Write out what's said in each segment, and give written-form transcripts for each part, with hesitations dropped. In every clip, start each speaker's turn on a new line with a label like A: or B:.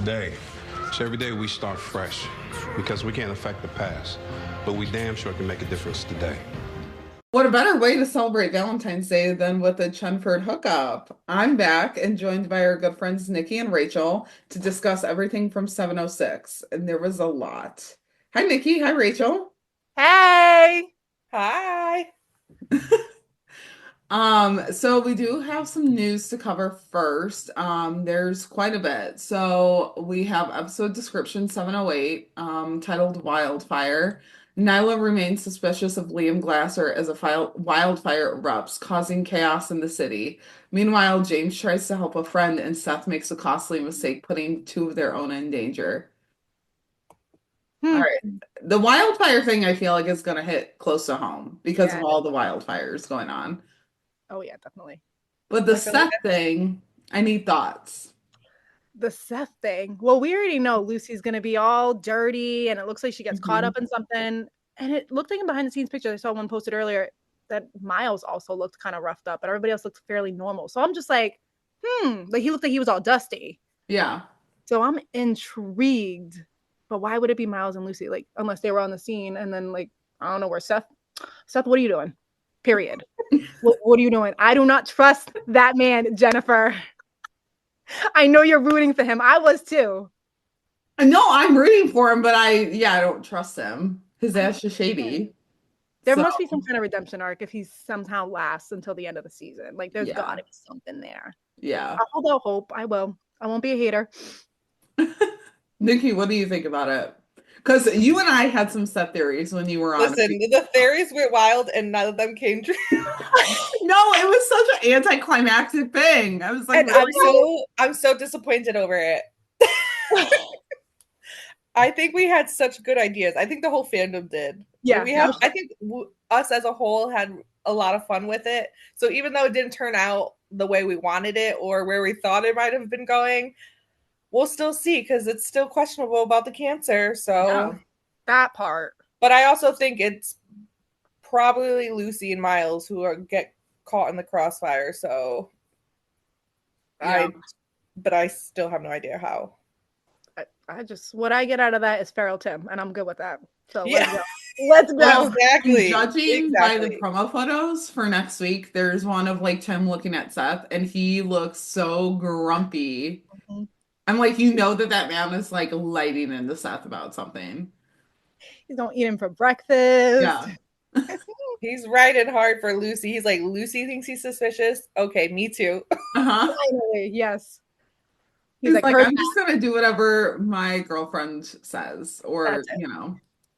A: today. So every day we start fresh because we can't affect the past, but we damn sure can make a difference today.
B: What a better way to celebrate Valentine's Day than with a Chenford hookup? I'm back and joined by our good friends Nikki and Rachel to discuss everything from 706. And there was a lot. Hi, Nikki. Hi, Rachel.
C: Hey.
D: Hi.
B: So we do have some news to cover first. There's quite a bit. So we have episode description 708, titled Wildfire. Nyla remains suspicious of Liam Glasser as a wildfire erupts, causing chaos in the city. Meanwhile, James tries to help a friend, and Seth makes a costly mistake, putting two of their own in danger. All right. The wildfire thing, I feel like, is going to hit close to home because of all the wildfires going on.
C: Oh, yeah, definitely.
B: But the Seth thing, I need thoughts.
C: The Seth thing. Well, we already know Lucy's going to be all dirty, and it looks like she gets caught up in something. And it looked like in behind the scenes picture, I saw one posted earlier, that Miles also looked kind of roughed up, but everybody else looked fairly normal. So I'm just like, like he looked like he was all dusty.
B: Yeah.
C: So I'm intrigued. But why would it be Miles and Lucy? Like, unless they were on the scene, and then, like, I don't know where Seth, what are you doing? Period. What are you doing? I do not trust that man, Jennifer. I know you're rooting for him. I was too.
B: No, I'm rooting for him, but I don't trust him. His ass is shady.
C: There must be some kind of redemption arc if he somehow lasts until the end of the season. Like, there's got to be something there.
B: Yeah.
C: I'll hold out hope. I will. I won't be a hater.
B: Nikki, what do you think about it? Because you and I had some set theories when you were on.
D: Listen, the theories were wild and none of them came true.
B: No, it was such an anticlimactic thing. I was like,
D: really? I'm so disappointed over it. I think we had such good ideas. I think the whole fandom did.
C: Yeah.
D: I think us as a whole had a lot of fun with it. So even though it didn't turn out the way we wanted it or where we thought it might have been going, we'll still see because it's still questionable about the cancer. So
C: that part.
D: But I also think it's probably Lucy and Miles who get caught in the crossfire. So but I still have no idea how.
C: I just, what I get out of that is Feral Tim, and I'm good with that. So let's go.
B: Well,
D: exactly.
B: Judging by the promo photos for next week, there's one of like Tim looking at Seth, and he looks so grumpy. I'm like, that man is like lighting into Seth about something.
C: He's gonna eat him for breakfast.
B: Yeah.
D: He's riding hard for Lucy. He's like, Lucy thinks he's suspicious. Okay, me too.
C: Finally, yes.
B: He's like, I'm just gonna do whatever my girlfriend says, or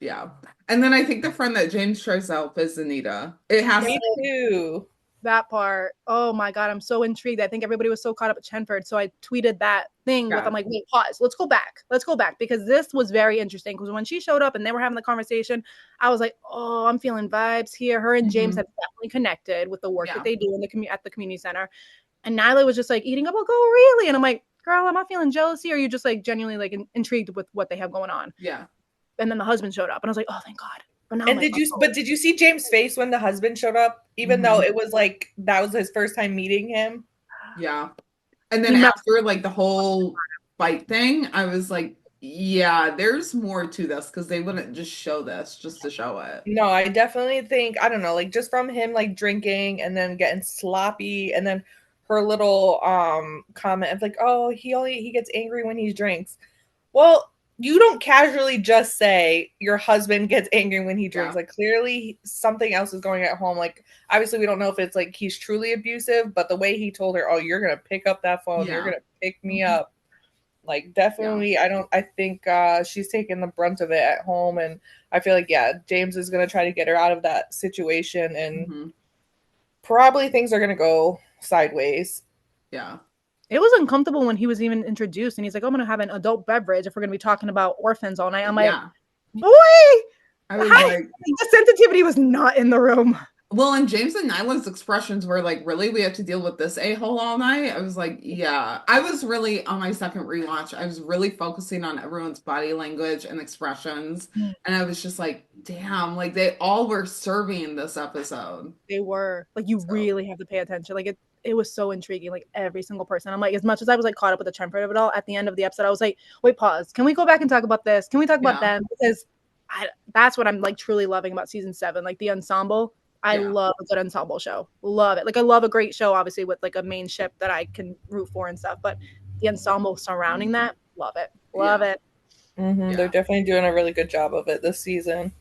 B: yeah. And then I think the friend that James tries to help is Anita. It has
D: me too.
C: That part. Oh my God, I'm so intrigued. I think everybody was so caught up at Chenford. So I tweeted that thing with, I'm like, wait, pause. Let's go back. Because this was very interesting. Because when she showed up and they were having the conversation, I was like, oh, I'm feeling vibes here. Her and James have definitely connected with the work that they do at the community center. And Nyla was just like eating up, like, oh, really? And I'm like, girl, am I feeling jealousy? Or are you just like genuinely like intrigued with what they have going on?
B: Yeah.
C: And then the husband showed up and I was like, oh, thank God.
D: And did you see James' face when the husband showed up? Even though it was like that was his first time meeting him.
B: Yeah. And then after like the whole fight thing, I was like, yeah, there's more to this because they wouldn't just show this just to show it.
D: No, I definitely think, I don't know, like just from him like drinking and then getting sloppy and then her little comment of like, oh, he gets angry when he drinks. Well, you don't casually just say your husband gets angry when he drinks. Like clearly something else is going at home. Like obviously we don't know if it's like he's truly abusive, but the way he told her, oh, you're going to pick up that phone. You're going to pick me up. Like definitely, I think she's taking the brunt of it at home. And I feel like, James is going to try to get her out of that situation and probably things are going to go sideways.
C: Yeah. It was uncomfortable when he was even introduced and he's like, oh, I'm going to have an adult beverage if we're going to be talking about orphans all night. I'm like, boy,
B: I was like,
C: the sensitivity was not in the room.
B: Well, and James and Nyla's expressions were like, really, we have to deal with this a-hole all night? I was like, yeah. I was really, on my second rewatch, I was really focusing on everyone's body language and expressions. And I was just like, damn, like they all were serving this episode.
C: They were. Like, you really have to pay attention. Like, it was so intriguing, like every single person. I'm like, as much as I was like caught up with the Chenford of it all, at the end of the episode, I was like, wait, pause. Can we go back and talk about this? Can we talk about them? Because that's what I'm like truly loving about season 7, like the ensemble. I love a good ensemble show. Love it. Like I love a great show, obviously, with like a main ship that I can root for and stuff. But the ensemble surrounding that, love it. Love it.
D: Mm-hmm. They're definitely doing a really good job of it this season.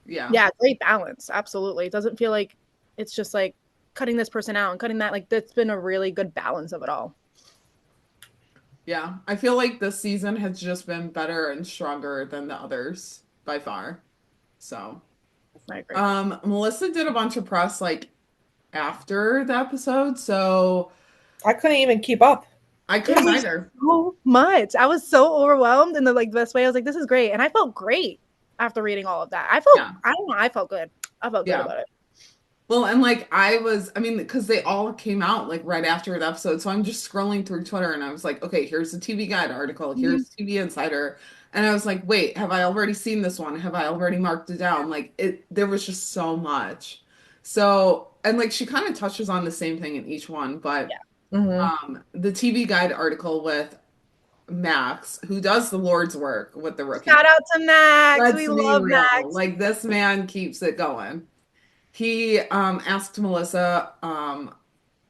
C: Yeah, great balance. Absolutely. It doesn't feel like it's just like cutting this person out and cutting that. Like that's been a really good balance of it all.
B: Yeah, I feel like this season has just been better and stronger than the others by far. So,
C: I agree.
B: Melissa did a bunch of press like after the episode, so
D: I couldn't even keep up.
B: I couldn't either.
C: So much. I was so overwhelmed in the like best way. I was like, this is great, and I felt great after reading all of that. I felt, I don't know, I felt good. I felt good about it.
B: Well, and like because they all came out like right after the episode. So I'm just scrolling through Twitter and I was like, okay, here's the TV Guide article, here's TV Insider. And I was like, wait, have I already seen this one? Have I already marked it down? Like there was just so much. So, and like she kind of touches on the same thing in each one, but the TV Guide article with Max, who does the Lord's work with the rookie.
C: Shout out to Max. We love Max.
B: Like this man keeps it going. He asked Melissa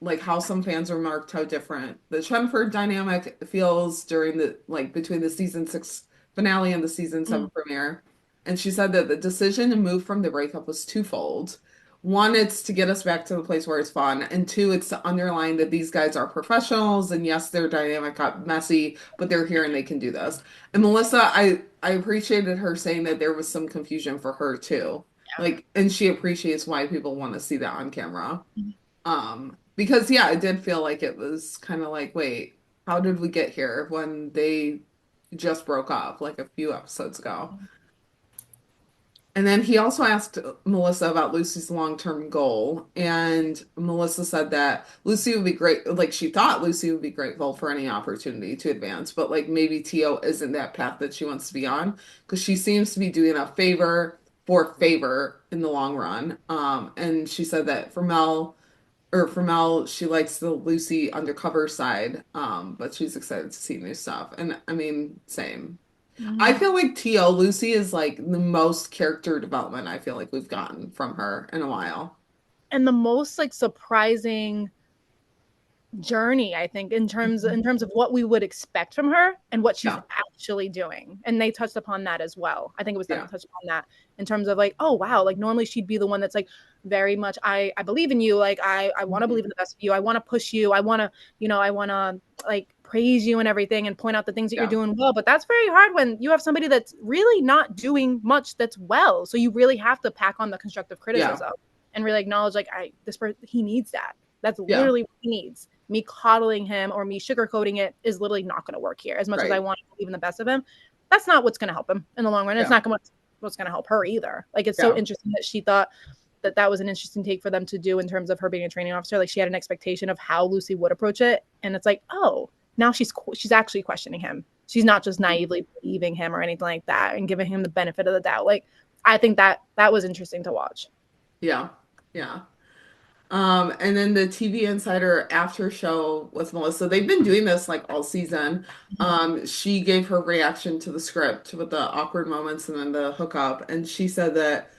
B: like how some fans remarked how different the Chenford dynamic feels during the like between the season 6 finale and the season 7 premiere. And she said that the decision to move from the breakup was twofold. One, it's to get us back to the place where it's fun. And 2, it's to underline that these guys are professionals. And yes, their dynamic got messy, but they're here and they can do this. And Melissa, I appreciated her saying that there was some confusion for her too. Like, and she appreciates why people want to see that on camera. Because it did feel like it was kind of like, wait, how did we get here when they just broke up like a few episodes ago? And then he also asked Melissa about Lucy's long-term goal. And Melissa said that Lucy would be great. Like she thought Lucy would be grateful for any opportunity to advance, but like maybe Tio isn't that path that she wants to be on because she seems to be doing a favor for favor in the long run. And she said that for Mel, she likes the Lucy undercover side, but she's excited to see new stuff. And I mean, same. I feel like Tio, Lucy is like the most character development I feel like we've gotten from her in a while.
C: And the most like surprising journey, I think, in terms of what we would expect from her and what she's actually doing. And they touched upon that as well. I think it was definitely touched upon that in terms of like, oh wow, like normally she'd be the one that's like very much I believe in you, like I want to believe in the best of you, I want to push you, I want to like praise you and everything and point out the things that you're doing well. But that's very hard when you have somebody that's really not doing much that's well. So you really have to pack on the constructive criticism and really acknowledge like this person, he needs that. That's literally what he needs. Me coddling him or me sugarcoating it is literally not going to work here. As much as I want to believe in the best of him, that's not what's going to help him in the long run. It's not what's going to help her either. Like it's so interesting that she thought that was an interesting take for them to do in terms of her being a training officer. Like she had an expectation of how Lucy would approach it, and it's like, oh, now she's actually questioning him. She's not just naively believing him or anything like that and giving him the benefit of the doubt. Like I think that was interesting to watch.
B: Yeah. And then the TV Insider after show with Melissa, they've been doing this like all season. She gave her reaction to the script with the awkward moments and then the hookup. And she said that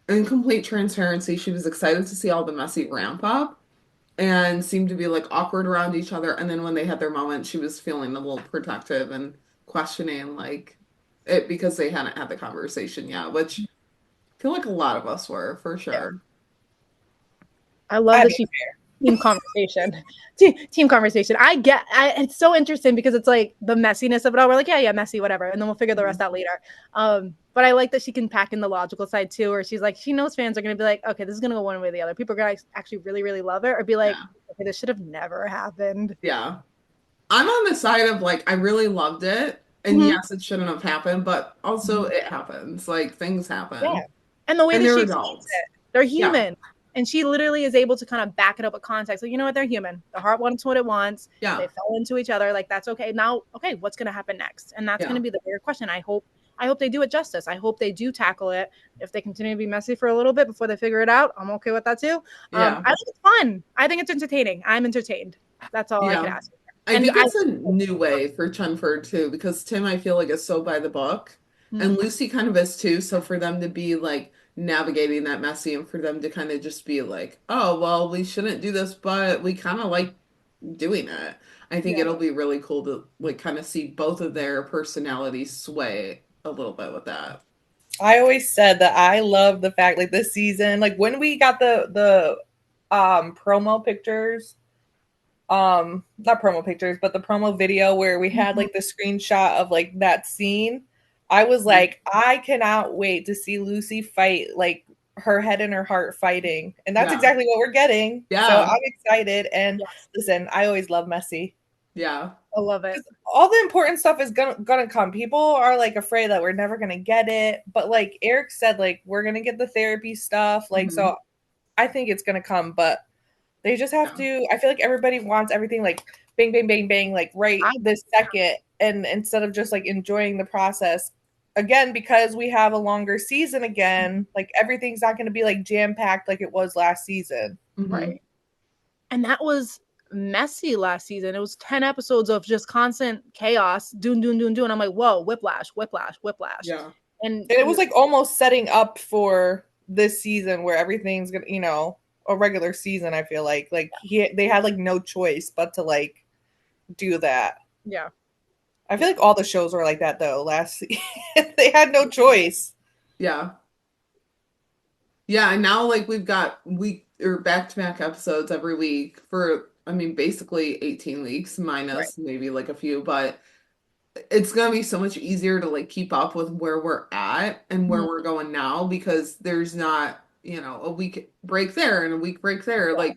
B: in complete transparency, she was excited to see all the messy ramp up and seemed to be like awkward around each other. And then when they had their moment, she was feeling a little protective and questioning like it because they hadn't had the conversation yet, which I feel like a lot of us were for sure.
C: I love that she team conversation. Team conversation. It's so interesting because it's like the messiness of it all. We're like, yeah, messy, whatever. And then we'll figure the rest out later. But I like that she can pack in the logical side too, where she's like, she knows fans are going to be like, okay, this is going to go one way or the other. People are going to actually really, really love it or be like, okay, this should have never happened.
B: Yeah. I'm on the side of like, I really loved it. And yes, it shouldn't have happened, but also it happens. Like things happen.
C: Yeah. And the way that she
B: adults.
C: They're human. Yeah. And she literally is able to kind of back it up with context. Like, you know what? They're human. The heart wants what it wants. Yeah. They fell into each other. Like, that's okay. Now, okay, what's going to happen next? And that's going to be the bigger question. I hope I hope they do it justice. I hope they do tackle it. If they continue to be messy for a little bit before they figure it out, I'm okay with that too.
B: Yeah.
C: I think it's fun. I think it's entertaining. I'm entertained. That's all I can ask.
B: I think it's a new way for Chenford too, because Tim, I feel like, is so by the book, and Lucy kind of is too. So for them to be like navigating that messy, and for them to kind of just be like, oh, well, we shouldn't do this, but we kind of like doing it. I think it'll be really cool to like kind of see both of their personalities sway a little bit with that.
D: I always said that I love the fact, like, this season, like when we got the promo pictures, not promo pictures, but the promo video where we had like the screenshot of like that scene, I was like, I cannot wait to see Lucy fight, like her head and her heart fighting, and that's exactly what we're getting. So I'm excited. And listen, I always love messy.
B: Yeah,
C: I love it.
D: All the important stuff is gonna come. People are like afraid that we're never gonna get it, but like Eric said, like we're gonna get the therapy stuff. Like so, I think it's gonna come, but they just have to. I feel like everybody wants everything like bang, bang, bang, bang, like right this second, and instead of just like enjoying the process. Again, because we have a longer season again, like everything's not going to be like jam packed like it was last season,
C: right? And that was messy last season. It was 10 episodes of just constant chaos, doing. I'm like, whoa, whiplash.
B: Yeah.
D: And it was like almost setting up for this season where everything's gonna, you know, a regular season. I feel like they had like no choice but to like do that.
C: Yeah.
D: I feel like all the shows were like that though. They had no choice.
B: Yeah. Yeah, and now like we've got week or back-to-back episodes every week for, I mean, basically 18 weeks minus maybe like a few, but it's gonna be so much easier to like keep up with where we're at and where we're going now, because there's not, you know, a week break there and a week break there. Like,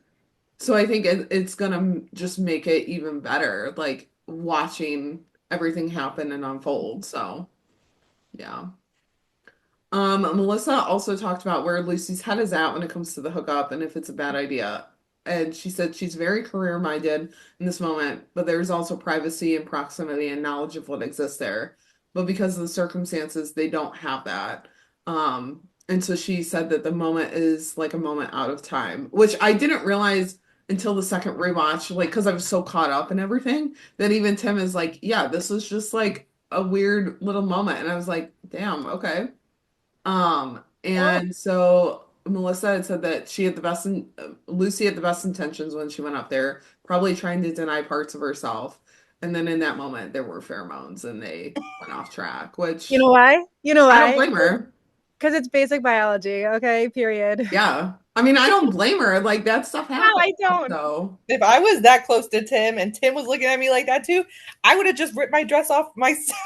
B: so I think it's gonna just make it even better, like watching everything happen and unfold. So yeah. Melissa also talked about where Lucy's head is at when it comes to the hookup and if it's a bad idea. And she said she's very career minded in this moment, but there's also privacy and proximity and knowledge of what exists there. But because of the circumstances, they don't have that. And so she said that the moment is like a moment out of time, which I didn't realize until the second rewatch, like, because I was so caught up in everything that even Tim is like, yeah, this was just like a weird little moment. And I was like, damn, okay. And so Melissa had said that she had Lucy had the best intentions when she went up there, probably trying to deny parts of herself. And then in that moment, there were pheromones and they went off track, which,
C: you know why?
B: I don't blame her.
C: Because it's basic biology. Okay, period.
B: Yeah. I mean, I don't blame her. Like, that stuff happens.
C: No, I don't.
B: So
D: if I was that close to Tim and Tim was looking at me like that too, I would have just ripped my dress off myself.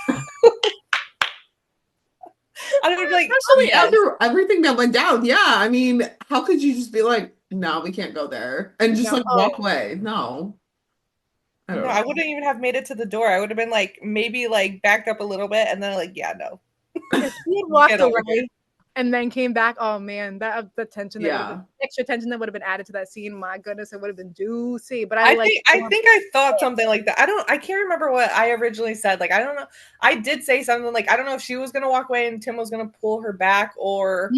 D: I would be like,
B: especially after everything that went down. Yeah. I mean, how could you just be like, no, we can't go there and just like walk away? No.
D: I wouldn't even have made it to the door. I would have been like, maybe like backed up a little bit and then like, yeah, no.
C: If he had walked away and then came back, oh man, the tension, extra tension that would have been added to that scene. My goodness, it would have been juicy. But I think
D: I thought something like that. I can't remember what I originally said. Like, I don't know. I did say something like, I don't know if she was gonna walk away and Tim was gonna pull her back or or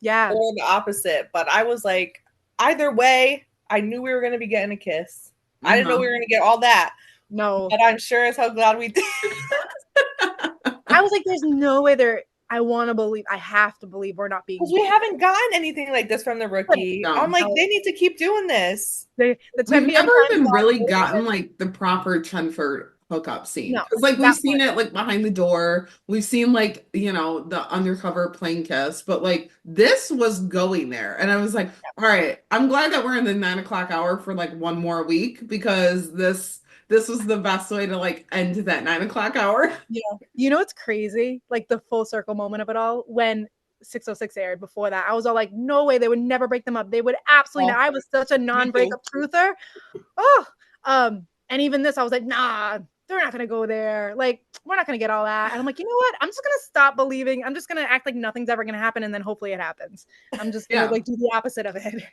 D: the opposite. But I was like, either way, I knew we were gonna be getting a kiss. I didn't know we were gonna get all that.
C: No,
D: but I'm sure as hell glad we did.
C: I was like, there's no way I have to believe we're not being.
D: Because we haven't gotten anything like this from the rookie. I'm like, they need to keep doing this.
B: We've never even really gotten like the proper Chenford hookup scene. Because like we've seen it like behind the door. We've seen like, you know, the undercover plane kiss, but like this was going there. And I was like, all right, I'm glad that we're in the 9 o'clock hour for like one more week, because this was the best way to like end that 9 o'clock hour.
C: Yeah. You know what's crazy? Like the full circle moment of it all, when 606 aired. Before that, I was all like, no way, they would never break them up. They would absolutely not. I was such a non-breakup truther. And even this, I was like, nah, they're not gonna go there. Like, we're not gonna get all that. And I'm like, you know what? I'm just gonna stop believing. I'm just gonna act like nothing's ever gonna happen, and then hopefully it happens. I'm just gonna like do the opposite of it.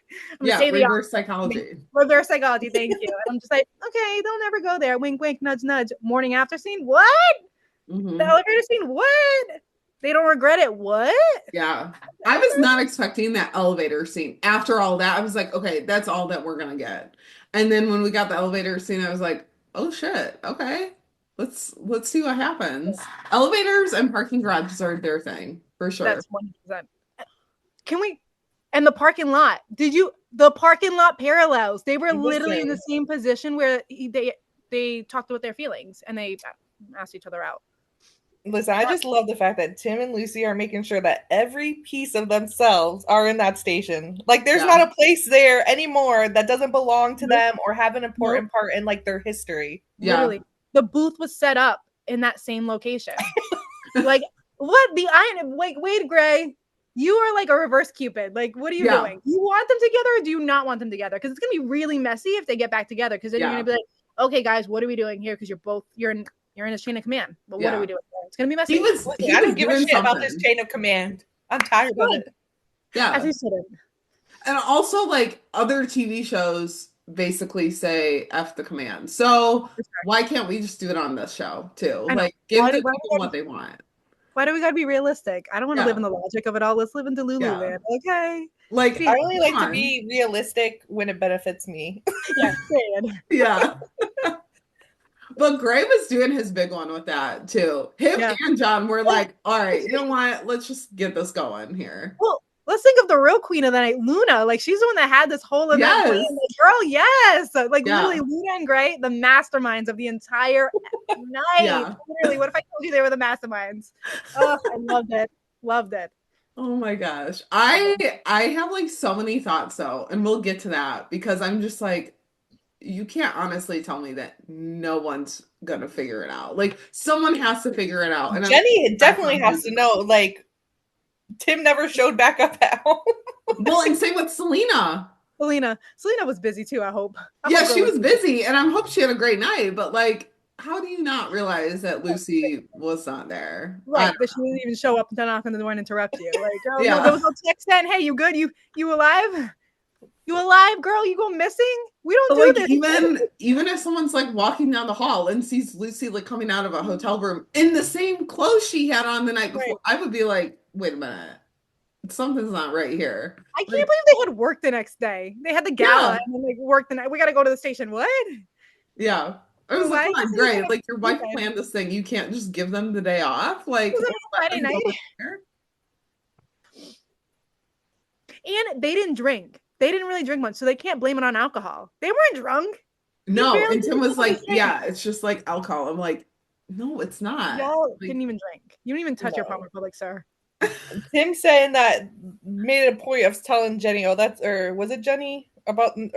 B: Reverse psychology.
C: Reverse psychology. Thank you. And I'm just like, okay, they'll never go there. Wink, wink, nudge, nudge. Morning after scene. What? The elevator scene. What? They don't regret it. What?
B: Yeah. I was not expecting that elevator scene. After all that, I was like, okay, that's all that we're gonna get. And then when we got the elevator scene, I was like, oh shit, okay. Let's see what happens. Elevators and parking garages are their thing, for sure.
C: That's 100%. Can we? And the parking lot. The parking lot parallels. They were literally in the same position where they talked about their feelings and they asked each other out.
D: Listen, I just love the fact that Tim and Lucy are making sure that every piece of themselves are in that station. Like, there's not a place there anymore that doesn't belong to them or have an important part in like their history.
B: Yeah.
C: Literally, the booth was set up in that same location. Like, what the iron? Like, wait, Gray, you are like a reverse Cupid. Like, what are you doing? You want them together, or do you not want them together? Because it's gonna be really messy if they get back together. Because then you're gonna be like, okay, guys, what are we doing here? Because you're in a chain of command. But what are we doing? It's gonna be messy.
D: I don't give a shit about this chain of command. I'm tired of it.
B: Yeah.
C: As you said it.
B: And also, like, other TV shows basically say F the command. So why can't we just do it on this show too? Like, give the people what they want.
C: Why do we gotta be realistic? I don't want to live in the logic of it all. Let's live in Delulu land. Okay.
B: Like,
D: I only like to be realistic when it benefits me.
C: Yeah.
B: Yeah. But Gray was doing his big one with that too. Him and John were like, all right, you know what? Let's just get this going here.
C: Well, let's think of the real queen of the night, Luna. Like, she's the one that had this whole event.
B: Yes.
C: Like, girl, yes. Like, literally, Luna and Gray, the masterminds of the entire night.
B: Yeah.
C: Literally, what if I told you they were the masterminds? Oh, I loved it. Loved it.
B: Oh my gosh. I have like so many thoughts though, and we'll get to that because I'm just like, you can't honestly tell me that no one's gonna figure it out. Like, someone has to figure it out. And
D: Jenny definitely has to know. Like, Tim never showed back up at home.
B: Well, and same with Selena.
C: Selena was busy too, I hope.
B: Yeah, she was busy, and I hope she had a great night. But like, how do you not realize that Lucy was not there?
C: Right, but she didn't even show up and knock on the door and interrupt you. Like, oh, no, there was no text saying, "Hey, you good? You alive? You alive, girl? You go missing?" We don't do this.
B: Even if someone's like walking down the hall and sees Lucy like coming out of a hotel room in the same clothes she had on the night before, I would be like, wait a minute, something's not right here.
C: I can't believe they had work the next day. They had the gala and then like work the night. We got to go to the station. What?
B: Yeah. I was like, come on, great. Like, your wife planned this thing. You can't just give them the day off. Like,
C: Friday night. And they didn't drink. They didn't really drink much, so they can't blame it on alcohol. They weren't drunk.
B: No, and Tim was like, yeah, it's just like alcohol. I'm like, no, it's not.
C: Y'all didn't even drink. You didn't even touch your palm republic, sir.
D: Tim saying that made a point of telling Jenny, was it Jenny about the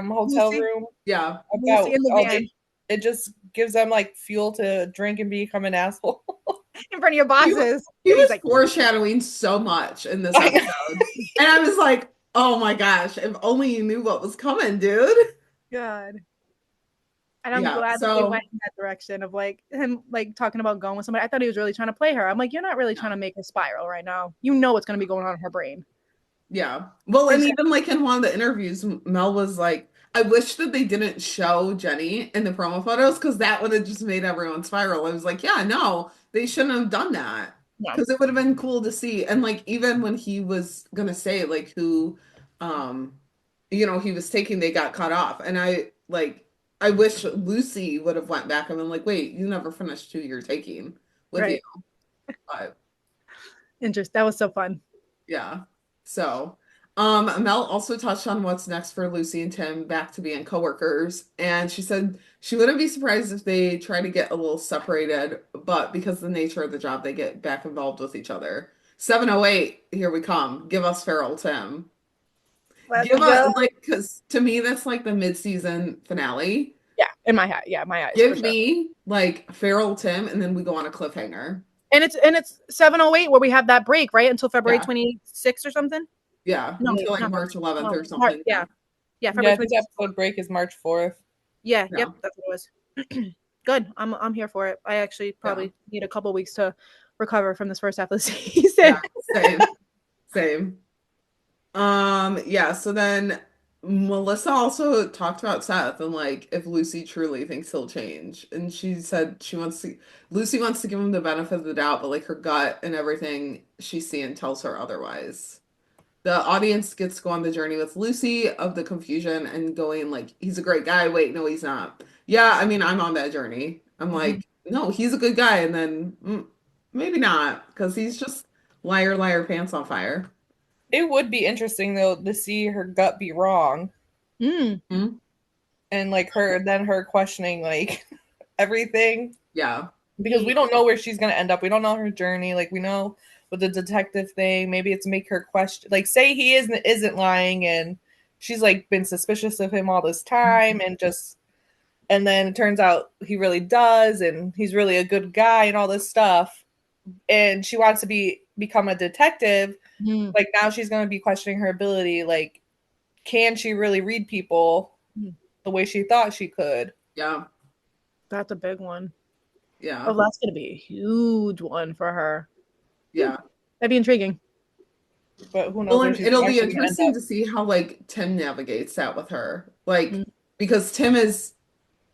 D: hotel room?
B: Yeah.
D: About it just gives them like fuel to drink and become an asshole.
C: In front of your bosses.
B: He was like foreshadowing so much in this episode. And I was like, oh my gosh, if only you knew what was coming, dude.
C: God. And I'm glad that they went in that direction of like him like talking about going with somebody. I thought he was really trying to play her. I'm like, you're not really trying to make her spiral right now. You know what's going to be going on in her brain.
B: Yeah. Well, and even like in one of the interviews, Mel was like, I wish that they didn't show Jenny in the promo photos because that would have just made everyone spiral. I was like, yeah, no, they shouldn't have done that because it would have been cool to see. And like, even when he was going to say like who, he was taking, they got cut off. And I wish Lucy would have went back and been like, wait, you never finished who you're taking with you. But,
C: interesting. That was so fun.
B: Yeah. So, Mel also touched on what's next for Lucy and Tim back to being coworkers. And she said she wouldn't be surprised if they try to get a little separated, but because of the nature of the job, they get back involved with each other. 708, here we come. Give us Feral Tim. Give us, because to me, that's like the mid-season finale.
C: Yeah, in my head. Yeah, my eyes.
B: Give me like Feral Tim, and then we go on a cliffhanger.
C: And it's 708 where we have that break, right? Until February 26th or something?
B: Yeah. Until like March 11th or something.
C: Yeah. Yeah,
D: February 26th. Episode break is March 4th.
C: Yeah, yep, that's what it was. Good. I'm here for it. I actually probably need a couple weeks to recover from this first half of the season.
B: Yeah, same. So then Melissa also talked about Seth and like if Lucy truly thinks he'll change. And she said Lucy wants to give him the benefit of the doubt, but like her gut and everything she's seeing tells her otherwise. The audience gets to go on the journey with Lucy of the confusion and going like, he's a great guy. Wait, no, he's not. Yeah, I mean, I'm on that journey. I'm like, no, he's a good guy. And then maybe not, because he's just liar, liar, pants on fire.
D: It would be interesting though to see her gut be wrong.
B: Mhm.
D: And like her questioning like everything.
B: Yeah.
D: Because we don't know where she's gonna end up. We don't know her journey. Like we know with the detective thing, maybe it's make her question like say he isn't lying and she's like been suspicious of him all this time and then it turns out he really does and he's really a good guy and all this stuff. And she wants to become a detective. Like now she's gonna be questioning her ability, like, can she really read people the way she thought she could?
B: Yeah.
C: That's a big one.
B: Yeah.
C: Oh, that's gonna be a huge one for her.
B: Yeah.
C: That'd be intriguing.
D: But who knows?
B: Well,
D: where
B: and
D: she's
B: it'll be
D: actually gonna end
B: interesting
D: up.
B: to see how like Tim navigates that with her. Like, because Tim is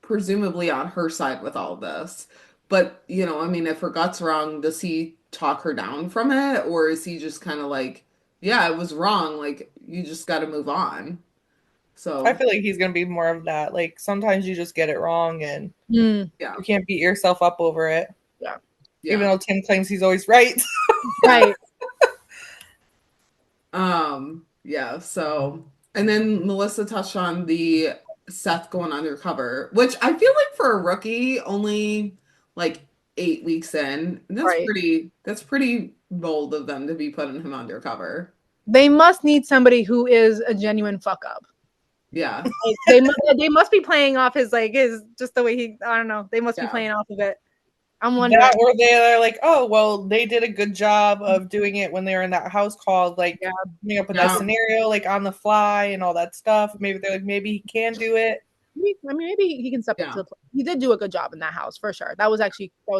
B: presumably on her side with all this. But, you know, I mean, if her gut's wrong, does he talk her down from it? Or is he just kind of like, yeah, it was wrong. Like, you just got to move on. So,
D: I feel like he's gonna be more of that. Like sometimes you just get it wrong and
B: yeah.
D: you can't beat yourself up over it.
C: Yeah.
D: Even though Tim claims he's always right.
C: Right.
B: Yeah, so and then Melissa touched on the Seth going undercover, which I feel like for a rookie, only like 8 weeks in,
C: Right.
B: that's pretty bold of them to be putting him undercover.
C: They must need somebody who is a genuine fuck up.
B: Yeah.
C: Like, they must be playing off his just the way he, I don't know. They must be playing off of it. I'm wondering.
D: That or they're like, oh well, they did a good job of doing it when they were in that house call, like coming up with that scenario, like on the fly and all that stuff. Maybe they're like, maybe he can do it.
C: I mean, maybe he can step up to the plate. He did do a good job in that house for sure. That was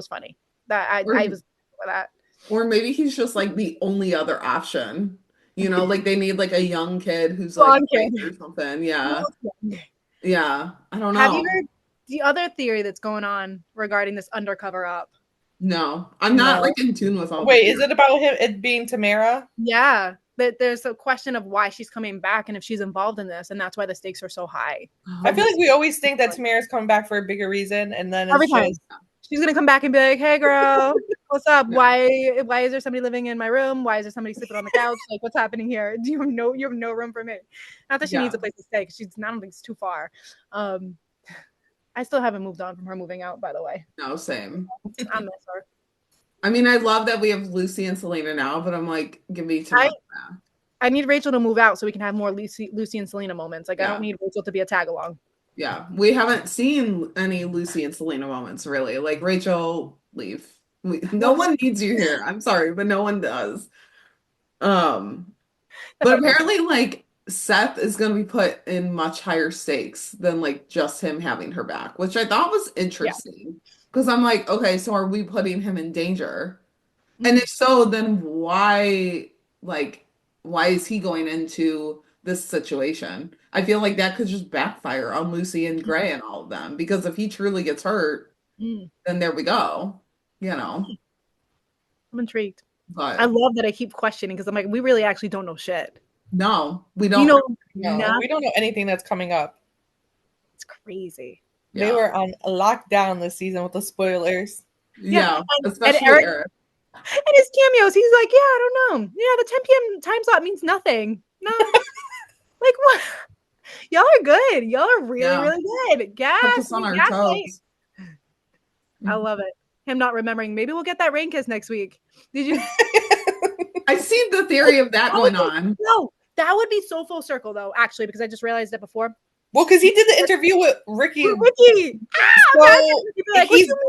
C: funny. That I was for that.
B: Or maybe he's just like the only other option. You know, like they need like a young kid who's
C: Blonde
B: like
C: kid.
B: or something. Yeah. Yeah. I don't know.
C: Have you heard the other theory that's going on regarding this undercover up?
B: No, I'm not like in tune with all.
D: Wait, is it about it being Tamara?
C: Yeah, that there's a question of why she's coming back and if she's involved in this, and that's why the stakes are so high.
D: I feel like we always think that Tamara's coming back for a bigger reason, and then
C: every time she's gonna come back and be like, "Hey, girl, what's up?
B: Yeah.
C: Why is there somebody living in my room? Why is there somebody sleeping on the couch? Like, what's happening here? Do you have no room for me?" Not that she needs a place to stay, because I don't think it's too far. I still haven't moved on from her moving out, by the way.
B: No, same.
C: I miss her.
B: I mean, I love that we have Lucy and Selena now, but I'm like, give me too much now.
C: I need Rachel to move out so we can have more Lucy and Selena moments. Like, I don't need Rachel to be a tag along.
B: Yeah, we haven't seen any Lucy and Selena moments really. Like Rachel, leave. No one needs you here. I'm sorry, but no one does. But apparently, like Seth is going to be put in much higher stakes than like just him having her back, which I thought was interesting. Because I'm like, okay, so are we putting him in danger? And if so, then why is he going into this situation? I feel like that could just backfire on Lucy and Gray and all of them. Because if he truly gets hurt, then there we go. You know.
C: I'm intrigued.
B: But
C: I love that I keep questioning because I'm like, we really actually don't know shit.
B: No, we don't.
D: We don't know anything that's coming up.
C: It's crazy.
D: They were on lockdown this season with the spoilers.
B: Yeah, especially
C: and Eric.
B: Eric.
C: And his cameos, he's like, yeah, I don't know. Yeah, the 10 p.m. time slot means nothing. No. Like, what? Y'all are good. Y'all are really, really good. Gas.
B: Put us on our toes.
C: I love it. Him not remembering. Maybe we'll get that rain kiss next week. Did you?
B: I see the theory of that going on.
C: No, that would be so full circle, though, actually, because I just realized that before.
D: Well, because he did the interview with Ricky.
C: Ricky!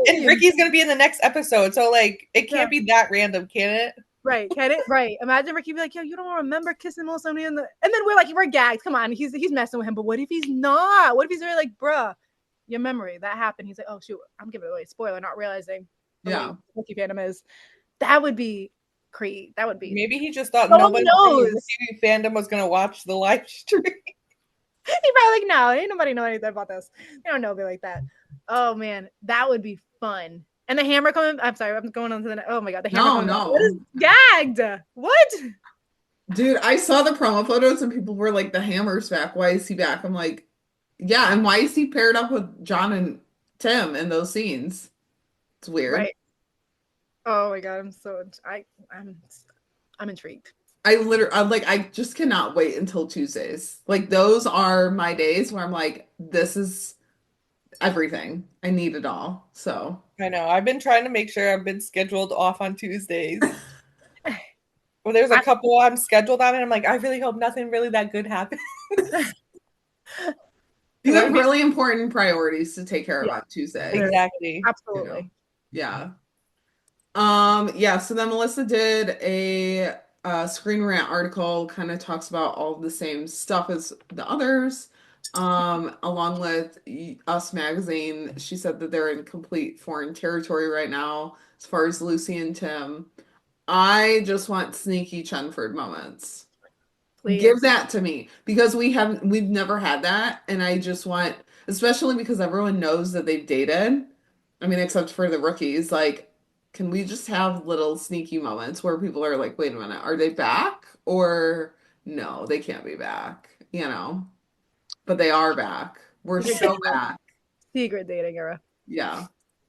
D: And Ricky's going to be in the next episode. So, like, it can't be that random, can it?
C: Right, can it? Right. Imagine Ricky be like, yo, you don't remember kissing Melissa and then we're gagged. Come on, he's messing with him. But what if he's not? What if he's really like, bruh, your memory, that happened. He's like, oh, shoot, I'm giving it away. Spoiler, not realizing what Ricky fandom is. That would be crazy. That would be.
D: Maybe he just thought nobody in the Ricky fandom was going to watch the live stream.
C: He probably like, no, ain't nobody know anything about this. They don't know me like that. Oh man, that would be fun. And the hammer coming. I'm sorry, I'm going on to the. Oh my god, the hammer coming.
B: No.
C: What is gagged? What?
B: Dude, I saw the promo photos and people were like, the hammer's back. Why is he back? I'm like, yeah, and why is he paired up with John and Tim in those scenes? It's weird.
C: Right. Oh my god, I'm intrigued.
B: I just cannot wait until Tuesdays. Like those are my days where I'm like, this is everything. I need it all. So
D: I know. I've been trying to make sure I've been scheduled off on Tuesdays. Well, there's a couple I'm scheduled on, and I'm like, I really hope nothing really that good happens.
B: You have really important priorities to take care of on Tuesday.
D: Exactly.
C: Absolutely.
B: Yeah. Yeah, so then Melissa did a Screen Rant article, kind of talks about all the same stuff as the others. Along with Us Magazine, she said that they're in complete foreign territory right now as far as Lucy and Tim. I just want sneaky Chenford moments. Please. Give that to me because we've never had that, and I just want, especially because everyone knows that they've dated. I mean, except for the rookies, like, can we just have little sneaky moments where people are like, wait a minute, are they back? Or no, they can't be back, you know? But they are back. We're so back.
C: Secret dating era.
B: Yeah.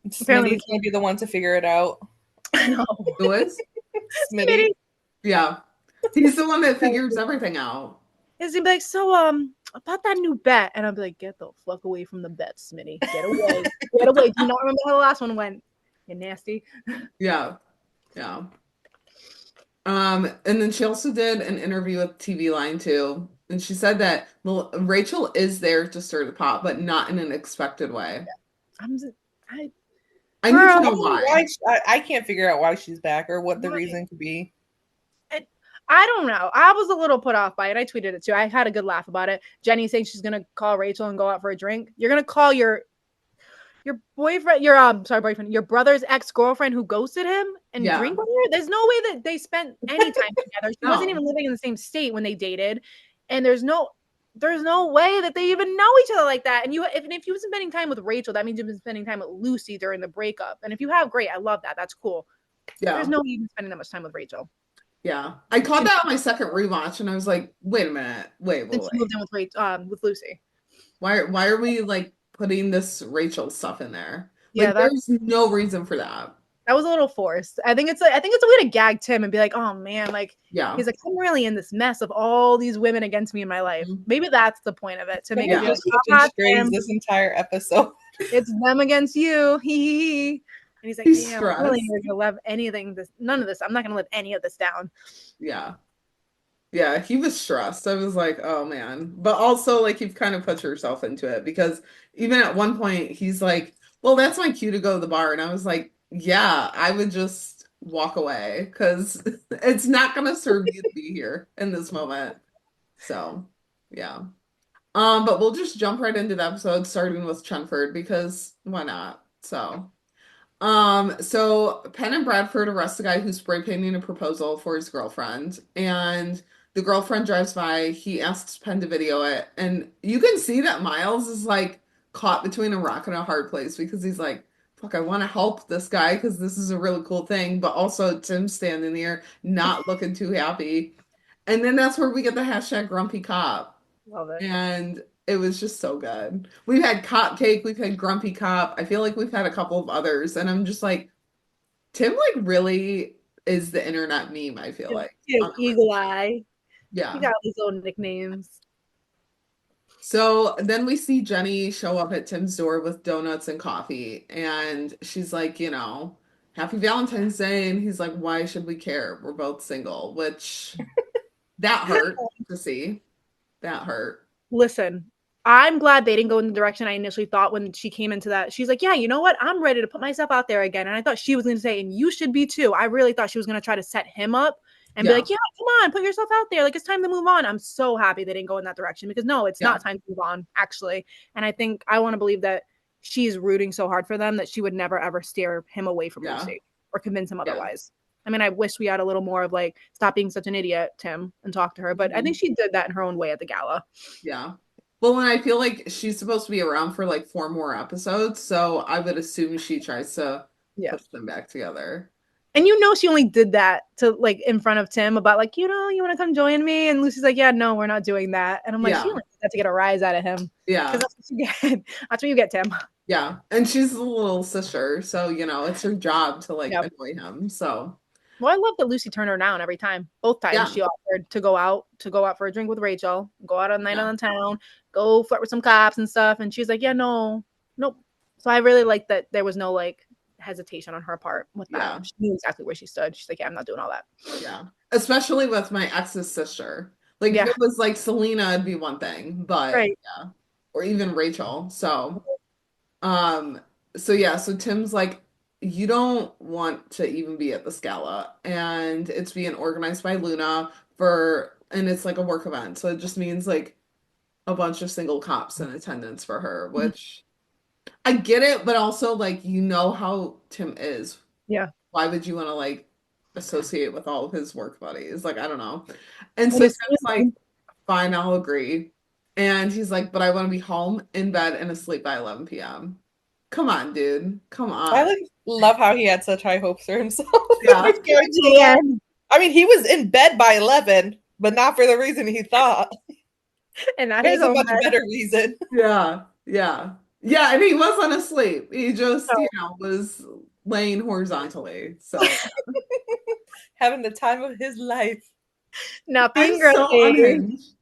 D: Smitty's gonna be the one to figure it out.
C: I know.
B: Who is?
D: Smitty.
B: Yeah. He's the one that figures everything out.
C: He's gonna be like, so about that new bet, and I'll be like, get the fuck away from the bet, Smitty. Get away. Get away. Do not remember how the last one went. You're nasty.
B: Yeah. Yeah. And then she also did an interview with TV Line too. And she said that Rachel is there to stir the pot, but not in an expected way.
C: I
B: need to know why.
D: I can't figure out why she's back or what the reason could be.
C: I don't know. I was a little put off by it. I tweeted it too. I had a good laugh about it. Jenny saying she's gonna call Rachel and go out for a drink. You're gonna call your boyfriend, your brother's ex-girlfriend who ghosted him and drink with her? There's no way that they spent any time together. She wasn't even living in the same state when they dated. And there's no way that they even know each other like that. And if you've been spending time with Rachel, that means you've been spending time with Lucy during the breakup. And if you have, great. I love that. That's cool. Yeah. There's no way you've been spending that much time with Rachel.
B: Yeah. I caught that on my second rewatch and I was like, wait a minute. Wait.
C: She moved in with Lucy.
B: Why are we like putting this Rachel stuff in there?
C: Yeah,
B: there's no reason for that.
C: That was a little forced. I think it's a way to gag Tim and be like, oh man, like he's like, I'm really in this mess of all these women against me in my life. Mm-hmm. Maybe that's the point of it, to make it
D: like, this entire episode.
C: It's them against you. He. And he's like, damn, I'm really not gonna live none of this. I'm not gonna live any of this down.
B: Yeah. Yeah, he was stressed. I was like, oh man. But also like you've kind of put yourself into it because even at one point he's like, well, that's my cue to go to the bar. And I was like, yeah, I would just walk away because it's not gonna serve you to be here in this moment. So yeah. But we'll just jump right into the episode starting with Chenford because why not? So Penn and Bradford arrest the guy who's spray painting a proposal for his girlfriend, and the girlfriend drives by. He asks Penn to video it, and you can see that Miles is like caught between a rock and a hard place because he's like, fuck, I want to help this guy because this is a really cool thing, but also Tim's standing there not looking too happy. And then that's where we get the hashtag grumpy cop.
C: Love it.
B: And it was just so good. We've had Cop Cake, we've had Grumpy Cop. I feel like we've had a couple of others, and I'm just like, Tim like really is the internet meme, I feel like.
C: Eagle Eye.
B: Yeah.
C: He got his own nicknames.
B: So then we see Jenny show up at Tim's door with donuts and coffee, and she's like, Happy Valentine's Day, and he's like, why should we care? We're both single, which that hurt to see. That hurt.
C: Listen, I'm glad they didn't go in the direction I initially thought when she came into that. She's like, yeah, you know what? I'm ready to put myself out there again. And I thought she was going to say, and you should be too. I really thought she was going to try to set him up and be like, yeah, come on, put yourself out there. Like, it's time to move on. I'm so happy they didn't go in that direction because no, it's not time to move on, actually. And I want to believe that she's rooting so hard for them that she would never, ever steer him away from Lucy or convince him otherwise. I mean, I wish we had a little more of stop being such an idiot, Tim, and talk to her. But I think she did that in her own way at the gala.
B: Yeah. Well, and I feel like she's supposed to be around for like 4 more episodes, so I would assume she tries to
C: Yeah.
B: push them back together.
C: And you know she only did that to like in front of Tim about like, you want to come join me? And Lucy's like, yeah, no, we're not doing that. And I'm like, she only did that to get a rise out of him.
B: Yeah.
C: Because that's what you get. That's what you get, Tim.
B: Yeah. And she's a little sister, so it's her job to like
C: Yep.
B: annoy him. So
C: Well, I love that Lucy turned her down every time. Both times she offered to go out for a drink with Rachel, go out on a night on the town, go flirt with some cops and stuff. And she's like, yeah, no, nope. So I really like that there was no like hesitation on her part with that.
B: Yeah.
C: She knew exactly where she stood. She's like, yeah, I'm not doing all that.
B: Yeah. Especially with my ex's sister. Like if it was like Selena, it'd be one thing, but yeah. Or even Rachel. So so Tim's like, you don't want to even be at the Scala, and it's being organized by Luna and it's like a work event. So it just means like a bunch of single cops in attendance for her, which I get it, but also like how Tim is.
C: Yeah.
B: Why would you want to like associate with all of his work buddies? Like, I don't know. And so Tim's like, fine, I'll agree. And he's like, but I want to be home, in bed, and asleep by 11 p.m. Come on, dude. Come on.
D: I love how he had such high hopes for himself.
B: Yeah.
D: I mean, he was in bed by 11, but not for the reason he thought.
C: And that
D: is a much better reason.
B: Yeah. Yeah. Yeah. And he wasn't asleep. He just, was laying horizontally. So
D: having the time of his life.
C: Not being
B: so unhinged.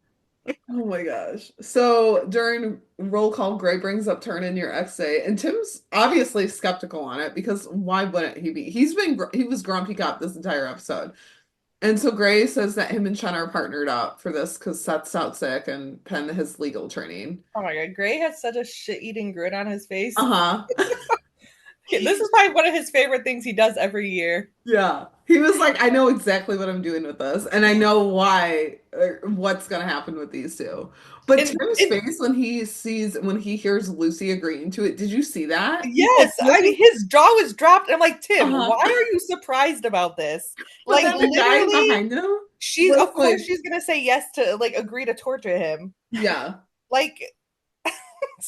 B: Oh my gosh. So during roll call, Gray brings up turn in your XA, and Tim's obviously skeptical on it because why wouldn't he be? He was grumpy cop this entire episode. And so Gray says that him and Chen are partnered up for this because Seth's out sick and Penn has legal training.
D: Oh my god, Gray has such a shit-eating grin on his face.
B: Uh-huh.
D: This is probably one of his favorite things he does every year.
B: Yeah. He was like, I know exactly what I'm doing with this, and I know what's going to happen with these two. But Tim's face when he hears Lucy agreeing to it, did you see that?
D: Yes. I mean, his jaw was dropped. I'm like, Tim, why are you surprised about this?
B: But like, the guy behind him,
D: of course she's going to say yes to, like, agree to torture him.
B: Yeah.
D: Like.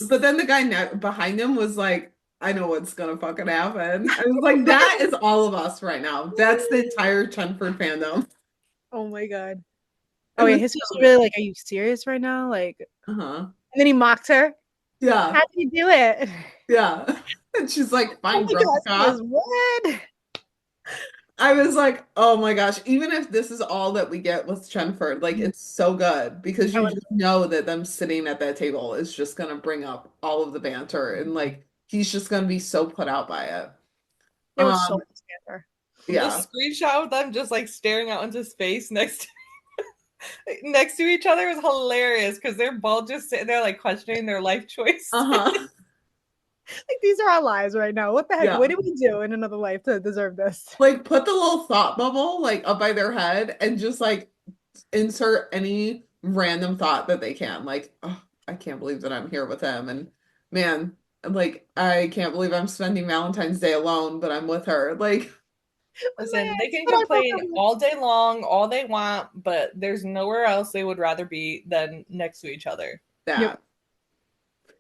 B: But then the guy behind him was like, I know what's gonna fucking happen. I was like, that is all of us right now. That's the entire Chenford fandom.
C: Oh my god. Oh yeah, his face really like, are you serious right now? Like, And then he mocked her.
B: Yeah.
C: How did he do it?
B: Yeah. And she's like, fine,
C: what?
B: I was like, oh my gosh, even if this is all that we get with Chenford, like it's so good because you just know that them sitting at that table is just gonna bring up all of the banter and like he's just gonna be so put out by it.
C: There was so much banter.
B: Yeah.
D: The screenshot of them just like staring out into space next to each other was hilarious because they're both just sitting there like questioning their life choice.
C: Like, these are our lives right now. What the heck? Yeah. What did we do in another life to deserve this?
B: Like, put the little thought bubble like up by their head and just like insert any random thought that they can. Like, oh, I can't believe that I'm here with him. And man, like, I can't believe I'm spending Valentine's Day alone, but I'm with her. Like,
D: listen, they can complain all day long, all they want, but there's nowhere else they would rather be than next to each other.
B: Yeah.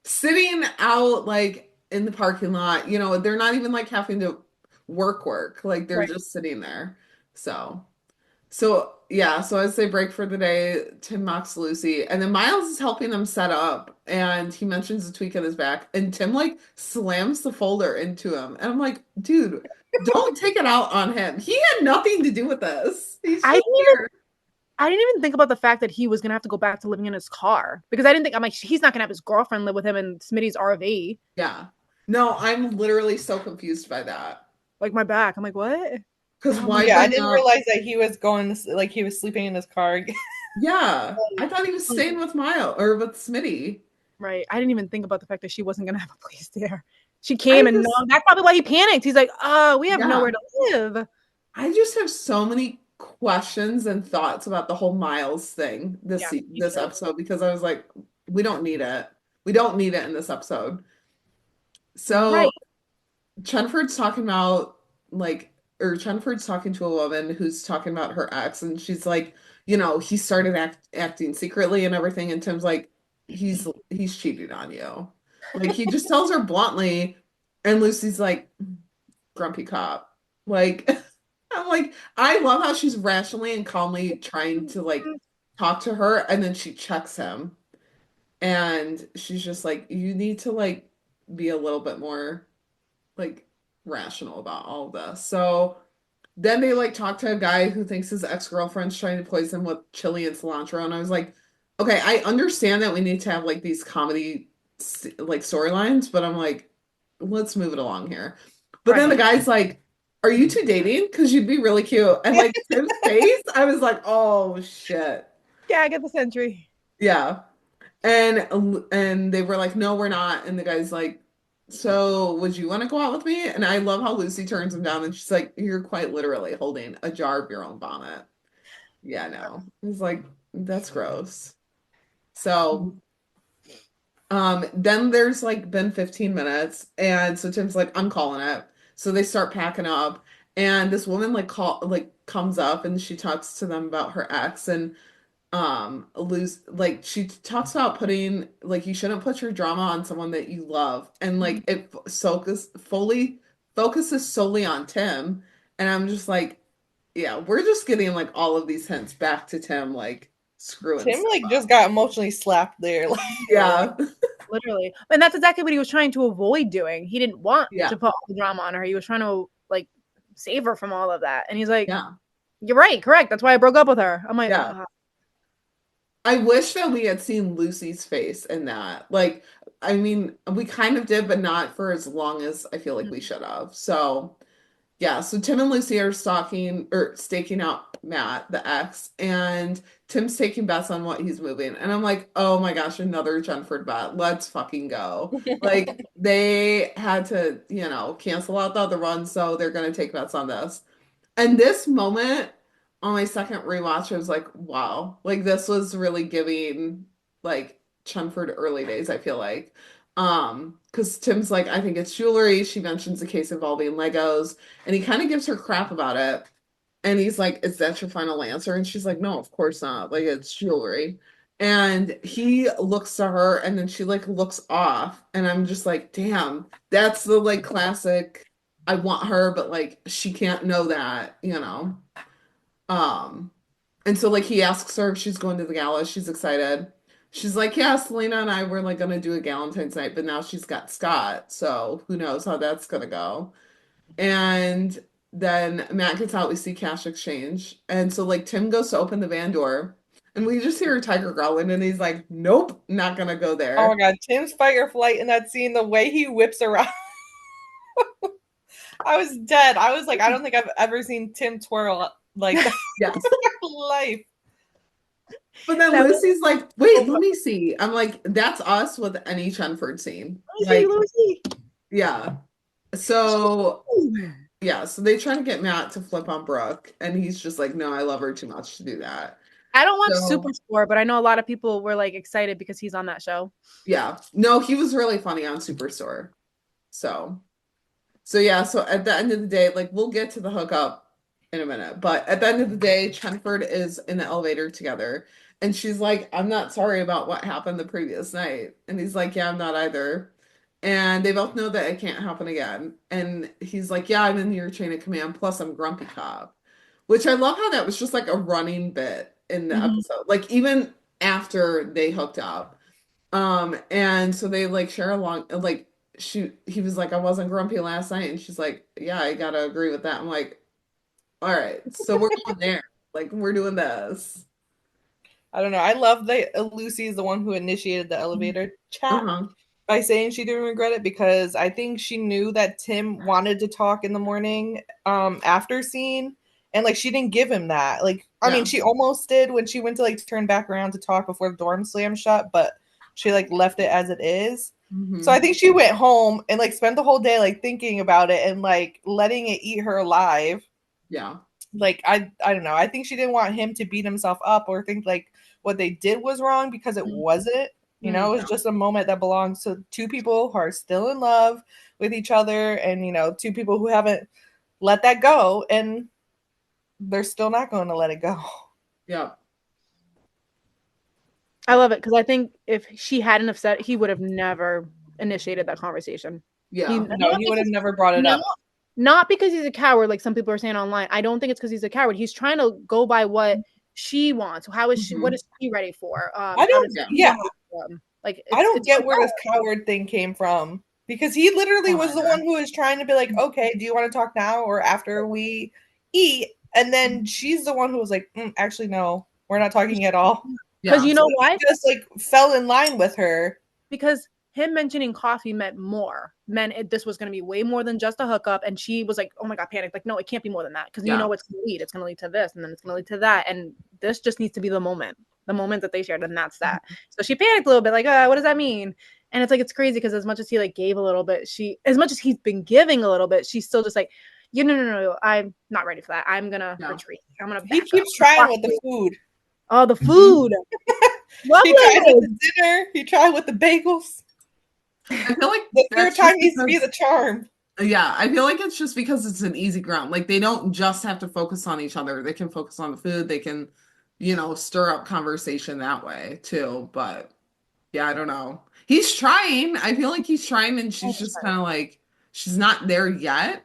B: Sitting out like in the parking lot, they're not even like having to work. Like they're just sitting there. So yeah, so as they break for the day, Tim mocks Lucy, and then Miles is helping them set up, and he mentions a tweak in his back, and Tim like slams the folder into him, and I'm like, dude, don't take it out on him. He had nothing to do with this.
C: I didn't even think about the fact that he was gonna have to go back to living in his car because I'm like, he's not gonna have his girlfriend live with him in Smitty's RV.
B: Yeah. No, I'm literally so confused by that.
C: Like my back. I'm like, what?
B: Because why?
D: Yeah, I didn't realize that he was he was sleeping in his car.
B: Yeah, I thought he was staying with Miles or with Smitty.
C: Right. I didn't even think about the fact that she wasn't gonna have a place there. She came that's probably why he panicked. He's like, we have nowhere to live.
B: I just have so many questions and thoughts about the whole Miles thing this episode because I was like, we don't need it. We don't need it in this episode. So Chenford's talking about Chenford's talking to a woman who's talking about her ex, and she's like, he started acting secretly and everything, and Tim's like, he's cheating on you. Like he just tells her bluntly, and Lucy's like, grumpy cop. Like I'm like, I love how she's rationally and calmly trying to like talk to her, and then she checks him, and she's just like, you need to like be a little bit more like rational about all of this. So then they like talk to a guy who thinks his ex-girlfriend's trying to poison him with chili and cilantro, and I was like, okay, I understand that we need to have like these comedy like storylines, but I'm like, let's move it along here. But then the guy's like, are you two dating? Because you'd be really cute. And like Tim's face, I was like, oh shit.
C: Yeah, I get the century.
B: Yeah. And they were like, no, we're not. And the guy's like, so would you want to go out with me? And I love how Lucy turns him down and she's like, you're quite literally holding a jar of your own vomit. Yeah, no. It's like, that's gross. So then there's like been 15 minutes, and so Tim's like, I'm calling it. So they start packing up, and this woman like comes up and she talks to them about her ex, and lose like she talks about putting like you shouldn't put your drama on someone that you love, and like it focuses solely on Tim, and I'm just like, yeah, we're just getting like all of these hints back to Tim like screwing
D: Tim
B: stuff
D: like
B: up.
D: just got emotionally slapped there. Like,
B: Yeah.
C: Literally. And that's exactly what he was trying to avoid doing. He didn't want
B: Yeah.
C: to put all the drama on her. He was trying to like save her from all of that. And he's like,
B: Yeah.
C: you're right, correct. That's why I broke up with her. I'm like,
B: Yeah. I wish that we had seen Lucy's face in that. Like, I mean, we kind of did, but not for as long as I feel like we should have. So, yeah. So Tim and Lucy are stalking or staking out Matt, the ex, and Tim's taking bets on what he's moving. And I'm like, oh my gosh, another Chenford bet. Let's fucking go. Like, they had to, cancel out the other one, so they're going to take bets on this. And this moment on my second rewatch, I was like, wow, like this was really giving like Chenford early days, I feel like. Because Tim's like, I think it's jewelry. She mentions a case involving Legos, and he kind of gives her crap about it. And he's like, is that your final answer? And she's like, no, of course not. Like, it's jewelry. And he looks to her, and then she like looks off, and I'm just like, damn, that's the like classic. I want her, but like she can't know that. Um, and so like he asks her if she's going to the gala. She's excited. She's like, yeah, Selena and I were like gonna do a Galentine's night, but now she's got Scott, so who knows how that's gonna go. And then Matt gets out, we see cash exchange. And so like Tim goes to open the van door, and we just hear a tiger growling, and he's like, nope, not gonna go there.
D: oh my god, Tim's fight or flight in that scene, the way he whips around. I was dead. I was like, I don't think I've ever seen Tim twirl like that
B: Yes.
D: in my life.
B: But then Lucy's like, wait, let me see. I'm like, that's us with any Chenford scene. Like,
C: Lucy.
B: yeah. So yeah, so they try to get Matt to flip on Brooke, and he's just like, no, I love her too much to do that.
C: I don't watch Superstore, but I know a lot of people were like excited because he's on that show.
B: Yeah. No, he was really funny on Superstore. So yeah, so at the end of the day, like we'll get to the hookup in a minute, but at the end of the day, Chenford is in the elevator together, and she's like, I'm not sorry about what happened the previous night. And he's like, yeah, I'm not either. And they both know that it can't happen again. And he's like, yeah, I'm in your chain of command, plus I'm grumpy cop. Which I love how that was just like a running bit in the episode. Like even after they hooked up. And so they like share along like he was like, I wasn't grumpy last night, and she's like, yeah, I gotta agree with that. I'm like, all right, so we're going there. Like we're doing this.
D: I don't know. I love that Lucy is the one who initiated the elevator chat by saying she didn't regret it, because I think she knew that Tim wanted to talk in the morning after scene, and like she didn't give him that. Like, I mean, she almost did when she went to like turn back around to talk before the dorm slammed shut, but she like left it as it is. So I think she went home and like spent the whole day like thinking about it and like letting it eat her alive.
B: Yeah.
D: Like I don't know. I think she didn't want him to beat himself up or think like what they did was wrong, because it wasn't. You know, it was just a moment that belongs to two people who are still in love with each other, and two people who haven't let that go, and they're still not going to let it go.
B: Yeah.
C: I love it because I think if she hadn't have said, he would have never initiated that conversation.
B: Yeah.
D: No, he would have never brought it up.
C: Not because he's a coward, like some people are saying online. I don't think it's because he's a coward. He's trying to go by what she wants. How is she? What is she ready for?
D: I don't.
C: Like
D: I don't
C: it's
D: get where this coward thing came from, because he literally was the one who was trying to be like, okay, do you want to talk now or after we eat? And then she's the one who was like, actually, no, we're not talking at all.
C: Because you know why?
D: He just like fell in line with her.
C: Because him mentioning coffee meant this was going to be way more than just a hookup. And she was like, oh my God, panicked. Like, no, it can't be more than that. Because you know what's going to lead. It's going to lead to this, and then it's going to lead to that. And this just needs to be the moment that they shared. And that's that. So she panicked a little bit, like, what does that mean? And it's like, it's crazy because as much as he like gave a little bit, as much as he's been giving a little bit, she's still just like, no, I'm not ready for that. I'm going to retreat. I'm going to
D: He keeps trying with the food.
C: Oh, the food.
D: He tried with the dinner. He tried with the bagels.
B: I feel like
D: the third time needs to be the charm.
B: Yeah, I feel like it's just because it's an easy ground. Like they don't just have to focus on each other. They can focus on the food. They can, stir up conversation that way too. But yeah, I don't know. He's trying. I feel like he's trying, and she's just kind of like, she's not there yet.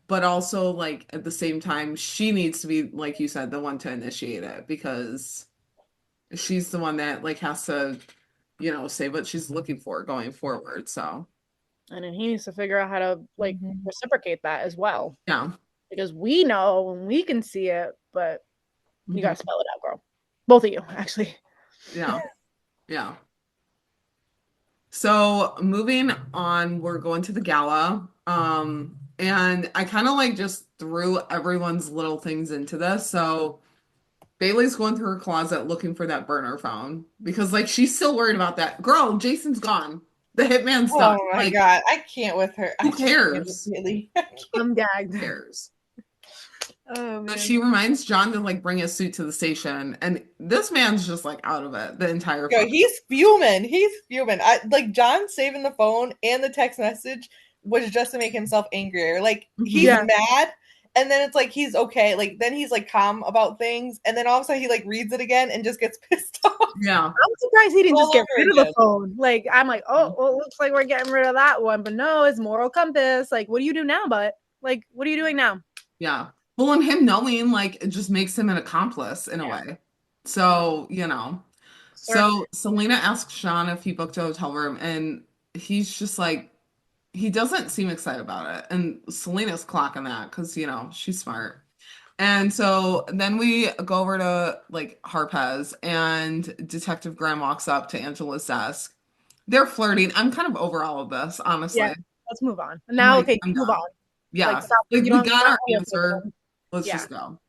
B: But also, like, at the same time, she needs to be, like you said, the one to initiate it, because she's the one that, like, has to, say what she's looking for going forward. So.
C: And then he needs to figure out how to, like, reciprocate that as well.
B: Yeah.
C: Because we know and we can see it, but you got to spell it out, girl. Both of you, actually.
B: Yeah. Yeah. So moving on, we're going to the gala. And I kind of like just threw everyone's little things into this. So Bailey's going through her closet looking for that burner phone because like she's still worried about that. Girl, Jason's gone. The hitman's done.
D: Oh my God. I can't with her.
B: Who cares?
D: Really?
C: I'm gagged.
B: Who cares?
C: Oh, man.
B: So she reminds John to like bring his suit to the station, and this man's just like out of it the entire
D: time. He's fuming. Like John saving the phone and the text message was just to make himself angrier. Like he's mad, and then it's like he's okay. Like then he's like calm about things, and then all of a sudden he like reads it again and just gets pissed off.
B: Yeah,
C: I'm surprised he didn't just get rid of the phone. Like I'm like, oh, well, looks like we're getting rid of that one, but no, it's moral compass. Like, what do you do now? But like, what are you doing now?
B: Yeah. Well, and him knowing, like, it just makes him an accomplice in a way. So, So Selena asks Sean if he booked a hotel room, and he's just like, he doesn't seem excited about it. And Selena's clocking that because, she's smart. And so then we go over to, like, Harpez, and Detective Graham walks up to Angela's desk. They're flirting. I'm kind of over all of this, honestly. Yeah,
C: let's move on. Now, okay, move on.
B: Yeah. Like we got our answer. Let's just go.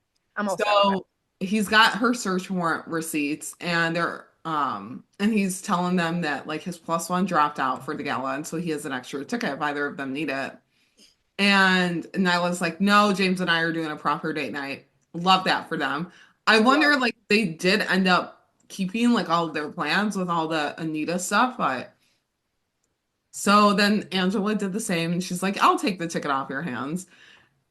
B: So he's got her search warrant receipts, and they're and he's telling them that like his +1 dropped out for the gala, and so he has an extra ticket if either of them need it. And Nyla's like, no, James and I are doing a proper date night. Love that for them. I wonder like they did end up keeping like all of their plans with all the Anita stuff, but so then Angela did the same, and she's like, I'll take the ticket off your hands.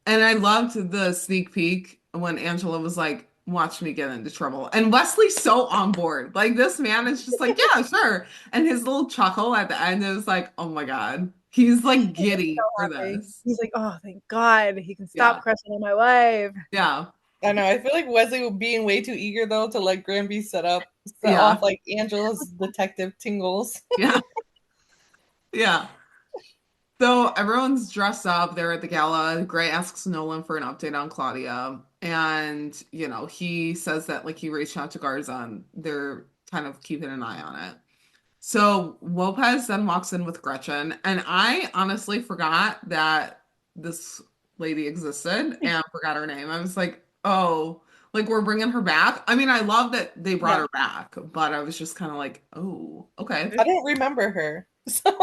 B: And I loved the sneak peek when Angela was like, watch me get into trouble. And Wesley's so on board. Like, this man is just like, yeah, sure. And his little chuckle at the end is like, oh my God. He's like giddy for this.
C: He's like, oh, thank God. He can stop crushing on my wife.
B: Yeah.
D: I know. I feel like Wesley being way too eager, though, to let Graham be set off like Angela's detective tingles.
B: Yeah. Yeah. So everyone's dressed up. They're at the gala. Gray asks Nolan for an update on Claudia. And, he says that, like, he reached out to Garza and they're kind of keeping an eye on it. So Lopez then walks in with Gretchen. And I honestly forgot that this lady existed and forgot her name. I was like, oh, like, we're bringing her back. I mean, I love that they brought her back, but I was just kind of like, oh, okay.
D: I don't remember her. So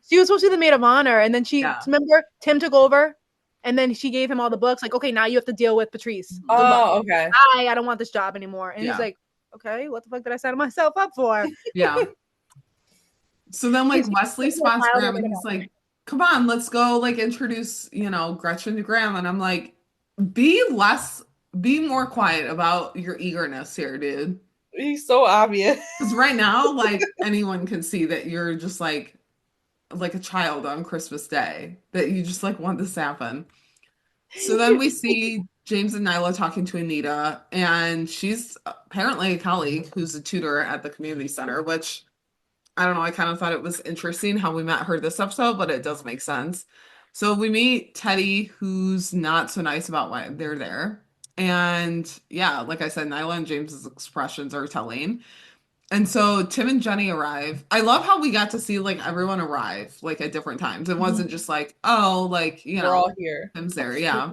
C: she was supposed to be the maid of honor, and then remember Tim took over, and then she gave him all the books. Like, okay, now you have to deal with Patrice.
D: Oh, okay.
C: I don't want this job anymore. And he's like, okay, what the fuck did I sign myself up for?
B: Yeah. So then, like, Wesley spots Graham, and he's like, come on, let's go, like, introduce, Gretchen to Graham. And I'm like, be more quiet about your eagerness here, dude.
D: He's so obvious.
B: Because right now, like anyone can see that you're just like a child on Christmas Day, that you just like want this to happen. So then we see James and Nyla talking to Anita, and she's apparently a colleague who's a tutor at the community center, which I don't know. I kind of thought it was interesting how we met her this episode, but it does make sense. So we meet Teddy, who's not so nice about why they're there. And yeah, like I said, Nyla and James's expressions are telling. And so Tim and Jenny arrive. I love how we got to see like everyone arrive like at different times. It wasn't just like, oh, like, you
D: We're
B: know,
D: all here.
B: Tim's there. Yeah.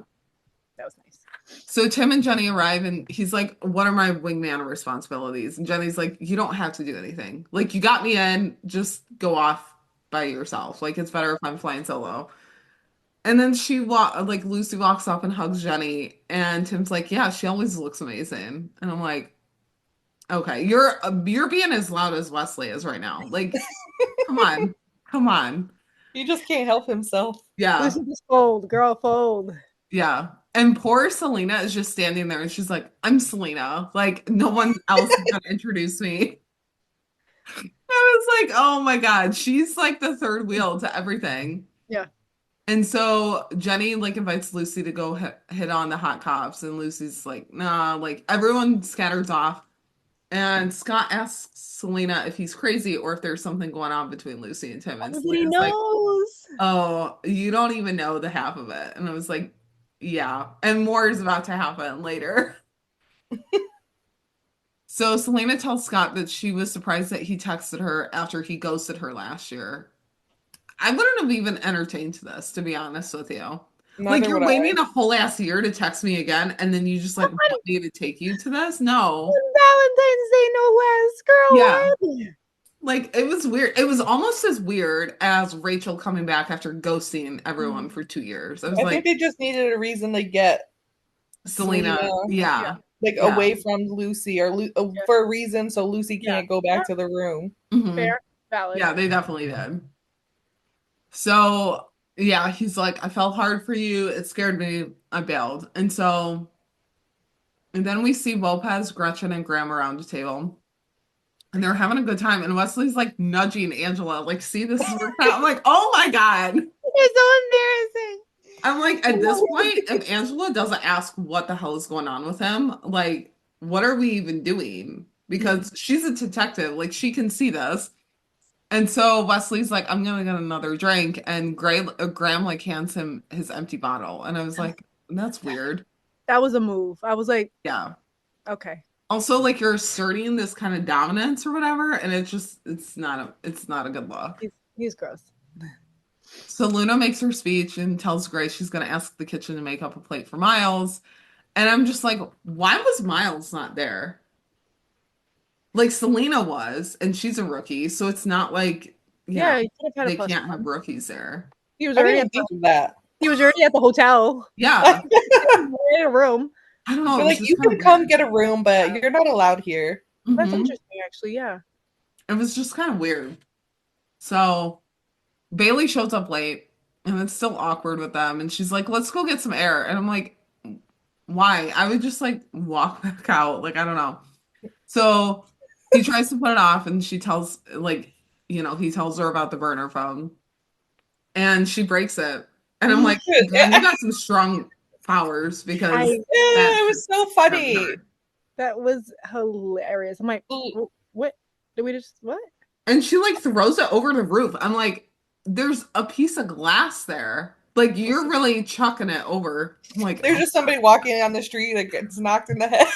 C: That was nice.
B: So Tim and Jenny arrive and he's like, what are my wingman responsibilities? And Jenny's like, you don't have to do anything. Like, you got me in, just go off by yourself. Like, it's better if I'm flying solo. And then Lucy walks up and hugs Jenny, and Tim's like, yeah, she always looks amazing. And I'm like, okay, you're being as loud as Wesley is right now. Like, come on.
D: He just can't help himself.
B: Yeah.
C: Lucy, just fold, girl, fold.
B: Yeah. And poor Selena is just standing there and she's like, I'm Selena. Like, no one else is going to introduce me. I was like, oh my God, she's like the third wheel to everything.
C: Yeah.
B: And so Jenny like invites Lucy to go hit on the hot cops. And Lucy's like, nah, like everyone scatters off. And Scott asks Selena if he's crazy or if there's something going on between Lucy and Tim. And
C: Everybody
B: Selena's
C: knows.
B: like, oh, you don't even know the half of it. And I was like, yeah. And more is about to happen later. So Selena tells Scott that she was surprised that he texted her after he ghosted her last year. I wouldn't have even entertained this, to be honest with you. Like, you're waiting a whole ass year to text me again, and then you just like want me to take you to this? No.
C: Valentine's Day, no less, girl.
B: Yeah.
C: What?
B: Like, it was weird. It was almost as weird as Rachel coming back after ghosting everyone for 2 years. I was
D: think they just needed a reason to get
B: Selena. Yeah.
D: Like away from Lucy or for a reason so Lucy can't go back to the room.
B: Mm-hmm.
C: Fair, valid.
B: Yeah, they definitely did. So, yeah, he's like, I felt hard for you. It scared me. I bailed. And then we see Lopez, Gretchen, and Graham around the table. And they're having a good time. And Wesley's like nudging Angela, like, see, this is working out. I'm like, oh my God.
C: It's so embarrassing.
B: I'm like, at this point, if Angela doesn't ask what the hell is going on with him, like, what are we even doing? Because she's a detective. Like, she can see this. And so Wesley's like, I'm going to get another drink. And Graham, like, hands him his empty bottle. And I was like, that's weird.
C: That was a move. I was like,
B: yeah.
C: Okay.
B: Also, like, you're asserting this kind of dominance or whatever. And it's not a good look.
C: He's gross.
B: So Luna makes her speech and tells Grace she's going to ask the kitchen to make up a plate for Miles. And I'm just like, why was Miles not there? Like, Selena was, and she's a rookie, so it's not like, they can't have rookies there.
C: He was already at the hotel.
B: Yeah.
C: In a room.
B: I don't know.
D: Like, you can come get a room, but you're not allowed here.
C: Mm-hmm. That's interesting, actually, yeah.
B: It was just kind of weird. So Bailey shows up late, and it's still awkward with them, and she's like, let's go get some air. And I'm like, why? I would just, like, walk back out. Like, I don't know. So he tries to put it off, and she tells, like, he tells her about the burner phone. And she breaks it. And I'm like, man, you got some strong powers because
D: it was so funny.
C: That was hilarious. I'm like, what? Did we just, what?
B: And she, like, throws it over the roof. I'm like, there's a piece of glass there. Like, you're really chucking it over. I'm like,
D: there's just somebody walking on the street that gets knocked in the head.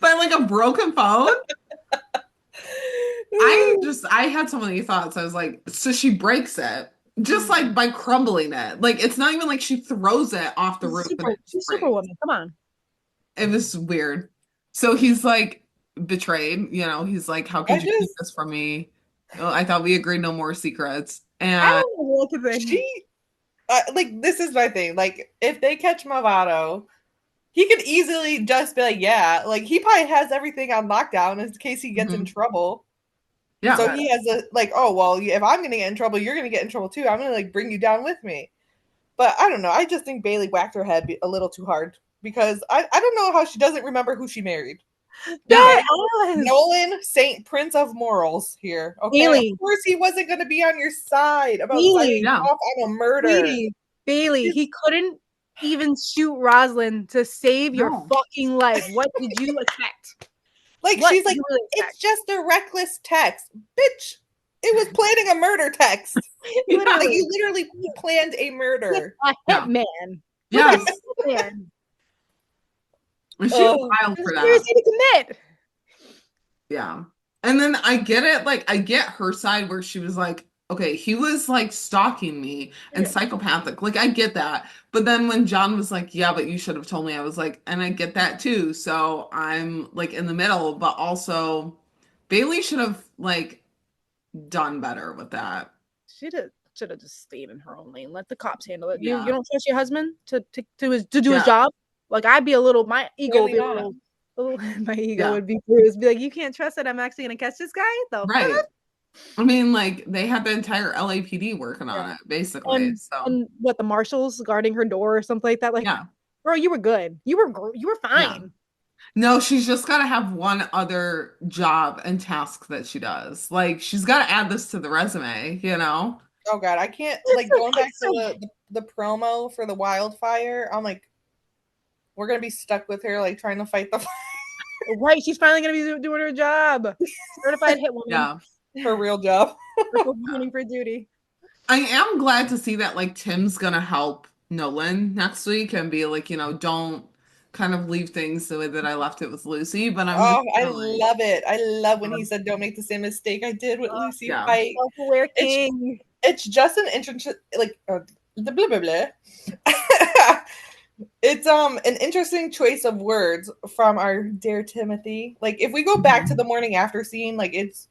B: By, like, a broken phone? I had so many thoughts. I was like, so she breaks it just like by crumbling it. Like, it's not even like she throws it off the roof.
C: She's Superwoman. Come on.
B: It was weird. So he's like betrayed. He's like, how could you keep this from me? Oh, I thought we agreed no more secrets. And
D: this is my thing. Like, if they catch Movado, he could easily just be like, yeah, like, he probably has everything on lockdown in case he gets in trouble. Yeah. So he has oh, well, if I'm going to get in trouble, you're going to get in trouble too. I'm going to, like, bring you down with me. But I don't know. I just think Bailey whacked her head a little too hard because I don't know how she doesn't remember who she married.
C: Dead ass.
D: Nolan, Saint Prince of Morals here. Okay,
C: Bailey.
D: of course he wasn't going to be on your side about
C: Bailey.
D: signing off on a murder.
C: Bailey, he couldn't even shoot Rosalind to save your
B: No.
C: fucking life. What did you expect?
D: Like,
C: What
D: she's like,
C: did you really expect?
D: it's just a reckless text. Bitch, it was planning a murder text. Like, you literally planned a murder.
C: A hitman.
B: Yes.
C: With a hitman.
B: And she was wild for that.
C: To commit.
B: Yeah. And then I get it. Like, I get her side where she was like, okay, he was like stalking me and psychopathic. Like, I get that. But then when John was like, yeah, but you should have told me, I was like, and I get that too. So I'm like in the middle, but also Bailey should have like done better with that.
C: She should have just stayed in her own lane. Let the cops handle it.
B: Yeah.
C: You don't trust your husband to do his job? Like, I'd be a little, my ego would be a little, my ego would be bruised. Be like, you can't trust that I'm actually gonna catch this guy?
B: Right. I mean, like, they had the entire LAPD working on it, basically.
C: And what, the marshals guarding her door or something like that? Like, bro, you were good. You were fine.
B: Yeah. No, she's just got to have one other job and task that she does. Like, she's got to add this to the resume, you know?
D: Oh, God. I can't, like, going back to the promo for the wildfire, I'm like, we're going to be stuck with her, like, trying to fight the fire.
C: Right. She's finally going to be doing her job. Certified hit woman.
B: Yeah.
D: Her real job.
C: Reporting for duty.
B: I am glad to see that, like, Tim's going to help Nolan next week and be like, you know, don't kind of leave things the way that I left it with Lucy. But I'm
D: I love it. I love when he said, don't make the same mistake I did with Lucy. Fight.
C: Self-aware king.
D: It's just an interesting, like, blah, blah, blah. It's an interesting choice of words from our dear Timothy. Like, if we go back to the morning after scene, like, it's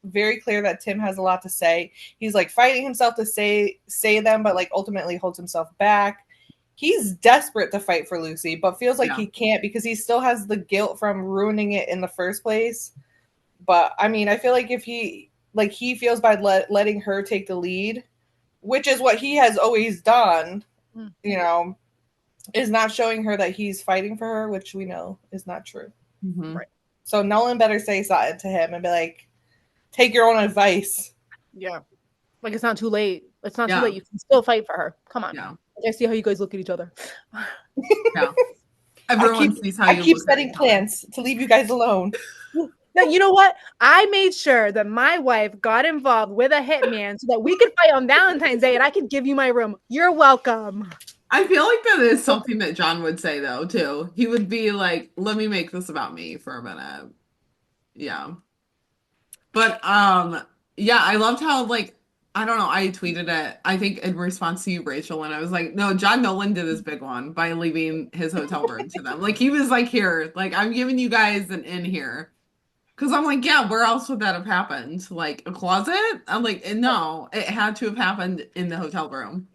D: very clear that Tim has a lot to say. He's like fighting himself to say them, but like ultimately holds himself back. He's desperate to fight for Lucy, but feels like he can't because he still has the guilt from ruining it in the first place. But I mean, I feel like if he feels by letting her take the lead, which is what he has always done, you know, is not showing her that he's fighting for her, which we know is not true.
B: Mm-hmm.
D: Right. So Nolan better say something to him and be like, take your own advice.
C: Yeah. Like, it's not too late. It's not too late. You can still fight for her. Come on.
B: Yeah.
C: I see how you guys look at each other.
B: Yeah. Everyone sees how you
D: I keep setting plans to leave you guys alone.
C: Now, you know what? I made sure that my wife got involved with a hitman so that we could fight on Valentine's Day and I could give you my room. You're welcome.
B: I feel like that is something that John would say, though, too. He would be like, let me make this about me for a minute. Yeah. But, yeah, I loved how, like, I don't know, I tweeted it, I think in response to you, Rachel, and I was like, no, John Nolan did his big one by leaving his hotel room to them. Like, he was like, here, like, I'm giving you guys an in here. Because I'm like, yeah, where else would that have happened? Like, a closet? I'm like, no, it had to have happened in the hotel room.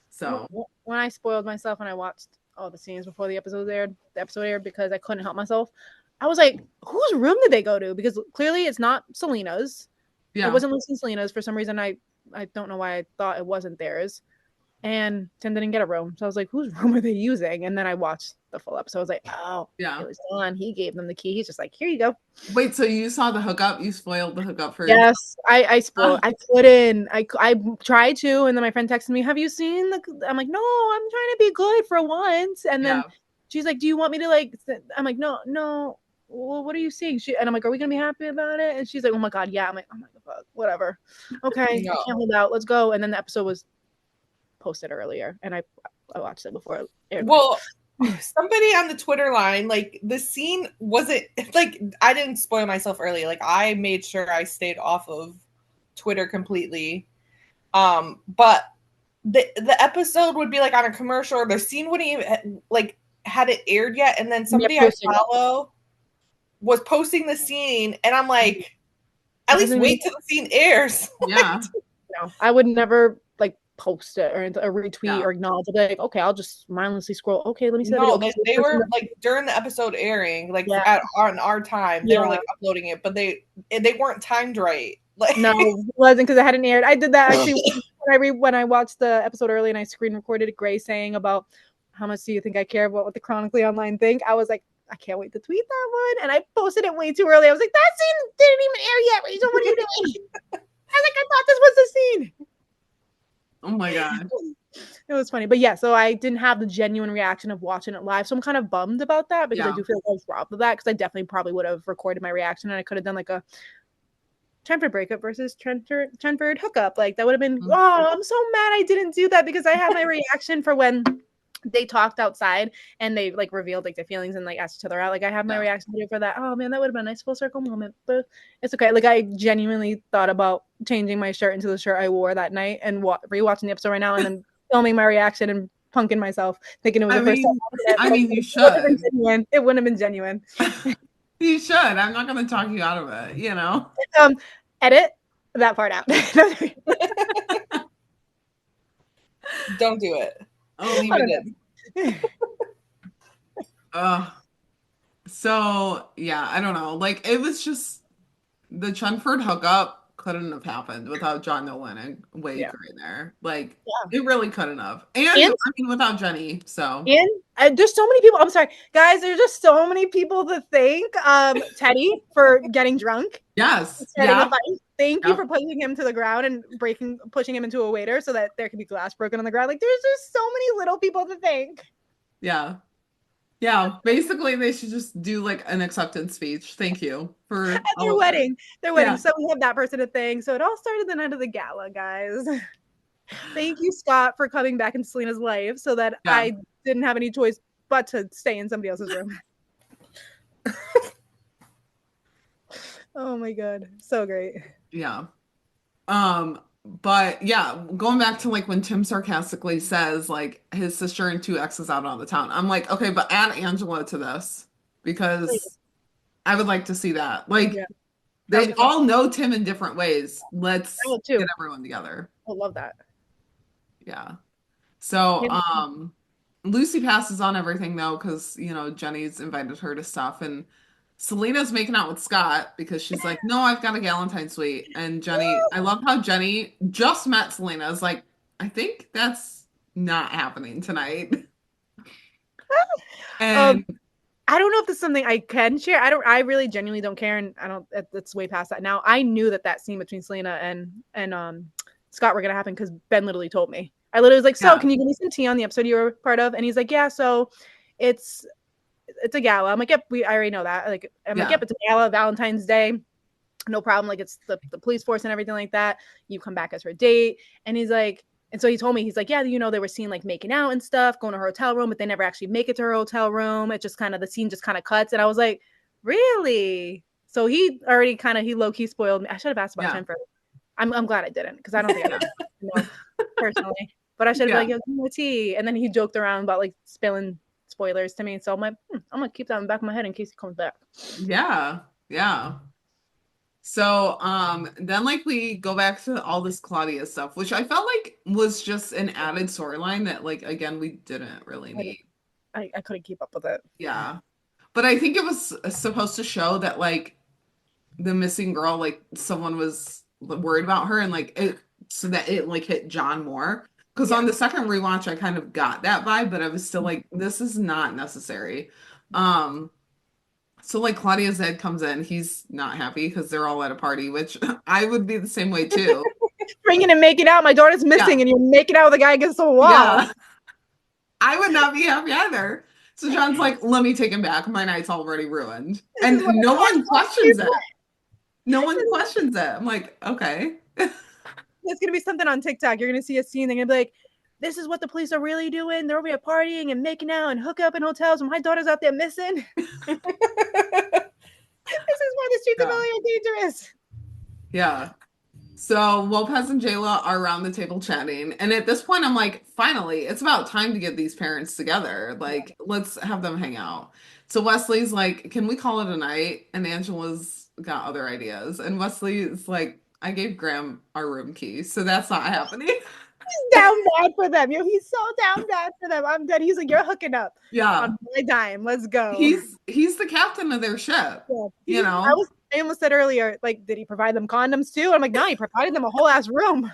B: So
C: when I spoiled myself when I watched all the scenes before the episode aired because I couldn't help myself, I was like, whose room did they go to? Because clearly it's not Selena's. Yeah. It wasn't Lucy and Selena's. For some reason, I don't know why I thought it wasn't theirs. And Tim didn't get a room. So I was like, whose room are they using? And then I watched the full episode. I was like, oh, it was John. He gave them the key. He's just like, here you go.
B: Wait, so you saw the hookup? You spoiled the hookup for
C: Yes, I spoiled. I couldn't. I tried to. And then my friend texted me, have you seen I'm like, no, I'm trying to be good for once. And then she's like, do you want me to like, I'm like, no. Well, what are you seeing? And I'm like, are we gonna be happy about it? And she's like, oh my god, yeah. I'm like, oh my god, whatever. Okay, I can't hold out. Let's go. And then the episode was posted earlier, and I watched it before it aired.
D: Well, somebody on the Twitter line, like, the scene wasn't like, I didn't spoil myself early. Like, I made sure I stayed off of Twitter completely. But the episode would be like on a commercial, or the scene wouldn't even like had it aired yet, and then somebody I follow was posting the scene, and I'm like, at least wait till the scene airs.
B: Yeah.
C: No, I would never like post it or retweet or acknowledge it. Like, okay, I'll just mindlessly scroll. Okay, let me see.
D: No, they were like during the episode airing, like on our time, they were like uploading it, but they weren't timed right. Like,
C: no, it wasn't because it hadn't aired. I did that actually when I watched the episode early and I screen recorded Gray saying about how much do you think I care about what the Chronically Online think. I was like, I can't wait to tweet that one. And I posted it way too early. I was like, that scene didn't even air yet, Rachel. What are you doing? I thought this was the scene.
B: Oh my God.
C: It was funny. But yeah, so I didn't have the genuine reaction of watching it live. So I'm kind of bummed about that because I do feel like I was robbed of that because I definitely probably would have recorded my reaction and I could have done like a Chenford breakup versus Chenford hookup. Like that would have been, oh, I'm so mad I didn't do that because I had my reaction for when they talked outside and they like revealed like their feelings and like asked each other out. Like I have my reaction video for that. Oh man, that would have been a nice full circle moment, but it's okay. Like I genuinely thought about changing my shirt into the shirt I wore that night and rewatching the episode right now and then filming my reaction and punking myself, thinking it was the first time.
B: I mean, you should.
C: It wouldn't have been genuine.
B: You should. I'm not going to talk you out of it, you know?
C: Edit that part out.
D: Don't do it.
B: Oh, so yeah, I don't know. Like it was just the Chenford hookup couldn't have happened without John Nolan and Wake right there. Like it really couldn't have. And I mean without Jenny. So
C: and there's so many people. I'm sorry, guys. There's just so many people to thank. Teddy for getting drunk.
B: Yes.
C: Thank you for pushing him to the ground and pushing him into a waiter so that there could be glass broken on the ground. Like there's just so many little people to thank.
B: Yeah. Yeah. Basically, they should just do like an acceptance speech. Thank you for
C: their wedding. Their wedding. So we have that person to thank. So it all started the night of the gala, guys. Thank you, Scott, for coming back into Selena's life so that I didn't have any choice but to stay in somebody else's room. Oh my God. So great.
B: Yeah. But yeah, going back to like when Tim sarcastically says like his sister and 2 exes out on the town. I'm like, okay, but add Angela to this because I would like to see that. Like they all know Tim in different ways. Let's get everyone together.
C: I love that.
B: Yeah. So Lucy passes on everything though, because you know, Jenny's invited her to stuff and Selena's making out with Scott because she's like, no, I've got a Galentine suite. And Jenny, I love how Jenny just met Selena. I was like, I think that's not happening tonight. And
C: I don't know if this is something I can share. I really genuinely don't care. And it's way past that now. I knew that scene between Selena and Scott were going to happen because Ben literally told me. I literally was like, so can you give me some tea on the episode you were part of? And he's like, yeah, so it's a gala. I'm like, yep, I already know that. Like, I'm like, yep, it's a gala, Valentine's Day. No problem. Like, it's the police force and everything like that. You come back as her date. And he's like, and so he told me, he's like, yeah, you know, they were seen like making out and stuff, going to her hotel room, but they never actually make it to her hotel room. It just kind of, the scene just kind of cuts. And I was like, really? So he already he low-key spoiled me. I should have asked about Chenford. I'm glad I didn't because I don't think I know personally. But I should have been like, yo, tea. And then he joked around about like spilling spoilers to me, so I'm like, I'm gonna keep that in the back of my head in case he comes back.
B: Yeah. So then like we go back to all this Claudia stuff, which I felt like was just an added storyline that like again we didn't really need.
C: I couldn't keep up with it.
B: Yeah, but I think it was supposed to show that like the missing girl, like someone was worried about her and like it, so that it like hit John more. Because on the second rewatch, I kind of got that vibe, but I was still like, this is not necessary. So like Claudia's dad comes in, he's not happy because they're all at a party, which I would be the same way too.
C: Bringing and making out, my daughter's missing, and you're making out with a guy against the wall. Yeah.
B: I would not be happy either. So John's like, let me take him back. My night's already ruined. And no one questions it. No one questions it. I'm like, okay.
C: There's going to be something on TikTok. You're going to see a scene. They're going to be like, this is what the police are really doing. They're over here partying and making out and hook up in hotels when my daughter's out there missing. This is why the streets of LA are dangerous.
B: Yeah. So Lopez and Jayla are around the table chatting. And at this point, I'm like, finally, it's about time to get these parents together. Like, let's have them hang out. So Wesley's like, can we call it a night? And Angela's got other ideas. And Wesley's like, I gave Graham our room key, so that's not happening.
C: He's down bad for them. Yo, he's so down bad for them. I'm dead. He's like, you're hooking up.
B: Yeah.
C: On my dime. Let's go.
B: He's the captain of their ship. Yeah. You know?
C: I almost said earlier, like, did he provide them condoms too? I'm like, no, he provided them a whole ass room.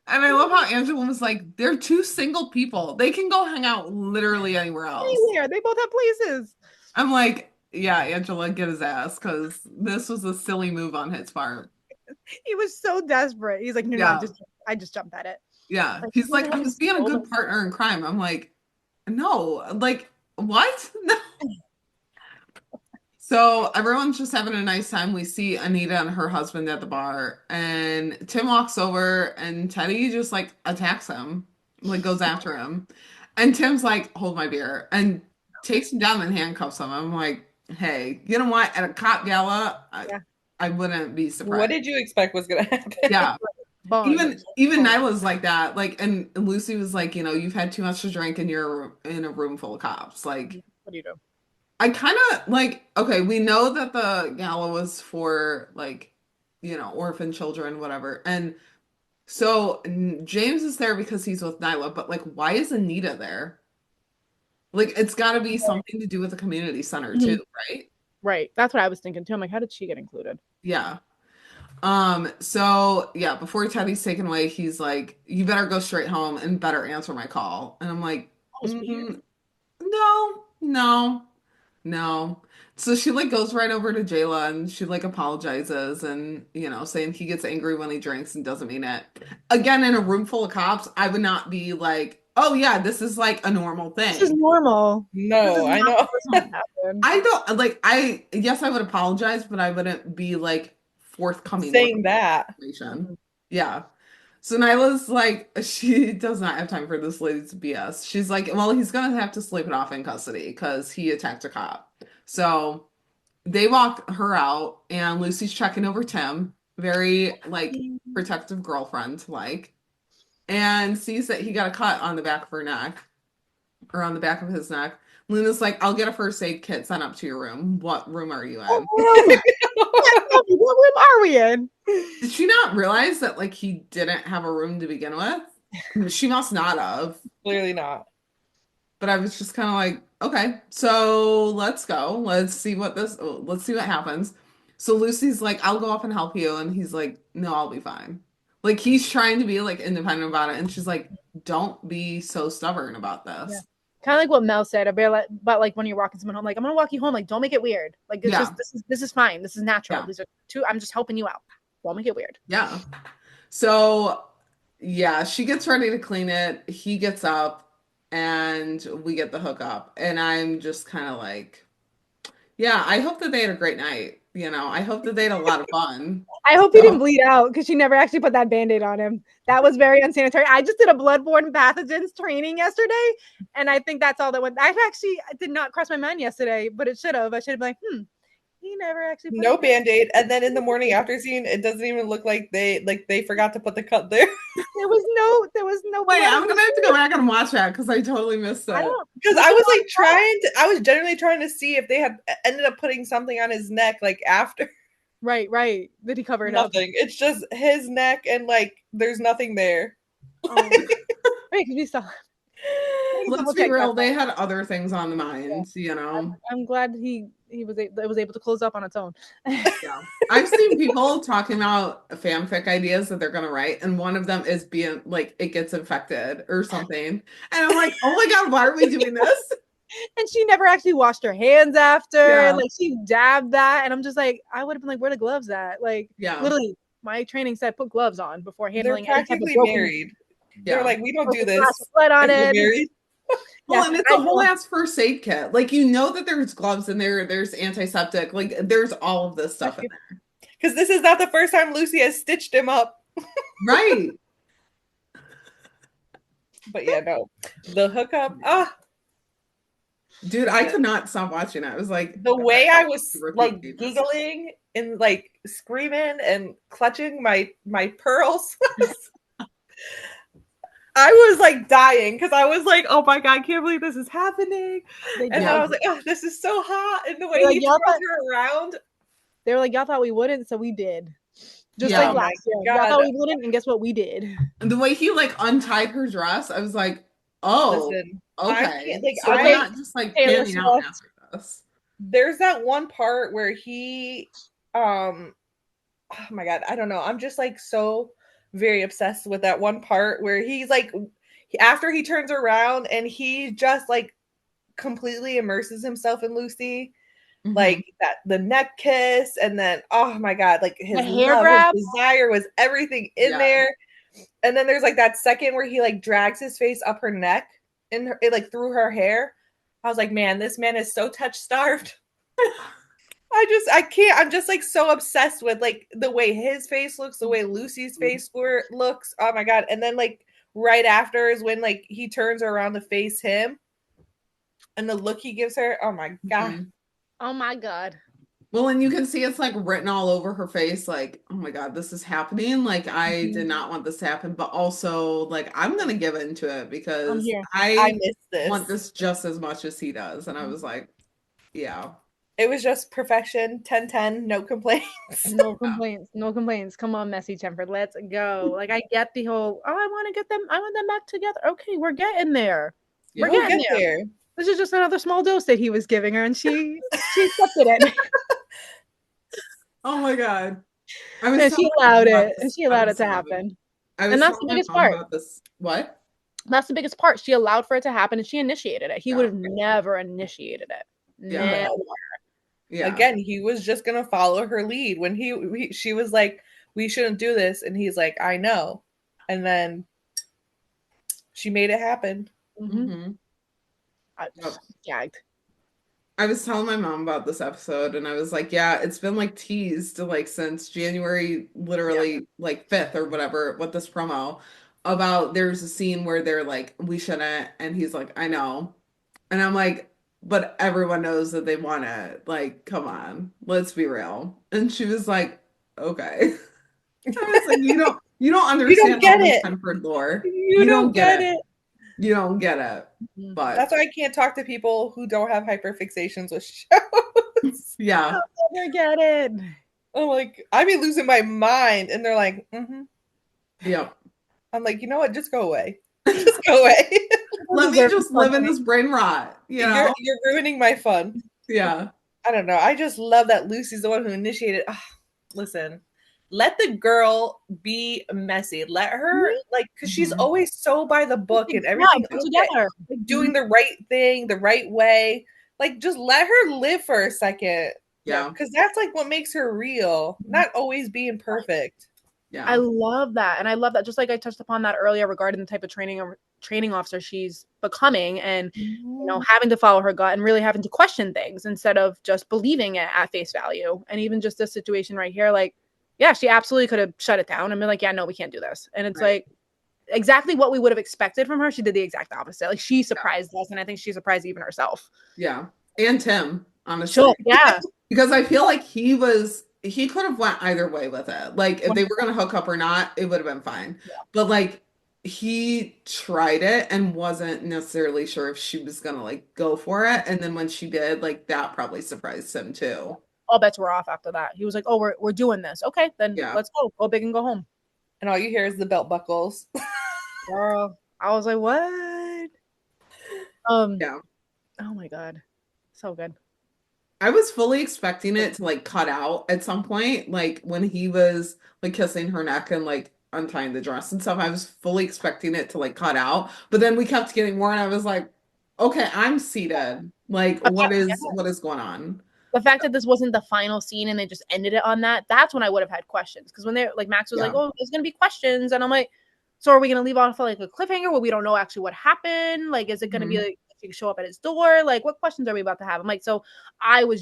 B: And I love how Angela was like, they're two single people. They can go hang out literally anywhere else.
C: Anywhere. They both have places.
B: I'm like, yeah, Angela, get his ass, because this was a silly move on his part.
C: He was so desperate. He's like, no,
B: Yeah.
C: I just jumped at it.
B: Yeah.
C: Like,
B: He's like, I was being a good partner in crime. I'm like, no, like, what? No. So everyone's just having a nice time. We see Anita and her husband at the bar, and Tim walks over, and Teddy just like attacks him, like goes after him. And Tim's like, hold my beer, and takes him down and handcuffs him. I'm like, hey, you know what? At a cop gala, I wouldn't be surprised.
D: What did you expect was gonna happen?
B: Yeah.
C: Bond.
B: Even Nyla's like that. Like, and Lucy was like, you've had too much to drink and you're in a room full of cops. Like,
C: what do you do?
B: I kind of like, okay, we know that the gala was for like, orphan children, whatever. And so James is there because he's with Nyla, but like, why is Anita there? Like, it's got to be something to do with the community center too, right?
C: Right. That's what I was thinking too. I'm like, how did she get included?
B: Yeah. So yeah, before Teddy's taken away, he's like, you better go straight home and better answer my call. And I'm like, no. So she like goes right over to Jayla and she like apologizes and saying he gets angry when he drinks and doesn't mean it. Again, in a room full of cops, I would not be like, oh yeah, this is like a normal thing.
C: This is normal.
D: No, I know.
B: I don't like yes, I would apologize, but I wouldn't be like forthcoming
D: saying that.
B: Yeah. So Nyla's like, she does not have time for this lady's BS. She's like, well, he's gonna have to sleep it off in custody because he attacked a cop. So they walk her out, and Lucy's checking over Tim, very like protective girlfriend like, and sees that he got a cut on the back of her neck, or on the back of his neck. Luna's like, I'll get a first aid kit sent up to your room. What room are you in?
C: What room are we in?
B: Did she not realize that like he didn't have a room to begin with? She must not have.
D: Clearly not.
B: But I was just kind of like, okay, so let's go. Let's see what happens. So Lucy's like, I'll go up and help you. And he's like, no, I'll be fine. Like he's trying to be like independent about it. And she's like, don't be so stubborn about this.
C: Yeah. Kind of like what Mel said about like when you're walking someone home, like I'm gonna walk you home, like don't make it weird. Like it's just this is fine. This is natural. These are two. I'm just helping you out. Don't make it weird.
B: Yeah. So yeah, she gets ready to clean it. He gets up and we get the hookup. And I'm just kind of like, yeah, I hope that they had a great night. I hope that they had a lot of fun.
C: I hope he didn't bleed out because she never actually put that Band-Aid on him. That was very unsanitary. I just did a bloodborne pathogens training yesterday, and I think that's all that went. I actually did not cross my mind yesterday, but it should have. I should have been like, he never actually put
D: no Band-Aid. And then in the morning after seeing, it doesn't even look like they forgot to put the cut there.
C: There was no
B: Wait, I'm gonna have to go back and watch that because I totally missed it.
D: Because I was like I was genuinely trying to see if they had ended up putting something on his neck like after.
C: Right. Did he cover it up?
D: Nothing. It's just his neck and like there's nothing there.
C: Right, because we saw.
B: Let's be real. They had other things on the mind,
C: I'm glad he was able to close up on its own.
B: Yeah, I've seen people talking about fanfic ideas that they're gonna write, and one of them is being like it gets infected or something, and I'm like, oh my god, why are we doing this?
C: And she never actually washed her hands after. Like she dabbed that, and I'm just like, I would have been like, where are the gloves at? Like, literally, my training said put gloves on before handling.
D: They're practically married. They're like, we don't do this.
C: Blood on it.
B: Well, and it's a whole ass first aid kit. Like that there's gloves in there, there's antiseptic, like there's all of this stuff in there.
D: Because this is not the first time Lucy has stitched him up.
B: Right.
D: But yeah, no. The hookup.
B: Dude, I could not stop watching it. I was like,
D: the way I was like giggling and like screaming and clutching my pearls. I was like dying because I was like, oh my god, I can't believe this is happening. And then I was like, oh, this is so hot. And the way he throws her around.
C: They were like, y'all thought we wouldn't, so we did. Just like last year. Y'all thought we wouldn't, and guess what? We did.
B: And the way he like untied her dress, I was like, oh,
D: listen,
B: okay.
D: So
B: I'm not just like panning out after this.
D: There's that one part where he oh my god, I don't know. I'm just like so very obsessed with that one part where he's like, after he turns around and he just like completely immerses himself in Lucy, like that the neck kiss, and then oh my god, like his
C: hair
D: love,
C: grab.
D: his desire was everything in there. And then there's like that second where he like drags his face up her neck and it like through her hair. I was like, man, this man is so touch starved. I can't. I'm just like so obsessed with like the way his face looks, the way Lucy's face looks. Oh my god! And then like right after is when like he turns around to face him, and the look he gives her. Oh my god!
C: Oh my god!
B: Well, and you can see it's like written all over her face, like, oh my god, this is happening. Like, I did not want this to happen, but also like I'm gonna give into it because
D: I miss this.
B: want this just as much as he does. And I was like, yeah.
D: It was just perfection, 10-10, no complaints.
C: No complaints, no complaints. Come on, Messy Chenford, let's go. Like I get the whole, I want them back together. Okay, we're getting there.
B: Yeah.
C: We're getting there. This is just another small dose that he was giving her, and she accepted it.
B: Oh my god.
C: And she allowed it. And she allowed it to happen. And that's the biggest part.
B: What?
C: That's the biggest part. She allowed for it to happen and she initiated it. He would have never initiated it.
B: Yeah.
C: Never.
D: Yeah. Again, he was just gonna follow her lead when she was like, we shouldn't do this, and he's like, I know. And then she made it happen.
C: I gagged.
B: I was telling my mom about this episode and I was like, yeah, it's been like teased like since January, literally like 5th or whatever, with this promo about there's a scene where they're like, we shouldn't. And he's like, I know. And I'm like, but everyone knows that they want it. Like, come on, let's be real. And she was like, okay. I was like, you don't understand
D: you don't get it.
B: Chenford lore.
D: You don't get it.
B: You don't get it. But
D: that's why I can't talk to people who don't have hyperfixations with shows.
B: Yeah.
C: I'll never get it.
D: I'm like, I'd be losing my mind. And they're like,
B: Yep.
D: I'm like, you know what? Just go away. Just go away.
B: Let me just live in this brain rot. You know?
D: You're ruining my fun.
B: Yeah.
D: I don't know. I just love that Lucy's the one who initiated. Oh, listen, let the girl be messy. Let her because she's always so by the book and everything together, like, doing the right thing the right way. Like, just let her live for a second.
B: Yeah,
D: because that's like what makes her real, not always being perfect.
C: Yeah, I love that, and I love that. Just like I touched upon that earlier regarding the type of training officer she's becoming, and you know, having to follow her gut and really having to question things instead of just believing it at face value. And even just this situation right here, like, yeah, she absolutely could have shut it down and been like, yeah, no, we can't do this. And it's like exactly what we would have expected from her. She did the exact opposite. Like, she surprised us, and I think she surprised even herself.
B: Yeah, and Tim, honestly.
C: Sure, yeah,
B: because I feel like he could have went either way with it. Like, if they were going to hook up or not, it would have been fine. Yeah. But like, he tried it and wasn't necessarily sure if she was going to like go for it. And then when she did, like, that probably surprised him too.
C: All bets were off after that. He was like, oh, we're doing this. Okay, then let's go big and go home.
D: And all you hear is the belt buckles.
C: Girl, I was like, what? Yeah. Oh my God. So good.
B: I was fully expecting it to like cut out at some point, like when he was like kissing her neck and like untying the dress and stuff. I was fully expecting it to like cut out, but then we kept getting more, and I was like, okay, I'm seated. Like, what is going on?
C: The fact that this wasn't the final scene and they just ended it on that's when I would have had questions. Because when they're like, Max was like, oh, there's gonna be questions, and I'm like, so are we gonna leave off like a cliffhanger where we don't know actually what happened? Like, is it gonna be like you show up at his door? Like, what questions are we about to have? I'm like, so I was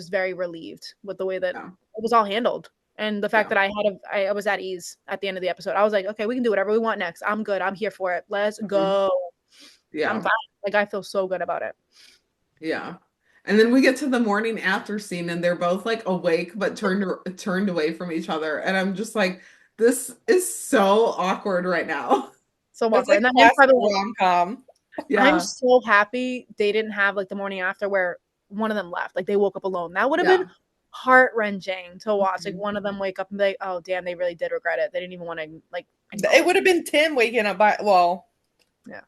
C: very relieved with the way that it was all handled. And the fact that I was at ease at the end of the episode. I was like, okay, we can do whatever we want next. I'm good. I'm here for it. Let's go.
B: Yeah.
C: I'm fine. Like, I feel so good about it.
B: Yeah. And then we get to the morning after scene and they're both like awake, but turned away from each other. And I'm just like, this is so awkward right now.
C: So awkward.
D: Like, that's probably rom-com.
C: Yeah. I'm so happy they didn't have like the morning after where one of them left. Like, they woke up alone. That would have been heart-wrenching to watch. Like, one of them wake up and be like, oh damn, they really did regret it. They didn't even want to like
D: it would have been Tim waking up yeah.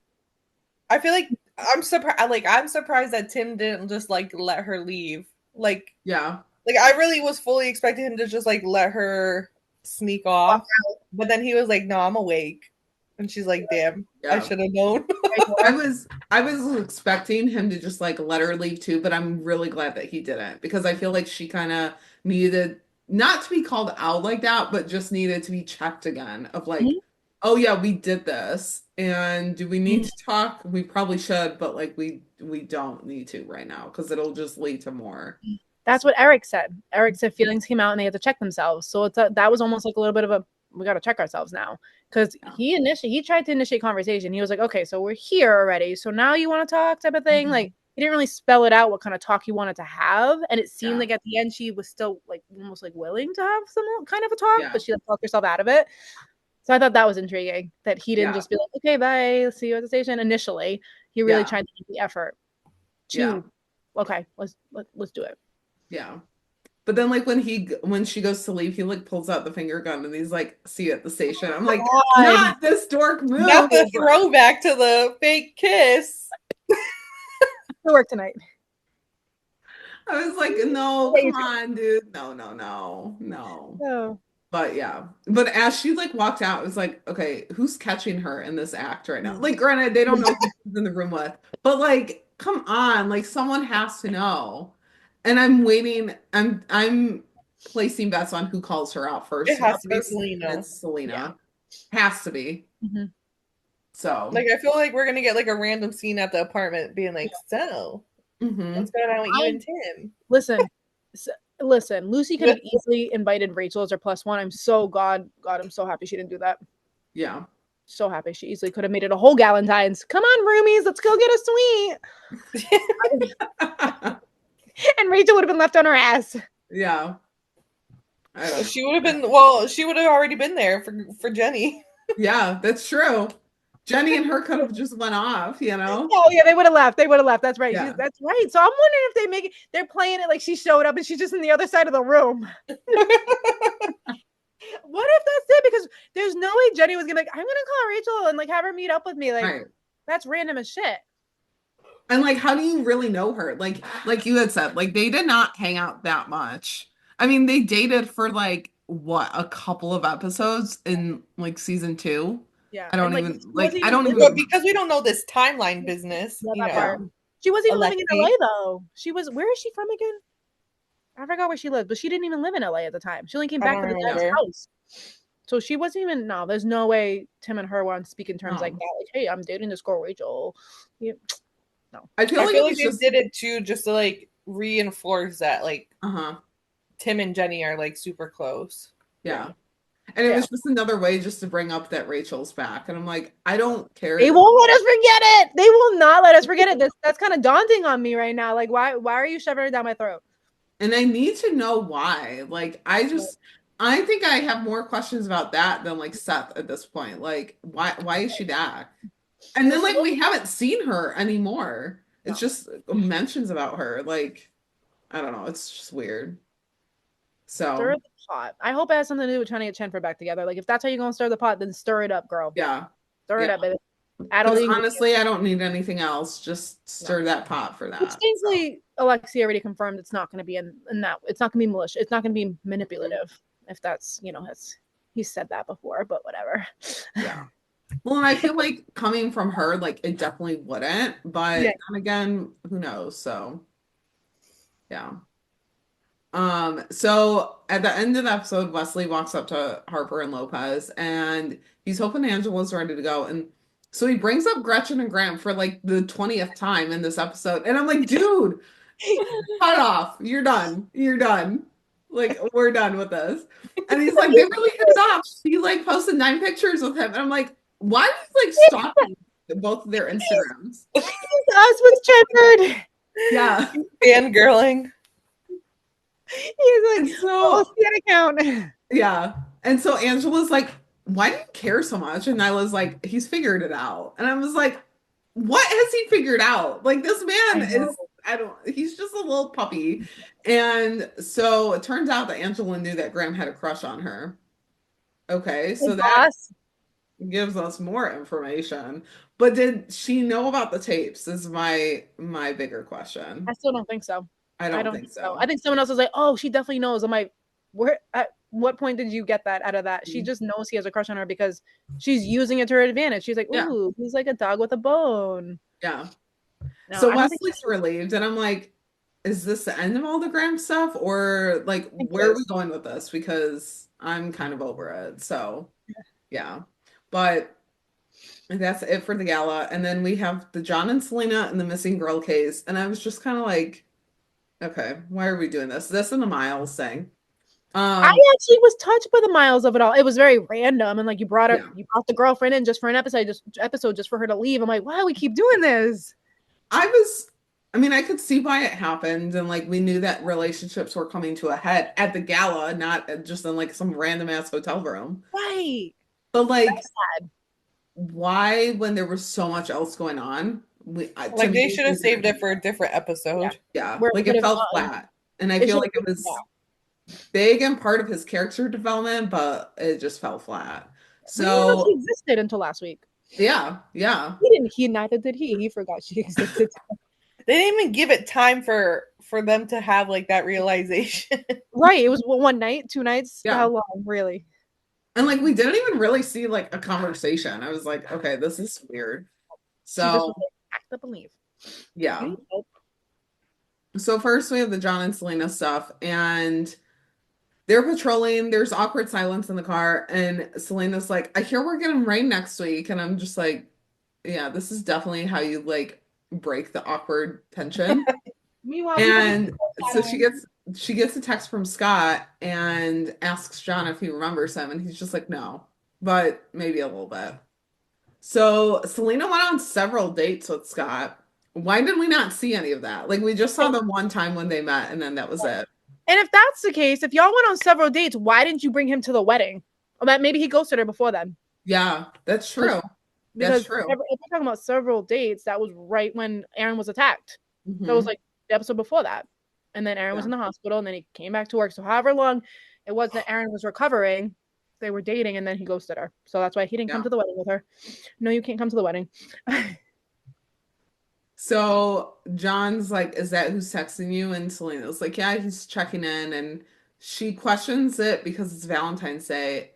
D: I feel like I'm surprised that Tim didn't just like let her leave. Like, I really was fully expecting him to just like let her sneak off. But then he was like, no, I'm awake. And she's like, damn, I should have known.
B: I was expecting him to just like let her leave too, but I'm really glad that he didn't, because I feel like she kind of needed not to be called out like that, but just needed to be checked again of like, oh yeah, we did this, and do we need to talk? We probably should, but like we don't need to right now because it'll just lead to more.
C: That's what Eric said. Eric said feelings came out and they had to check themselves. So that was almost like a little bit of a, we got to check ourselves now, because he tried to initiate conversation. He was like, okay, so we're here already, so now you want to talk, type of thing. Like, he didn't really spell it out what kind of talk he wanted to have, and it seemed like at the end she was still like almost like willing to have some kind of a talk, but she like talked herself out of it. So I thought that was intriguing that he didn't just be like, okay, bye, see you at the station. Initially, he really tried to make the effort to, okay, let's do it.
B: Yeah. But then like when she goes to leave, he like pulls out the finger gun and he's like, see you at the station. I'm like, not this dork move.
D: Not the throwback to the fake kiss.
C: To work tonight.
B: I was like, no, come on, dude. No. But yeah. But as she like walked out, it was like, okay, who's catching her in this act right now? Like, granted, they don't know who she's in the room with, but like, come on, like someone has to know. And I'm waiting. I'm placing bets on who calls her out first.
D: It has to be Selena.
B: It's Selena. Has to be. So,
D: like, I feel like we're gonna get like a random scene at the apartment, being like, "So, what's going on with you and Tim?"
C: Listen. Lucy could have easily invited Rachel as her +1. I'm so I'm so happy she didn't do that.
B: Yeah.
C: So happy she easily could have made it a whole Galentine's. Come on, roomies, let's go get a sweet. And Rachel would have been left on her ass.
B: Yeah.
D: She would have been, well, she would have already been there for Jenny.
B: Yeah, that's true. Jenny and her could have just went off, you know?
C: Oh, yeah, they would have left. That's right.
B: Yeah.
C: That's right. So I'm wondering if they're playing it like she showed up and she's just in the other side of the room. What if that's it? Because there's no way Jenny was gonna, I'm gonna call Rachel and like have her meet up with me. Like, that's random as shit.
B: And like, how do you really know her? Like you had said, like they did not hang out that much. I mean, they dated for like what, a couple of episodes in like season 2.
C: Yeah,
B: I don't even
D: but because we don't know this timeline business.
C: She wasn't even living in LA though. Where is she from again? I forgot where she lived, but she didn't even live in LA at the time. She only came back to the dad's house. So she wasn't even. No, there's no way Tim and her were on speaking terms like that. Like, hey, I'm dating this girl Rachel. Yeah. No,
D: I feel like they did it too, just to like reinforce that like Tim and Jenny are like super close.
B: Yeah. And it was just another way just to bring up that Rachel's back. And I'm like, I don't care.
C: They won't let us forget it. They will not let us forget it. That's kind of daunting on me right now. Like, why are you shoving it down my throat?
B: And I need to know why. Like, I think I have more questions about that than like Seth at this point. Like, why is she back? And then like we haven't seen her anymore. It's just mentions about her. Like, I don't know. It's just weird. So
C: stir the pot. I hope it has something to do with trying to get Chenford back together. Like, if that's how you're gonna stir the pot, then stir it up, girl.
B: Yeah.
C: Stir it up, baby.
B: Honestly, I don't need anything else. Just stir that pot for that.
C: Which thankfully, Alexia already confirmed it's not going to be in that. It's not going to be malicious. It's not going to be manipulative. If that's, he said that before, but whatever.
B: Yeah. Well, and I feel like coming from her, like it definitely wouldn't. But then again, who knows? So, yeah. So at the end of the episode, Wesley walks up to Harper and Lopez, and he's hoping Angela's ready to go, and so he brings up Gretchen and Graham for like the 20th time in this episode. And I'm like, dude, cut off. You're done. Like, we're done with this. And he's like, they really hit it off. She like posted 9 pictures with him. And I'm like, why are you like stalking both of their Instagrams?
C: It's us with Chenford.
B: Yeah.
D: Fangirling.
C: He's like, so account.
B: Yeah. And so Angela's like, why do you care so much? And Nyla's like, he's figured it out. And I was like, what has he figured out? Like, this man he's just a little puppy. And so it turns out that Angela knew that Graham had a crush on her. Okay, so that gives us more information. But did she know about the tapes is my bigger question.
C: I still don't think so.
B: I don't think so.
C: I think someone else was like, oh, she definitely knows. I'm like, where? what point did you get that out of that? She
B: Mm.
C: just knows he has a crush on her because she's using it to her advantage. She's like,
B: Yeah.
C: ooh, he's like a dog with a bone.
B: Yeah.
C: No,
B: So
C: I don't think
B: Wesley's relieved, and I'm like, is this the end of all the Graham stuff, or like,
C: it
B: where are we
C: is.
B: going with this? Because I'm kind of over it. So yeah, but that's it for the gala, and then we have the John and Selena and the missing girl case, and I was just kind of like, okay, why are we doing this? This and the Miles thing.
C: I actually was touched by the miles of it all. It was very random, and like you brought the girlfriend in just for an episode just for her to leave. I'm like, why do we keep doing this?
B: I mean, I could see why it happened, and like we knew that relationships were coming to a head at the gala, not just in like some random ass hotel room.
C: Right.
B: But like,
C: That's sad.
B: why, when there was so much else going on,
D: Like they should have saved it for a different episode.
B: Yeah,
C: Where
B: like
C: would
B: it
C: have
B: felt
C: gone.
B: flat, and I
C: It
B: feel
C: should
B: like it
C: have
B: was big and part of his character development, but it just fell flat.
C: we didn't even know she
B: So
C: existed until last week.
B: yeah.
C: Neither did he. He forgot she existed.
D: They didn't even give it time for them to have like that realization.
C: Right. It was one night, 2 nights.
B: Yeah.
C: How long, really?
B: And like we didn't even really see like a conversation. I was like, okay, this is weird.
C: She just was
B: So
C: like, act up and leave.
B: yeah. So first we have the John and Selena stuff, and they're patrolling. There's awkward silence in the car, and Selena's like, I hear we're getting rain next week. And I'm just like, yeah, this is definitely how you like break the awkward tension.
C: Meanwhile,
B: And so she gets a text from Scott and asks John if he remembers him, and he's just like, no, but maybe a little bit. So Selena went on several dates with Scott. Why did we not see any of that? Like we just saw them one time when they met, and then that was it.
C: And if that's the case, if y'all went on several dates, why didn't you bring him to the wedding? Or that maybe he ghosted her before then.
B: Yeah, that's true.
C: Because
B: That's true.
C: if we're talking about several dates, that was right when Aaron was attacked.
B: Mhm.
C: That was like the episode before that. And then Aaron was in the hospital, and then he came back to work. So however long it was that Aaron was recovering, they were dating, and then he ghosted her. So that's why he didn't come to the wedding with her. No, you can't come to the wedding.
B: So John's like, is that who's texting you? And Selena's like, yeah, he's checking in. And she questions it because it's Valentine's Day.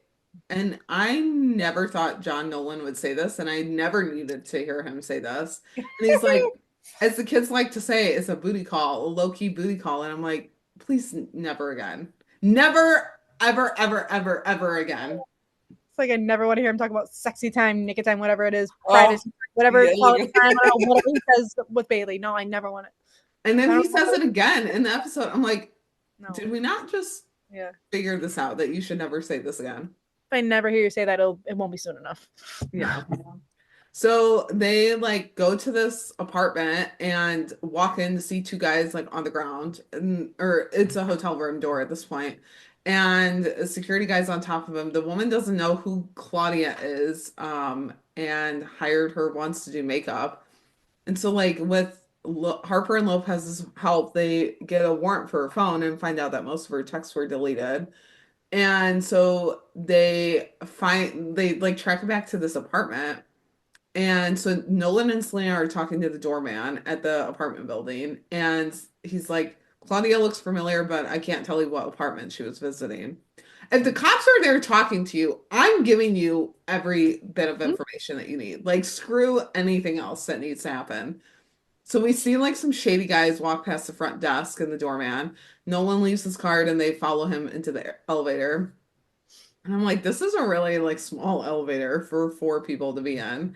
B: And I never thought John Nolan would say this, and I never needed to hear him say this. And he's like, as the kids like to say, it's a booty call, a low-key booty call. And I'm like, please, never again. Never, ever, ever, ever, ever again.
C: It's like I never want to hear him talk about sexy time, naked time, whatever it is, privacy, whatever quality time, whatever he says with Bailey. No, I never want it.
B: And then he says it again in the episode. I'm like,
C: no.
B: Did we not just figure this out, that you should never say this again?
C: If I never hear you say that, it won't be soon enough.
B: Yeah. So they like go to this apartment and walk in to see two guys like on the ground, or it's a hotel room door at this point, and a security guy's on top of him. The woman doesn't know who Claudia is, and hired her once to do makeup. And so like with Harper and Lopez's help, they get a warrant for her phone and find out that most of her texts were deleted. And so they like track it back to this apartment. And so Nolan and Selena are talking to the doorman at the apartment building. And he's like, Claudia looks familiar, but I can't tell you what apartment she was visiting. If the cops are there talking to you, I'm giving you every bit of information that you need. Like, screw anything else that needs to happen. So we see like some shady guys walk past the front desk and the doorman. Nolan leaves his card and they follow him into the elevator. And I'm like, this is a really like small elevator for 4 people to be in.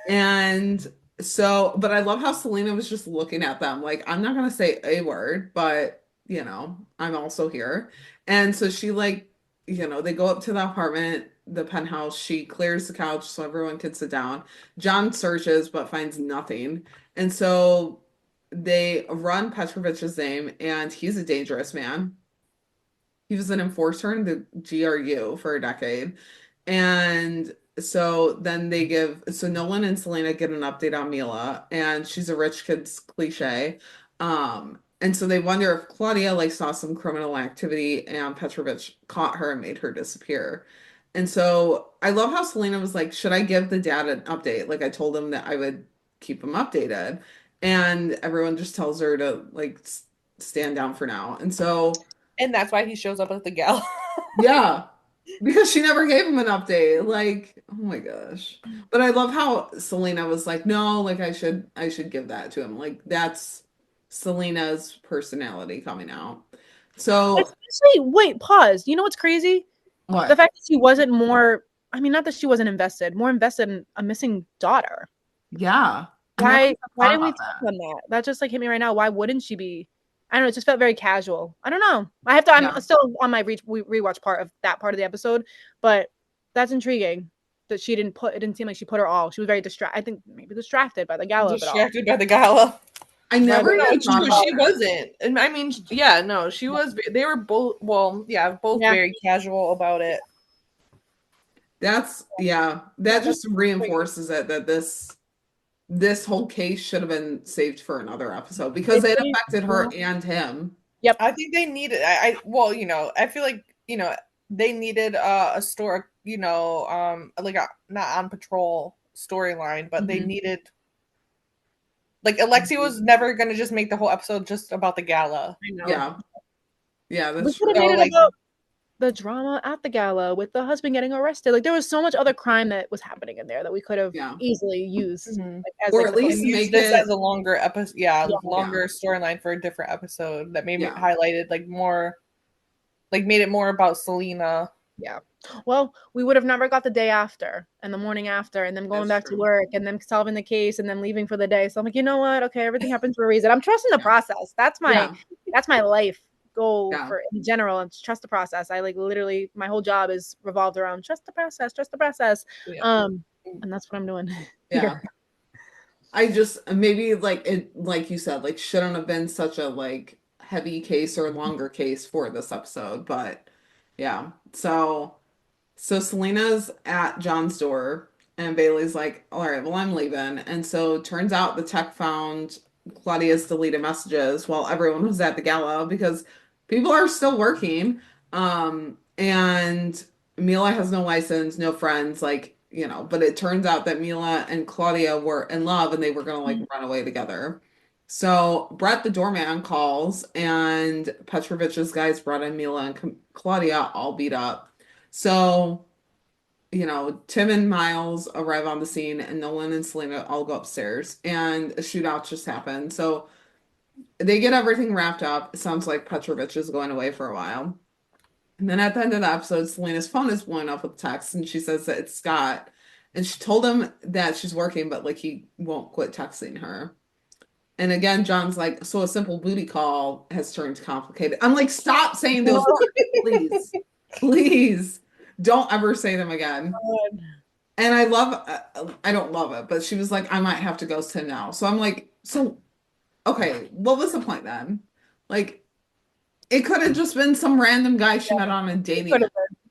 B: And so, but I love how Selena was just looking at them like, I'm not going to say a word, but you know, I'm also here. And so she like, you know, they go up to the apartment, the penthouse. She clears the couch so everyone can sit down. John searches but finds nothing. And so they run Petrovich's name, and he's a dangerous man. He was an enforcer in the GRU for a decade. And so then so Nolan and Selena get an update on Mila, and she's a rich kid's cliche. And so they wonder if Claudia like saw some criminal activity and Petrovich caught her and made her disappear. And so I love how Selena was like, should I give the dad an update? Like I told him that I would keep him updated. And everyone just tells her to like stand down for now. And so
D: and that's why he shows up at the gala.
B: Yeah. Because she never gave him an update. Like, oh my gosh. But I love how Selena was like, no, like I should give that to him. Like that's Selena's personality coming out. So
C: Especially, wait, pause. You know what's crazy? The
B: what?
C: fact that she wasn't more, I mean, not that she wasn't invested, more invested in a missing daughter.
B: Yeah. I never
C: Why
B: even
C: why
B: thought
C: didn't we
B: about
C: touch
B: that.
C: on that? That just like hit me right now. Why wouldn't she be? I don't know, it just felt very casual. I don't know. I'm
B: Yeah.
C: still on my rewatch part of that part of the episode, but that's intriguing that she didn't put it didn't seem like she put her all. She was very distracted. I think maybe distracted by the gala of it all.
D: Distracted by the gala.
B: I
C: By
B: never
C: the
D: No,
B: even
D: she,
B: thought about
D: she
B: that.
D: wasn't. And I mean, yeah, no, she was. They were both, well, yeah, both
C: yeah,
D: very casual about it.
B: That's yeah,
C: yeah,
B: that
C: that's
B: just reinforces it that this whole case should have been saved for another episode because
C: it
B: it
C: didn't.
B: affected her and him.
C: Yep.
D: I think they needed. Well, I feel like they needed a story, like a not on patrol storyline, but they
B: Mhm.
D: needed. Like Alexi was never gonna just make the whole episode just about the gala.
C: I know.
B: Yeah. Yeah,
C: We
B: that's
C: could have
B: true.
D: So
C: made it
D: like,
C: about the drama at the gala with the husband getting arrested. Like there was so much other crime that was happening in there that we could have
B: Yeah.
C: easily used
D: mhm.
C: like, as
B: Or
C: like
B: at
C: the
B: least
D: and use
B: make
D: this
B: it
D: as a longer episode, yeah,
C: Yeah.
D: longer storyline for a different episode that maybe
B: yeah.
D: highlighted like more, like made it more about Selena.
C: Yeah. Well, we would have never got the day after and the morning after and then going
B: That's
C: back to
B: true.
C: work and then solving the case and then leaving for the day. So I'm like, you know what? Okay, everything happens for a reason. I'm trusting the
B: Yeah.
C: process. That's
B: Yeah.
C: my life goal
B: Yeah.
C: for in general and trust the process. I like literally my whole job is revolved around trust the process, trust the process.
D: Yeah.
C: And that's what I'm doing
B: Yeah.
C: here.
B: I just maybe like it like you said, like shouldn't have been such a like heavy case or longer case for this episode, but yeah. So Selena's at John's door, and Bailey's like, all right, well, I'm leaving. And so turns out the tech found Claudia's deleted messages while everyone was at the gala because people are still working. And Mila has no license, no friends, like, but it turns out that Mila and Claudia were in love and they were going to like run away together. So Brett, the doorman, calls, and Petrovich's guys brought in Mila and Claudia all beat up. So, Tim and Miles arrive on the scene, and Nolan and Selena all go upstairs, and a shootout just happened. So they get everything wrapped up. It sounds like Petrovich is going away for a while. And then at the end of the episode, Selena's phone is blowing up with text, and she says that it's Scott. And she told him that she's working, but like he won't quit texting her. And again, John's like, so a simple booty call has turned complicated. I'm like, stop saying those words, please. Please don't ever say them again. And I don't love it, but she was like, I might have to ghost him now. So I'm like, so, okay, what was the point then? Like, it could have just been some random guy she met on a dating app.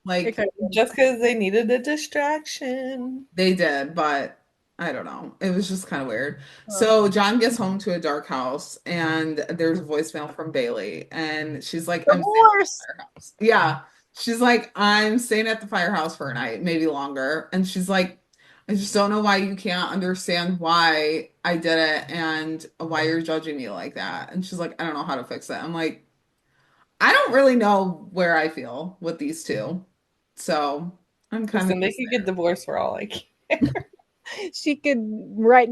B: Like,
D: Just because they needed a distraction.
B: they did, but I don't know. It was just kind of weird. So John gets home to a dark house, and there's a voicemail from Bailey, and she's like, I'm staying at the
C: Divorce.
B: firehouse. Yeah. She's like, I'm staying at the firehouse for a night, maybe longer. And she's like, I just don't know why you can't understand why I did it and why you're judging me like that. And she's like, I don't know how to fix it. I'm like, I don't really know where I feel with these two. So I'm kind
D: Listen,
B: of
D: they
B: just
D: could
B: there.
D: get divorced for all I care.
C: She could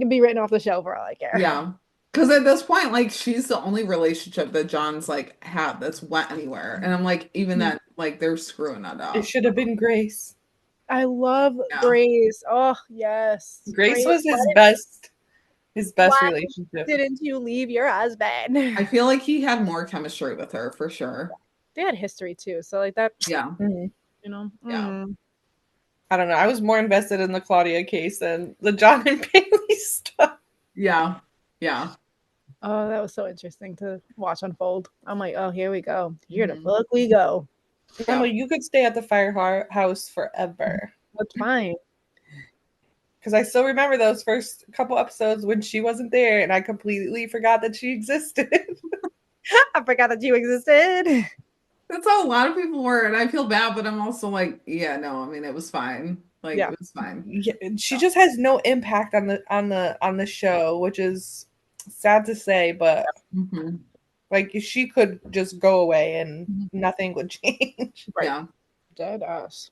C: be written off the show for all I care.
B: Yeah. Because at this point, like, she's the only relationship that John's like had that's went anywhere. And I'm like, even then, like, they're screwing it
D: It
B: up.
D: should have been Grace.
C: I love
B: Yeah.
C: Grace. Oh yes.
D: Grace was his best
C: Why
D: relationship.
C: didn't you leave your husband?
B: I feel like he had more chemistry with her for sure.
C: They had history too, so like that,
B: Yeah.
D: Mhm.
B: Yeah.
D: I don't know. I was more invested in the Claudia case than the John and Bailey stuff.
B: Yeah. Yeah.
C: Oh, that was so interesting to watch unfold. I'm like, oh, here we go. Here the
B: Mhm.
C: fuck we go.
D: Mama, you could stay at the firehouse forever.
C: That's fine.
D: Because I still remember those first couple episodes when she wasn't there, and I completely forgot that she existed.
C: I forgot that you existed.
B: That's how a lot of people were. And I feel bad, but I'm also like, yeah, no, I mean, it was fine. Like,
C: Yeah.
B: it was fine.
D: Yeah, she just has no impact on the show, which is sad to say, but
B: Mhm.
D: like she could just go away and nothing would change.
C: Right.
B: Yeah.
C: Dead ass.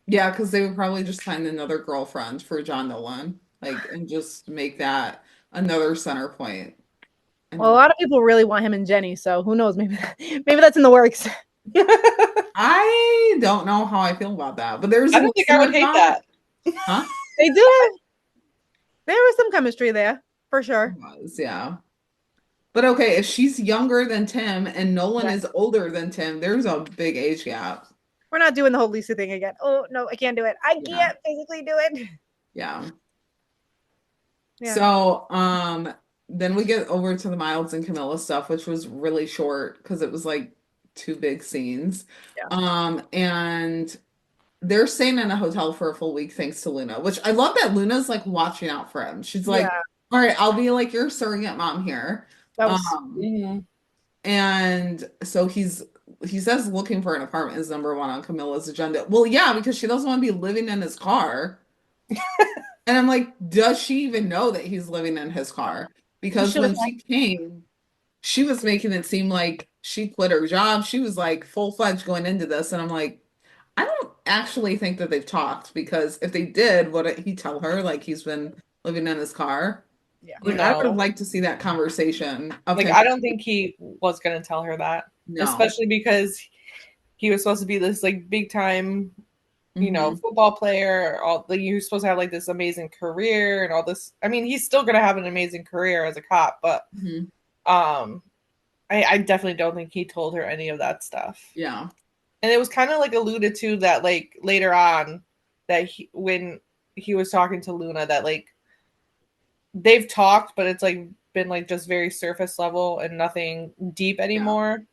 B: Yeah, because they would probably just find another girlfriend for John Nolan, like, and just make that another center point.
C: Well, a
B: And
C: lot of people really want him and Jenny, so who knows? Maybe that's in the works.
B: I don't know how I feel about that, but there's
D: I don't think I would hate
B: talk.
D: that.
B: Huh?
C: They do have there was some chemistry there for
B: It
C: sure.
B: was, yeah. But okay, if she's younger than Tim and Nolan
C: Yeah.
B: is older than Tim, there's a big age gap.
C: We're not doing the whole Lisa thing again. Oh no, I can't do it. I
B: Yeah.
C: can't physically do it.
B: Yeah.
C: Yeah.
B: So, then we get over to the Miles and Camilla stuff, which was really short because it was like two big scenes.
C: Yeah.
B: And they're staying in a hotel for a full week thanks to Luna, which I love that Luna's like watching out for him. She's like,
C: Yeah.
B: all right, I'll be like your surrogate mom here.
C: That was
B: Um, and so he says looking for an apartment is number one on Camilla's agenda. Well, yeah, because she doesn't want to be living in his car. And I'm like, does she even know that he's living in his car? Because
C: should have
B: when she came, she was making it seem like she quit her job. She was like full-fledged going into this. And I'm like, I don't actually think that they've talked because if they did, would he tell her like he's been living in his car?
C: yeah.
B: Like I would have
D: No.
B: liked to see that conversation of
D: Like,
B: him.
D: I don't think he was going to tell her that.
B: No.
D: Especially because he was supposed to be this, like, big time, you know,
B: Mhm.
D: football player. All like, he was supposed to have, like, this amazing career and all this. I mean, he's still going to have an amazing career as a cop, but
B: Mhm.
D: I definitely don't think he told her any of that stuff.
B: Yeah.
D: And it was kind of like alluded to that, like, later on, that when he was talking to Luna, that like they've talked, but it's like been like just very surface level and nothing deep anymore.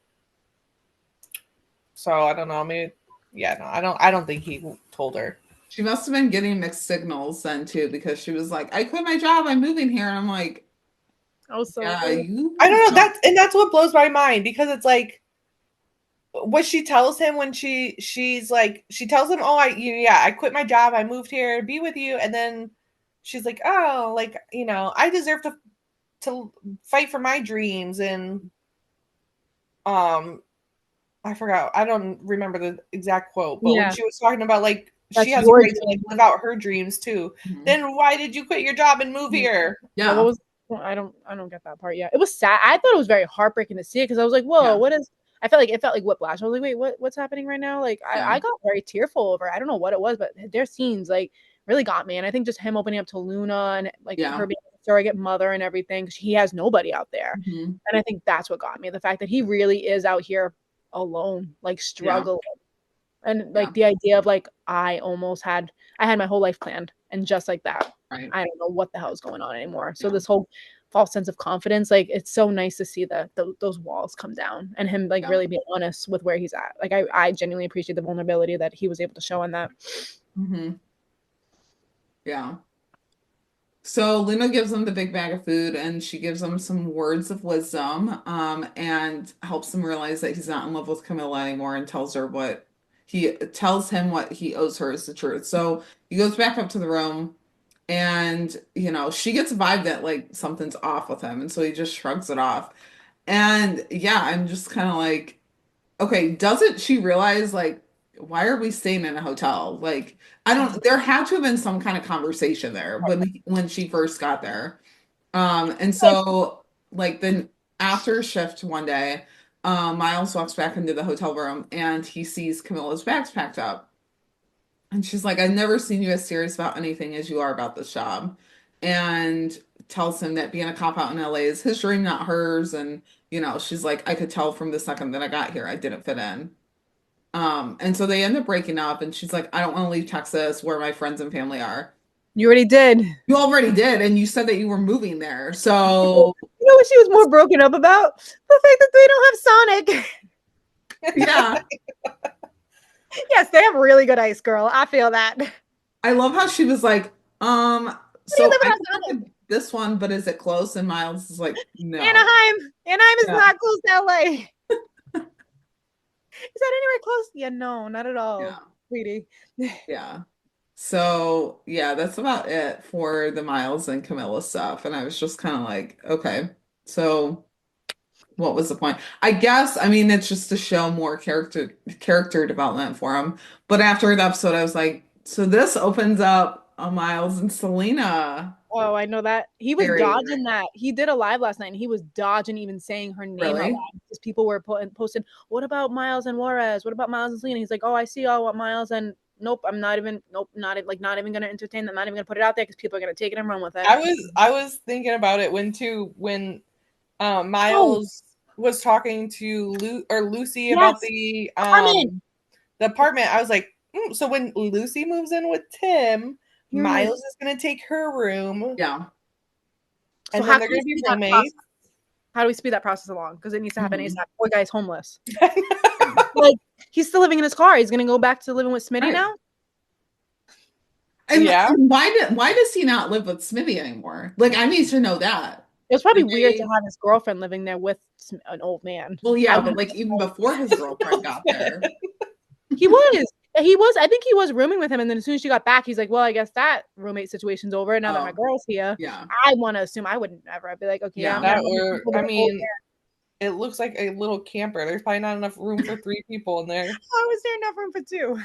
D: So I don't know. Maybe, yeah, no, I don't think he told her.
B: She must have been getting mixed signals then too, because she was like, I quit my job, I'm moving here. And I'm like,
C: Oh, so
B: yeah, you
D: I don't know. That's what blows my mind, because it's like what she tells him when she's like, she tells him, oh, I quit my job, I moved here to be with you, and then she's like, oh, like, you know, I deserve to fight for my dreams. And I forgot, I don't remember the exact quote, but when
C: yeah.
D: she was talking about like
C: That's
D: she has a
C: your
D: right to like live out her dreams too,
B: Mhm.
D: then why did you quit your job and move here?
C: Yeah,
B: Yeah.
C: I don't get that part. Yeah, it was sad. I thought it was very heartbreaking to see it because I was like, whoa,
B: Yeah.
C: what is? I felt like it felt like whiplash. I was like, wait, what's happening right now? Like,
B: Yeah.
C: I got very tearful over. I don't know what it was, but their scenes like really got me. And I think just him opening up to Luna and like
B: Yeah.
C: her being a surrogate mother and everything, 'cause he has nobody out there.
B: Mhm.
C: And I think that's what got me. The fact that he really is out here alone, like struggling. And like the idea of like I had my whole life planned, and just like that,
B: Right.
C: I don't know what the hell is going on anymore. So this whole false sense of confidence, like it's so nice to see that those walls come down and him like really being honest with where he's at. Like I genuinely appreciate the vulnerability that he was able to show in that.
B: Mm-hmm. Yeah. So Luna gives him the big bag of food and she gives him some words of wisdom, and helps him realize that he's not in love with Camilla anymore and tells him what he owes her is the truth. So he goes back up to the room and, she gets a vibe that like something's off with him. And so he just shrugs it off. And yeah, I'm just kind of like, okay, doesn't she realize like why are we staying in a hotel? Like, I don't there had to have been some kind of conversation there when she first got there. And so like then after shift one day, Miles walks back into the hotel room and he sees Camilla's bags packed up. And she's like, I've never seen you as serious about anything as you are about this job. And tells him that being a cop out in LA is his dream, not hers. And, she's like, I could tell from the second that I got here, I didn't fit in. And so they end up breaking up, and she's like, I don't want to leave Texas where my friends and family are.
C: You already did.
B: You already did, and you said that you were moving there. So
C: you know what she was more broken up about? The fact that they don't have Sonic.
B: yeah.
C: Yes, they have really good ice, girl. I feel that.
B: I love how she was like, so
C: live in
B: I
C: Sonic?
B: think this one, but is it close? And Miles is like, no.
C: Anaheim is
B: Yeah.
C: not close to LA. Is that anywhere close? Yeah, no, not at all,
B: Yeah.
C: sweetie.
B: Yeah. So yeah, that's about it for the Miles and Camilla stuff. And I was just kind of like, okay. So what was the point? I guess, I mean, it's just to show more character development for him. But after the episode, I was like, so this opens up a Miles and Selena.
C: Oh, I know that. He was
B: Very
C: dodging that. He did a live last night and he was dodging even saying her name out
B: really.
C: loud because people were posting, what about Miles and Juarez? What about Miles and Selena? He's like, oh, I see all what Miles and nope, I'm not even not even gonna entertain them, not even gonna put it out there because people are gonna take it and run with it.
D: I was thinking about it when Miles was talking to Lucy about the apartment. I was like, so when Lucy moves in with Tim, Miles is going to take her room.
B: Yeah.
D: And then they're going to be roommates.
C: How do we speed that process along? Because it needs to happen ASAP. Poor guy's homeless. Like, he's still living in his car. He's going to go back to living with Smitty now?
B: And why does he not live with Smitty anymore? Like, I need to know that.
C: It was probably weird to have his girlfriend living there with an old man.
B: Well, yeah, but like even before his girlfriend got there.
C: He was. I think he was rooming with him. And then as soon as she got back, he's like, well, I guess that roommate situation's over. Now that my girl's here.
B: Yeah.
C: I want to assume I would never. I'd be like, okay.
B: Yeah.
D: I mean, it looks like a little camper. There's probably not enough room for 3 people in there.
C: How is there enough room for 2?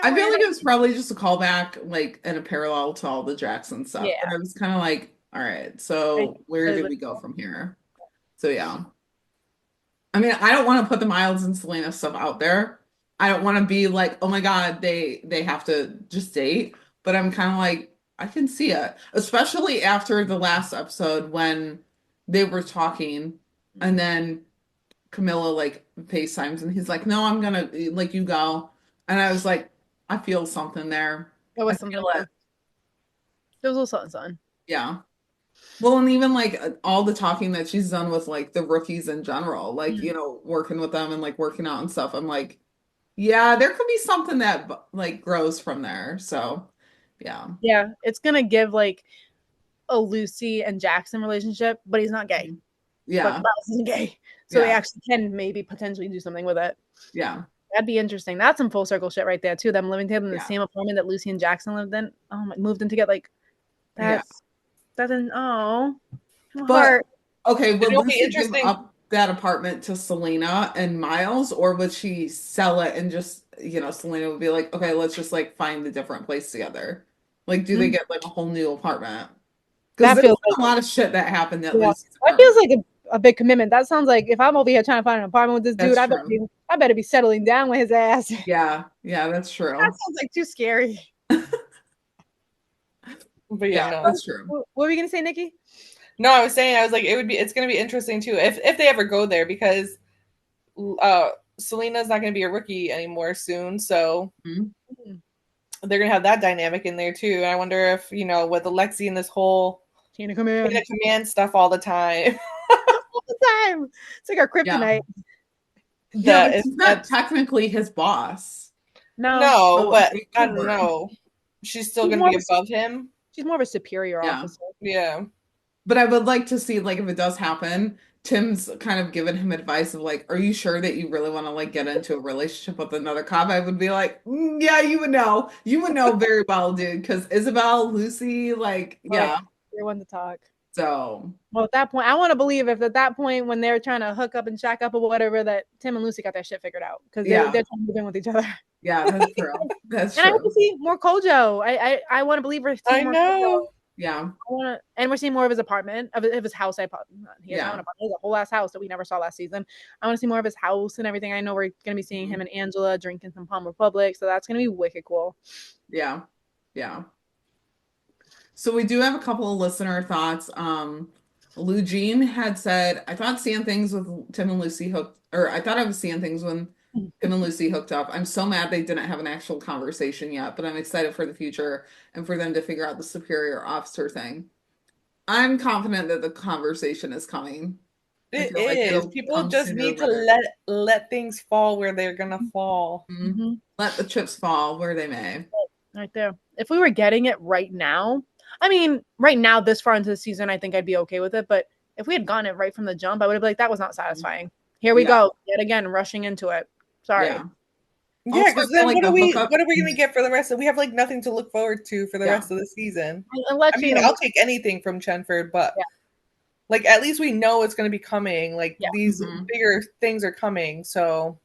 B: I feel like it was probably just a callback, like in a parallel to all the Jackson stuff.
C: Yeah.
B: And I was kind of like, all right, so where do we go from here? So yeah. I mean, I don't want to put the Miles and Selena stuff out there. I don't want to be like, oh my God, they have to just date. But I'm kind of like, I can see it. Especially after the last episode when they were talking and then Camilla like FaceTimes and he's like, no, I'm gonna like you go. And I was like, I feel something there.
C: It was something. There was a little something.
B: Yeah. Well, and even like all the talking that she's done with like the rookies in general, like, you know, working with them and like working out and stuff. I'm like, yeah, there could be something that like grows from there. So, yeah.
C: Yeah. It's going to give like a Lucy and Jackson relationship, but he's not gay.
B: Yeah.
C: But Miles isn't gay. So they actually can maybe potentially do something with it.
B: Yeah.
C: That'd be interesting. That's some full circle shit right there too. Them living together in the same apartment that Lucy and Jackson lived in. Oh my, moved in to get like that's an
B: but okay, would
D: Lucy
B: be interesting. Give up that apartment to Selena and Miles, or would she sell it and just, you know, Selena would be like, okay, let's just like find a different place together. Like, do they get like a whole new apartment? Because there's a lot of shit that happened at Lucy's
C: apartment. That feels like a big commitment. That sounds like if I'm over here trying to find an apartment with this dude, I better be settling down with his ass.
B: Yeah, that's true.
C: That sounds like too scary.
D: But yeah,
B: that's true.
C: What were you gonna say, Nikki?
D: No, I was like it's gonna be interesting too if they ever go there, because Selena's not gonna be a rookie anymore soon, so they're gonna have that dynamic in there too. And I wonder if, you know, with Alexi and this whole
C: Chain of Command
D: stuff all the time.
C: All the time. It's like our kryptonite.
B: Yeah, it's not technically his boss.
D: No, but I don't know. She's still gonna be above him.
C: She's more of a superior officer.
D: Yeah.
B: But I would like to see, like, if it does happen, Tim's kind of given him advice of like, are you sure that you really want to like get into a relationship with another cop? I would be like, yeah, you would know very well, dude, because Isabel, Lucy, like, yeah,
C: you're one to talk.
B: So,
C: well, at that point, I want to believe if at that point when they're trying to hook up and shack up or whatever, that Tim and Lucy got that shit figured out because they're trying to move in with each other.
B: Yeah, that's true. That's true.
C: And I want to see more Kojo. I want to believe we're seeing more Kojo.
B: Yeah.
C: And we're seeing more of his apartment, of his house. He has a whole ass house that we never saw last season. I want to see more of his house and everything. I know we're gonna be seeing him and Angela drinking some Palm Republic, so that's gonna be wicked cool.
B: Yeah. So we do have a couple of listener thoughts. Lou Jean had said, I thought seeing things with Tim and Lucy I thought I was seeing things when Tim and Lucy hooked up. I'm so mad they didn't have an actual conversation yet, but I'm excited for the future and for them to figure out the superior officer thing. I'm confident that the conversation is coming.
D: It is. People just need to let things fall where they're gonna fall.
B: Mm-hmm. Let the chips fall where they may.
C: Right there. If we were getting it right now, I mean, right now, this far into the season, I think I'd be okay with it. But if we had gotten it right from the jump, I would have been like, that was not satisfying. Here we go. Yet again, rushing into it. Sorry.
D: Yeah, because then what are we going to get for the rest of? We have like nothing to look forward to for the rest of the season. I'll take anything from Chenford, but Like, at least we know it's going to be coming. Like,
C: Yeah.
D: these bigger things are coming. So,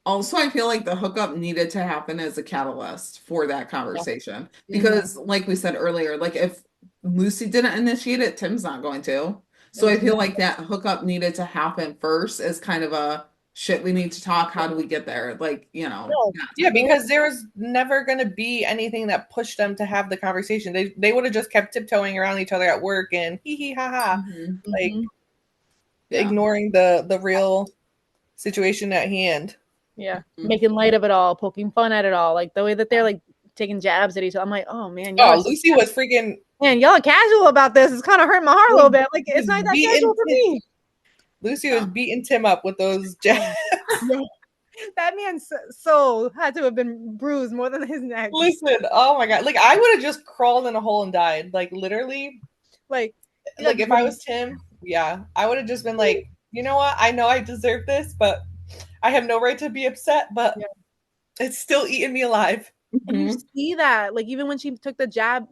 B: Also, I feel like the hookup needed to happen as a catalyst for that conversation. Because, like we said earlier, like if Lucy didn't initiate it, Tim's not going to. So I feel like that hookup needed to happen first as kind of a shit, we need to talk. How do we get there? Like, you know.
C: No.
D: yeah, because there was never going to be anything that pushed them to have the conversation. They would have just kept tiptoeing around each other at work and hee hee ha ha, like ignoring the real situation at hand.
C: Yeah, making light of it all, poking fun at it all, like the way that they're like taking jabs at each other. I'm like, oh man,
D: Lucy was freaking.
C: Man, y'all are casual about this. It's kind of hurting my heart a little bit. Like it's not that casual for me.
D: Lucy was beating Tim up with those jabs.
C: That man's soul had to have been bruised more than his neck.
D: Listen, oh my god, like I would have just crawled in a hole and died. Like literally,
C: like
D: if I was Tim, yeah, I would have just been like, you know what? I know I deserve this, but I have no right to be upset. But it's still eating me alive.
C: And you see that, like even when she took the jab,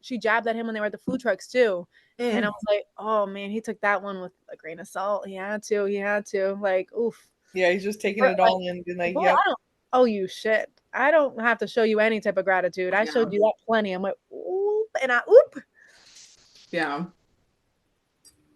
C: she jabbed at him when they were at the food trucks too. And I was like, oh man, he took that one with a grain of salt. He had to. Like, oof.
D: Yeah, he's just taking it all in and like,
C: I don't owe you shit. I don't have to show you any type of gratitude. I showed you that plenty. I'm like, oop, and oop.
B: Yeah.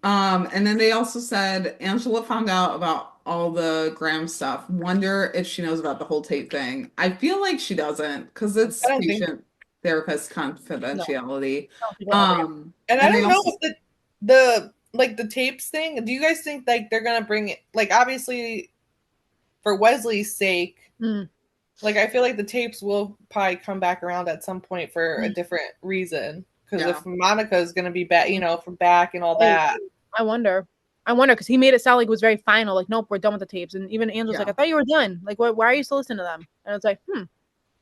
B: And then they also said Angela found out about all the Graham stuff. Wonder if she knows about the whole tape thing. I feel like she doesn't because it's patient therapist confidentiality.
D: No. And I don't know if the tapes thing. Do you guys think like they're gonna bring it? Like obviously, for Wesley's sake, like I feel like the tapes will probably come back around at some point for a different reason. Because if Monica is gonna be back, from back and all that.
C: I wonder because he made it sound like it was very final. Like, nope, we're done with the tapes. And even Angela's like, I thought you were done. Like, why are you still listening to them? And it's like, well,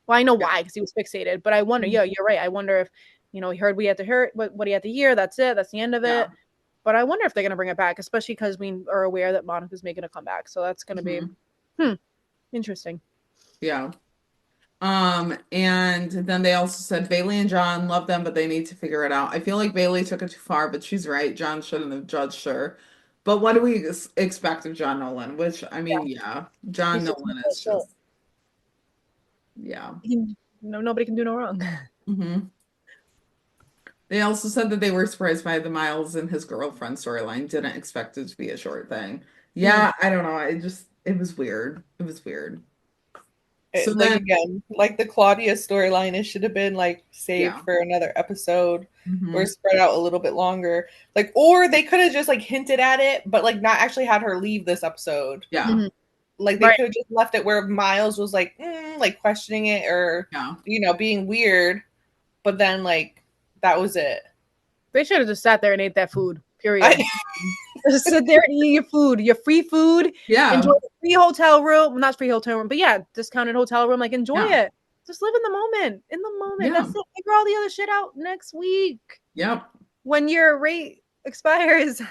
C: I know why because he was fixated. But I wonder, you're right. I wonder if, he heard we had to hear what he had to hear. That's it. That's the end of it. But I wonder if they're going to bring it back, especially because we are aware that Monica's making a comeback. So that's going to be interesting.
B: Yeah. And then they also said Bailey and John love them, but they need to figure it out. I feel like Bailey took it too far, but she's right. John shouldn't have judged her. But what do we expect of John Nolan? Which, I mean, John Nolan is just,
C: nobody can do no wrong.
B: They also said that they were surprised by the Miles and his girlfriend storyline. Didn't expect it to be a short thing. Yeah, I don't know. It was weird. It was weird.
D: So then again, like the Claudia storyline, it should have been like saved for another episode or spread out a little bit longer. Like, or they could have just like hinted at it, but like not actually had her leave this episode.
B: Yeah.
D: Like they could have just left it where Miles was like questioning it or being weird, but then like that was it.
C: They should have just sat there and ate that food. Period. Just sit there and eat your food, your free food.
B: Yeah.
C: Enjoy the free hotel room. Not free hotel room, but discounted hotel room. Like enjoy it. Just live in the moment. In the moment. That's it. Figure all the other shit out next week.
B: Yep.
C: When your rate expires.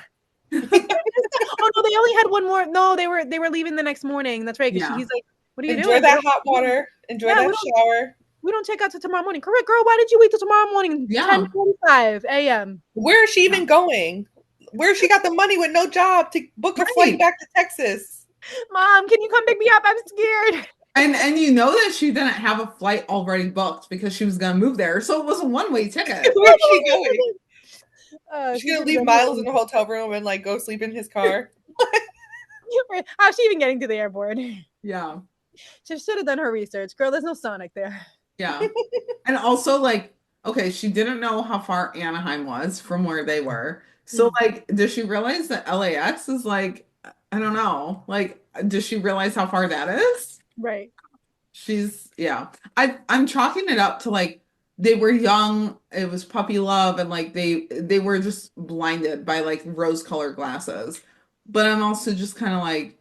C: Oh no, they only had one more. No, they were leaving the next morning. That's right. He's like, what are you doing?
D: Enjoy that hot water. Enjoy that shower.
C: We don't check out till tomorrow morning. Correct, girl. Why did you wait till tomorrow morning? 10:45 a.m.
D: Where is she even going? Where she got the money with no job to book a flight back to Texas?
C: Mom, can you come pick me up? I'm scared.
B: And you know that she didn't have a flight already booked because she was going to move there. So it was a one-way ticket.
D: Where's she going? She's going to leave Miles in the hotel room and like go sleep in his car.
C: How's she even getting to the airport?
B: Yeah.
C: She should have done her research. Girl, there's no Sonic there.
B: Yeah. And also like, okay, she didn't know how far Anaheim was from where they were. So like, does she realize that LAX is like, I don't know, like, does she realize how far that is?
C: Right.
B: I'm chalking it up to like, they were young, it was puppy love, and like they were just blinded by like rose-colored glasses. But I'm also just kind of like,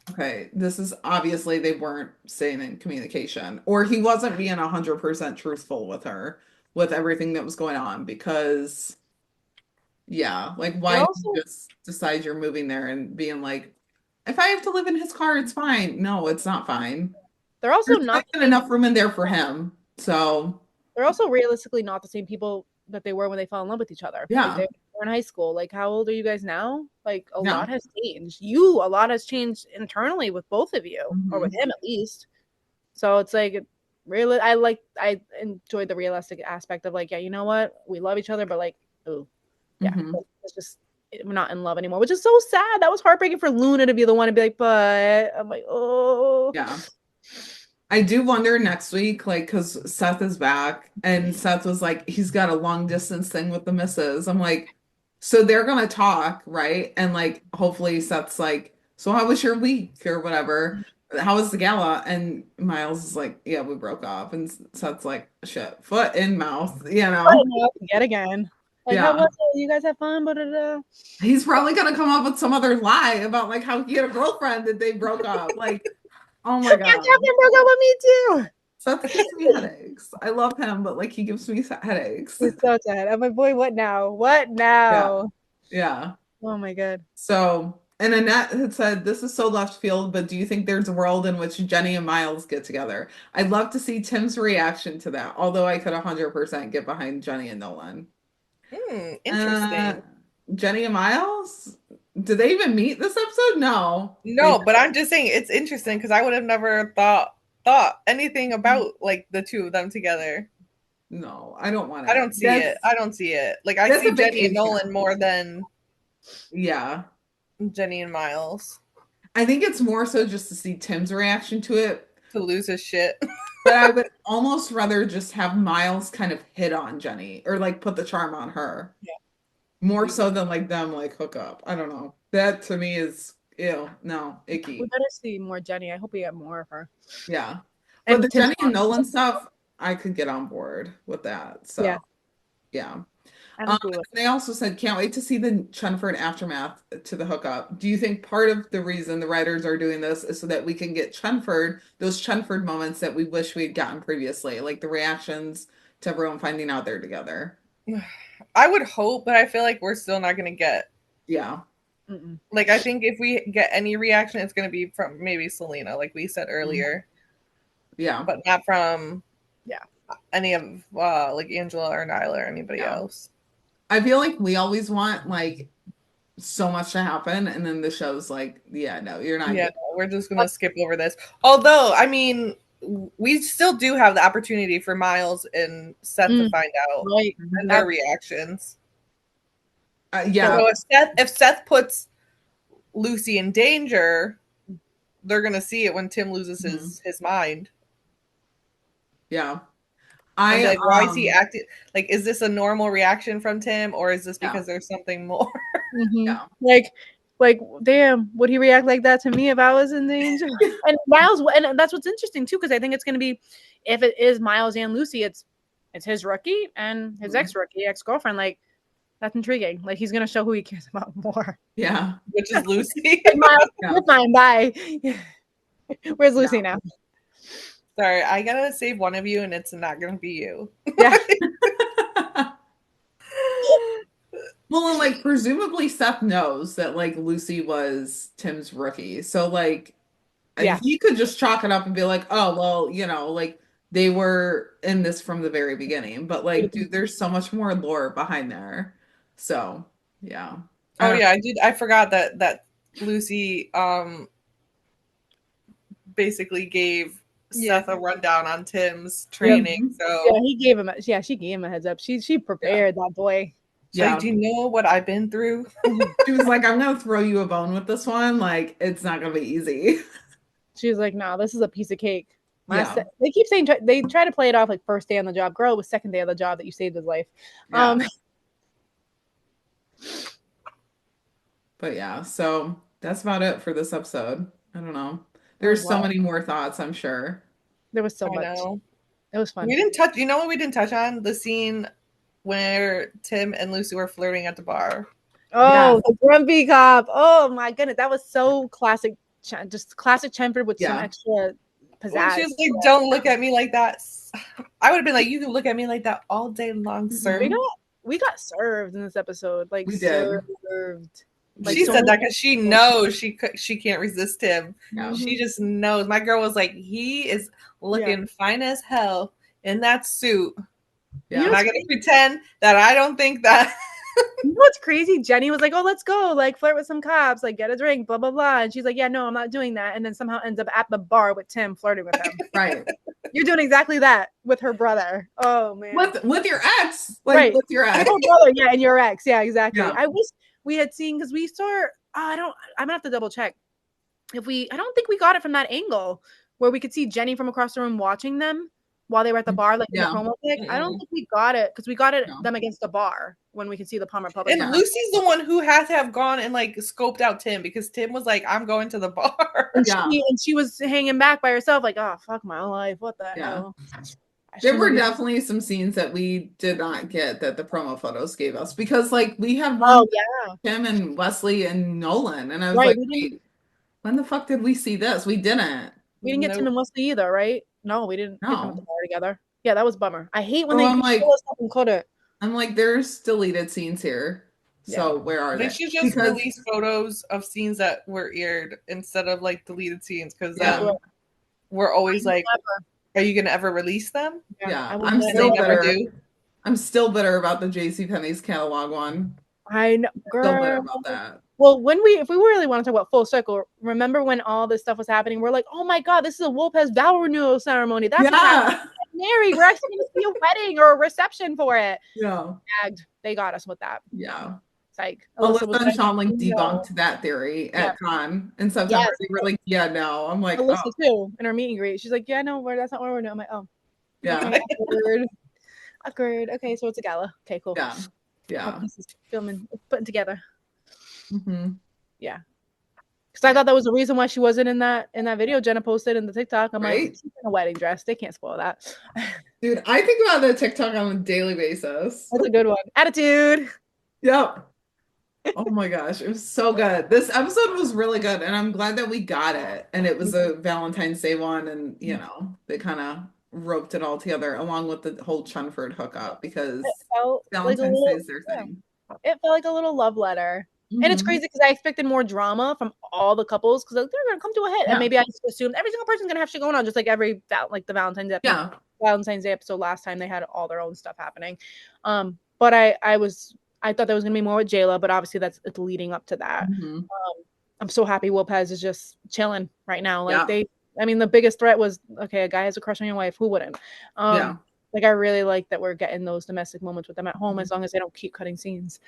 B: okay, this is obviously they weren't staying in communication, or he wasn't being 100% truthful with her with everything that was going on because like why also, you just decide you're moving there and being like, if I have to live in his car, it's fine. No, it's not fine.
C: They're also
B: There's not enough room in there for him. So
C: they're also realistically not the same people that they were when they fell in love with each other.
B: Yeah.
C: Like were in high school. Like, how old are you guys now? Like, a
B: Yeah.
C: lot has changed. A lot has changed internally with both of you, or with him at least. So it's like, really, I enjoyed the realistic aspect of like, yeah, you know what? We love each other, but like, oh, yeah, it's just, we're not in love anymore, which is so sad. That was heartbreaking for Luna to be the one to be like, but I'm like, oh.
B: Yeah. I do wonder next week, like, because Seth is back and Seth was like, he's got a long distance thing with the missus. I'm like, so they're gonna talk, right? And like, hopefully Seth's like, so how was your week or whatever? How was the gala? And Miles is like, yeah, we broke up. And Seth's like, shit, foot in mouth, you know?
C: Yet again. Like,
B: Yeah.
C: how was it? You guys have fun?
B: He's probably gonna come up with some other lie about like how he had a girlfriend that they broke up. Like, oh my God.
C: Captain broke up with me too.
B: Seth gives me headaches. I love him, but like he gives me headaches.
C: He's so sad. I'm like, boy, what now? What now?
B: Yeah.
C: Oh my God.
B: So, and Annette had said, this is so left field, but do you think there's a world in which Jenny and Miles get together? I'd love to see Tim's reaction to that, although I could 100% get behind Jenny and Nolan.
D: Interesting.
B: Jenny and Miles? Did they even meet this episode? No.
D: But I'm just saying it's interesting because I would have never thought anything about like the two of them together.
B: No, I don't want
D: to. I don't see it. Like I see Jenny and Nolan more than Jenny and Miles.
B: I think it's more so just to see Tim's reaction to it.
D: To lose his shit.
B: But I would almost rather just have Miles kind of hit on Jenny or like put the charm on her.
C: Yeah.
B: More so than like them like hook up. I don't know. That to me is ew. No, icky.
C: We better see more Jenny. I hope we get more of her.
B: Yeah. But the Jenny and Nolan stuff, I could get on board with that. So yeah. They also said, can't wait to see the Chenford aftermath to the hookup. Do you think part of the reason the writers are doing this is so that we can get those Chenford moments that we wish we'd gotten previously, like the reactions to everyone finding out they're together?
D: I would hope, but I feel like we're still not going to get.
B: Yeah.
D: Like, I think if we get any reaction, it's going to be from maybe Selena, like we said earlier.
B: Yeah.
D: But not from any of like Angela or Nyla or anybody else.
B: I feel like we always want like so much to happen, and then the show's like, yeah, no, you're not.
D: Yeah, we're just gonna skip over this. Although, I mean, we still do have the opportunity for Miles and Seth to find out and their reactions. So if Seth puts Lucy in danger, they're gonna see it when Tim loses his mind.
B: Yeah.
D: Like, why is he acting like? Is this a normal reaction from Tim, or is this because there's something more?
B: Yeah.
C: Like, damn, would he react like that to me if I was in danger? And Miles, and that's what's interesting too, because I think it's going to be, if it is Miles and Lucy, it's his rookie and his ex-girlfriend. Like, that's intriguing. Like, he's going to show who he cares about more.
B: Yeah,
D: which is Lucy.
C: Miles, you're fine. Bye. Where's Lucy now?
D: Sorry, I gotta save one of you, and it's not gonna be you.
C: Yeah.
B: Well, and like presumably Seth knows that like Lucy was Tim's rookie, so like he could just chalk it up and be like, oh well, you know, like they were in this from the very beginning. But like, dude, there's so much more lore behind there. So yeah.
D: Oh yeah, I forgot that Lucy basically gave Seth a rundown on Tim's training. So
C: he gave him she gave him a heads up. She prepared that boy.
D: Like, do you know what I've been through?
B: She was like, I'm gonna throw you a bone with this one. Like, it's not gonna be easy.
C: She was like, no, this is a piece of cake. They keep saying they try to play it off like first day on the job. Girl, it was second day on the job that you saved his life.
B: Yeah. But yeah, so that's about it for this episode. I don't know. There's so many more thoughts, I'm sure.
C: There was so much. It was fun.
D: We didn't touch, you know what we didn't touch on? The scene where Tim and Lucy were flirting at the bar.
C: Oh, the grumpy cop. Oh my goodness. That was so classic. Just classic Chenford with some extra pizzazz.
D: She was like, don't look at me like that. I would have been like, you can look at me like that all day long, sir.
C: We got served in this episode. Like,
B: we
C: served.
B: Like,
D: she said that because she knows she can't resist him.
B: No.
D: She just knows. My girl was like, he is looking fine as hell in that suit. Yeah. I'm not gonna pretend that I don't think that
C: You know what's crazy? Jenny was like, "Oh, let's go, like flirt with some cops, like get a drink, blah blah blah." And she's like, "Yeah, no, I'm not doing that." And then somehow ends up at the bar with Tim flirting with him.
B: Right.
C: You're doing exactly that with her brother. Oh man.
B: With your ex. Like
C: Right.
B: with your ex.
C: Her brother, yeah, and your ex. Yeah, exactly.
B: Yeah.
C: I wish we had seen because we saw I'm gonna have to double check. I don't think we got it from that angle where we could see Jenny from across the room watching them while they were at the bar, like in the promo pic. I don't think we got it because we got it them against the bar when we could see the Palmer Public.
D: And Lucy's the one who had to have gone and like scoped out Tim because Tim was like, "I'm going to the bar."
C: And she was hanging back by herself, like, "Oh fuck my life, what the hell."
B: There were definitely some scenes that we did not get that the promo photos gave us because like we had one Tim and Wesley and Nolan, and I was like, wait, when the fuck did we see this? We didn't.
C: We didn't get Tim and Wesley either, right? No, we didn't get them at the bar together. Yeah, that was a bummer. I hate when they pull us up and cut it.
B: I'm like, there's deleted scenes here. So where are they?
D: They should just release photos of scenes that were aired instead of like deleted scenes because we're always like, are you gonna ever release them?
B: Yeah, I'm still bitter. I'm still bitter about the JCPenney's catalog one.
C: I know, girl.
B: Still bitter about that.
C: Well, if we really want to talk about full circle, remember when all this stuff was happening? We're like, oh my god, this is a Lopez vow renewal ceremony. That's what happened. Married. We're actually going to see a wedding or a reception for it.
B: Yeah,
C: they got us with that.
B: Yeah.
C: It's like
B: Alyssa and Sean like debunked that theory at Con in September. They were like, yeah, no. I'm like,
C: Alyssa too in her meet and greet. She's like, yeah, no, that's not where we're doing. I'm like, oh,
B: yeah,
C: awkward. Okay, so it's a gala. Okay, cool.
B: Yeah.
C: This is filming, putting together.
B: Mm-hmm.
C: Yeah. Because I thought that was the reason why she wasn't in that video Jenna posted in the TikTok. I'm like, she's in a wedding dress. They can't spoil that.
B: Dude, I think about the TikTok on a daily basis.
C: That's a good one. Attitude.
B: Yep. Oh my gosh, it was so good. This episode was really good, and I'm glad that we got it. And it was a Valentine's Day one, and you know, they kind of roped it all together along with the whole Chenford hookup because Valentine's Day is their thing.
C: It felt like a little love letter. And it's crazy because I expected more drama from all the couples because they're going to come to a hit. And maybe I just assumed every single person's going to have shit going on, just like the Valentine's Day episode. Valentine's Day episode last time, they had all their own stuff happening. But I thought there was going to be more with Jayla, but obviously it's leading up to that. I'm so happy Lopez is just chilling right now. Like the biggest threat was, okay, a guy has a crush on your wife. Who wouldn't? Like I really like that we're getting those domestic moments with them at home as long as they don't keep cutting scenes.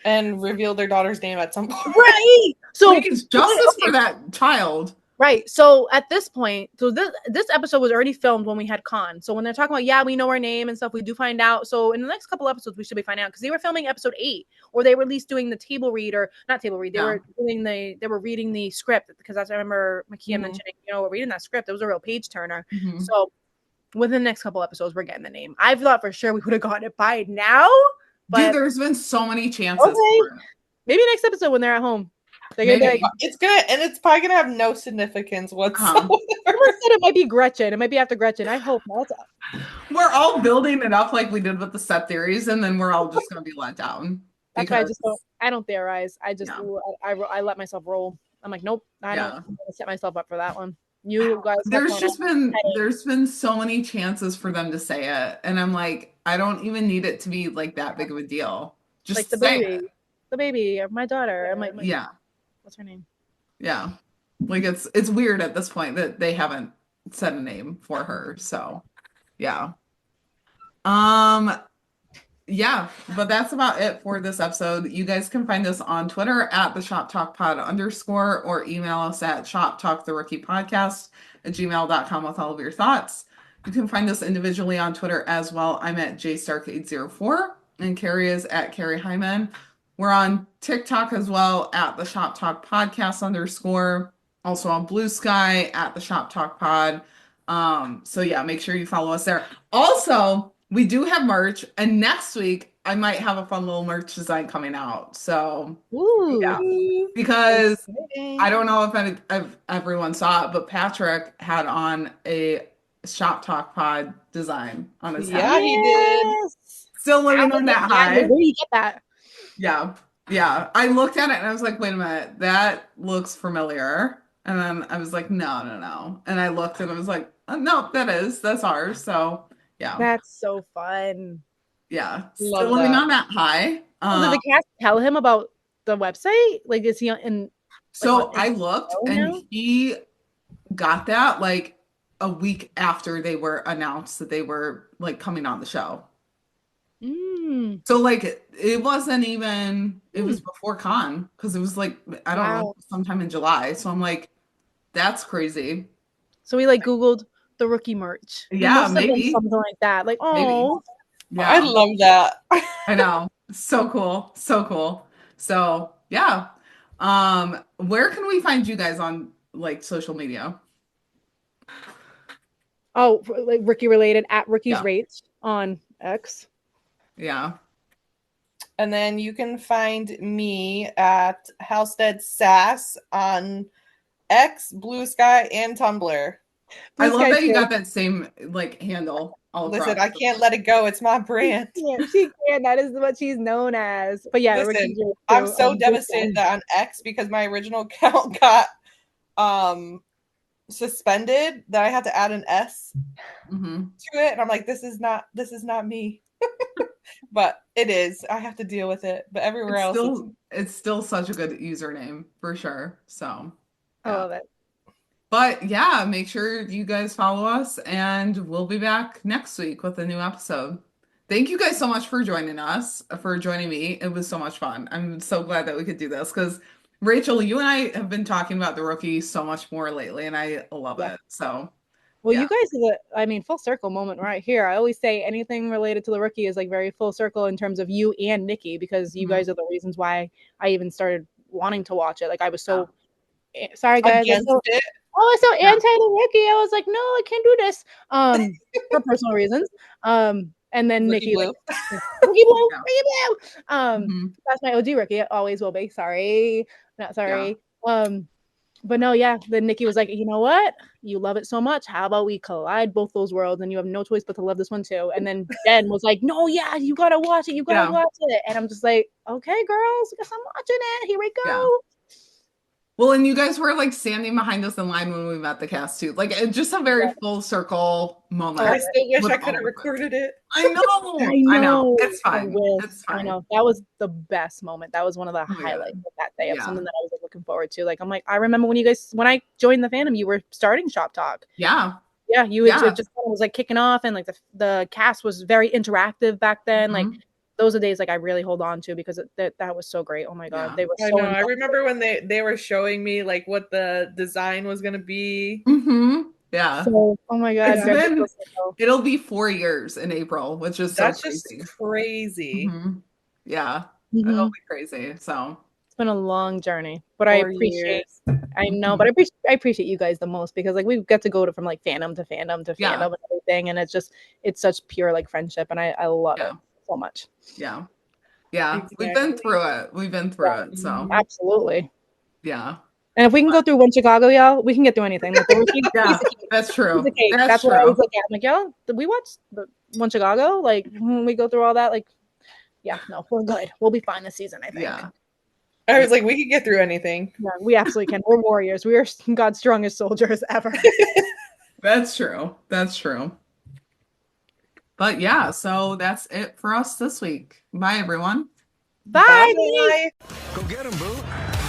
D: And reveal their daughter's name at some point.
C: Right. So
B: it's justice for that child.
C: Right. So at this point, this episode was already filmed when we had Con. So when they're talking about, we know her name and stuff, we do find out. So in the next couple episodes, we should be finding out because they were filming episode 8, or they were at least doing the table read, or not table read. They were reading the script because I remember Makia mentioning, we're reading that script. It was a real page turner. So within the next couple episodes, we're getting the name. I thought for sure we would have gotten it by now. But
B: dude, there's been so many chances. For it.
C: Maybe next episode when they're at home. They're gonna be like,
D: it's probably gonna have no significance whatsoever.
C: Someone said it might be Gretchen. It might be after Gretchen. I hope not.
B: We're all building it up like we did with the set theories, and then we're all just gonna be let down.
C: That's why I don't theorize. I just I let myself roll. I'm like, nope, I don't. I'm gonna set myself up for that one. You guys,
B: there's been so many chances for them to say it, and I'm like, I don't even need it to be like that big of a deal. Just
C: like the baby, or my daughter. I'm like, what's her name?
B: Yeah, like it's weird at this point that they haven't said a name for her. So, yeah. Yeah, but that's about it for this episode. You guys can find us on Twitter at the Shop Talk Pod _ or email us at shoptalktherookiepodcast@gmail.com with all of your thoughts. You can find us individually on Twitter as well. I'm at jstark804 and Carrie is at Carrie Hyman. We're on TikTok as well at the Shop Talk Podcast _ also on Blue Sky at the Shop Talk Pod. So yeah, make sure you follow us there. Also, we do have merch, and next week I might have a fun little merch design coming out. So, because I don't know if everyone saw it, but Patrick had on a Shop Talk Pod design on his head.
D: Yeah, he did.
B: Still living on that high.
C: Where do you get that?
B: Yeah. I looked at it and I was like, wait a minute, that looks familiar. And then I was like, no. And I looked and I was like, no, that's ours. So. Yeah.
C: That's so fun.
B: Yeah,
D: Love
B: still
D: that.
B: not that high.
C: Did the cast tell him about the website? Like, is he in?
B: So
C: Like,
B: I looked,
C: show
B: and
C: now?
B: he got that like a week after they were announced that they were like coming on the show.
C: Mm,
B: So like it wasn't even, it was
C: Hmm.
B: before con because it was like I don't know,
C: Wow.
B: sometime in July. So I'm like, that's crazy.
C: So he like Googled the rookie merch. He
B: Yeah,
C: must have done
B: maybe,
C: something like that. Like,
B: maybe.
C: oh,
D: I
B: Yeah,
D: love that.
B: I know. So cool, so cool. So yeah, where can we find you guys on like social media?
C: oh, like Ricky related at Ricky's
B: Yeah,
C: Rates on X.
B: yeah.
D: And then you can find me at Halstead Sass on X, Blue Sky, and Tumblr.
B: I
C: Blue
B: love
C: Sky
B: that you
C: too.
B: got that same like handle all
D: Listen,
B: across.
D: I can't let it go. It's my brand.
C: Yeah, she can. That is what she's known as. But yeah,
D: Listen,
C: Ricky's Rates
D: I'm
C: too
D: so
C: on Blue Sky.
D: devastated that on X because my original account got suspended that I had to add an S
B: Mm-hmm.
D: to it. And I'm like, this is not me. But it is. I have to deal with it. But everywhere else
B: It's still such a good username for sure. So
C: I
B: yeah.
C: love it.
B: But yeah, make sure you guys follow us and we'll be back next week with a new episode. Thank you guys so much for joining us, for joining me. It was so much fun. I'm so glad that we could do this because Rachel, you and I have been talking about the rookie so much more lately, and I love
C: Yeah.
B: it. So
C: Well,
B: yeah.
C: you guys are I mean, full circle moment right here. I always say anything related to the rookie is like very full circle in terms of you and Nikki, because you
B: Mhm.
C: guys are the reasons why I even started wanting to watch it. Like I was
B: Yeah.
C: so sorry guys.
D: against it.
C: I was so
B: Yeah.
C: anti the rookie. I was like, no, I can't do this. For personal reasons. And then
D: Ricky
C: Nikki, like,
D: Blue.
C: Rookie Blue,
B: Yeah.
C: Rookie Blue.
B: Mhm.
C: That's my OG rookie. It always will be. Sorry, not
B: Yeah.
C: sorry. But no, yeah. Then Nikki was like, you know what? You love it so much. How about we collide both those worlds, and you have no choice but to love this one too. And then Jen was like, no, yeah, you gotta watch it. You gotta
B: Yeah.
C: watch it. And I'm just like, okay, girls, guess I'm watching it. Here we
B: Yeah.
C: go.
B: Well, and you guys were like standing behind us in line when we met the cast too. Like it's just a very full circle moment.
D: I still wish
B: with
D: I could
B: all
D: have
B: of us.
D: recorded it.
B: I know.
C: I
B: I know.
C: know.
B: It's
C: I
B: fine.
C: wish.
B: It's
C: I
B: fine.
C: know. That was the best moment. That was one of the
B: Oh my God.
C: highlights of that day of
B: Yeah.
C: something that I was like looking forward to. Like I'm like, I remember when I joined the fandom, you were starting Shop Talk.
B: Yeah.
C: Yeah, it
B: Yeah.
C: just was like kicking off, and like the cast was very interactive back then. Like
B: Mhm.
C: those are days like I really hold on to because that was so great. Oh my God,
B: Yeah.
C: they were
D: I
C: so
D: know. I
C: involved.
D: remember when they were showing me like what the design was gonna be.
B: Mm-hmm. Yeah.
C: So, oh my God,
B: It's been, it'll be 4 years in April, which is so
D: That's just
B: crazy.
D: crazy.
B: Mm-hmm. Yeah. It'll
C: Mhm.
B: be crazy. So
C: It's been a long journey, but I
D: 4
C: appreciate.
D: years.
C: I know,
B: Mhm.
C: but I appreciate you guys the most because like we get to go from like fandom to fandom to
B: Yeah.
C: fandom and everything, and it's such pure like friendship, and I love
B: Yeah.
C: it so much.
B: Yeah. Yeah. We've
D: Exactly.
B: been through it. We've been through it. So
C: Absolutely.
B: yeah.
C: And if we can go through one Chicago, y'all, we can get through anything. Like the rookie,
B: Yeah.
C: piece of cake.
B: That's
C: Piece
B: true.
C: of cake.
B: That's
C: That's what I always
B: true.
C: look at. I'm like, y'all, did we watch the one Chicago? Like when we go through all that, like, yeah, no, we're good. We'll be fine this season, I think.
B: Yeah.
D: I was like, we could get through anything.
C: Yeah, we absolutely can. We're warriors. We are God's strongest soldiers ever.
B: That's true. That's true. But yeah, so that's it for us this week. Bye, everyone.
C: Bye.
D: Bye.
E: Go get him, boo.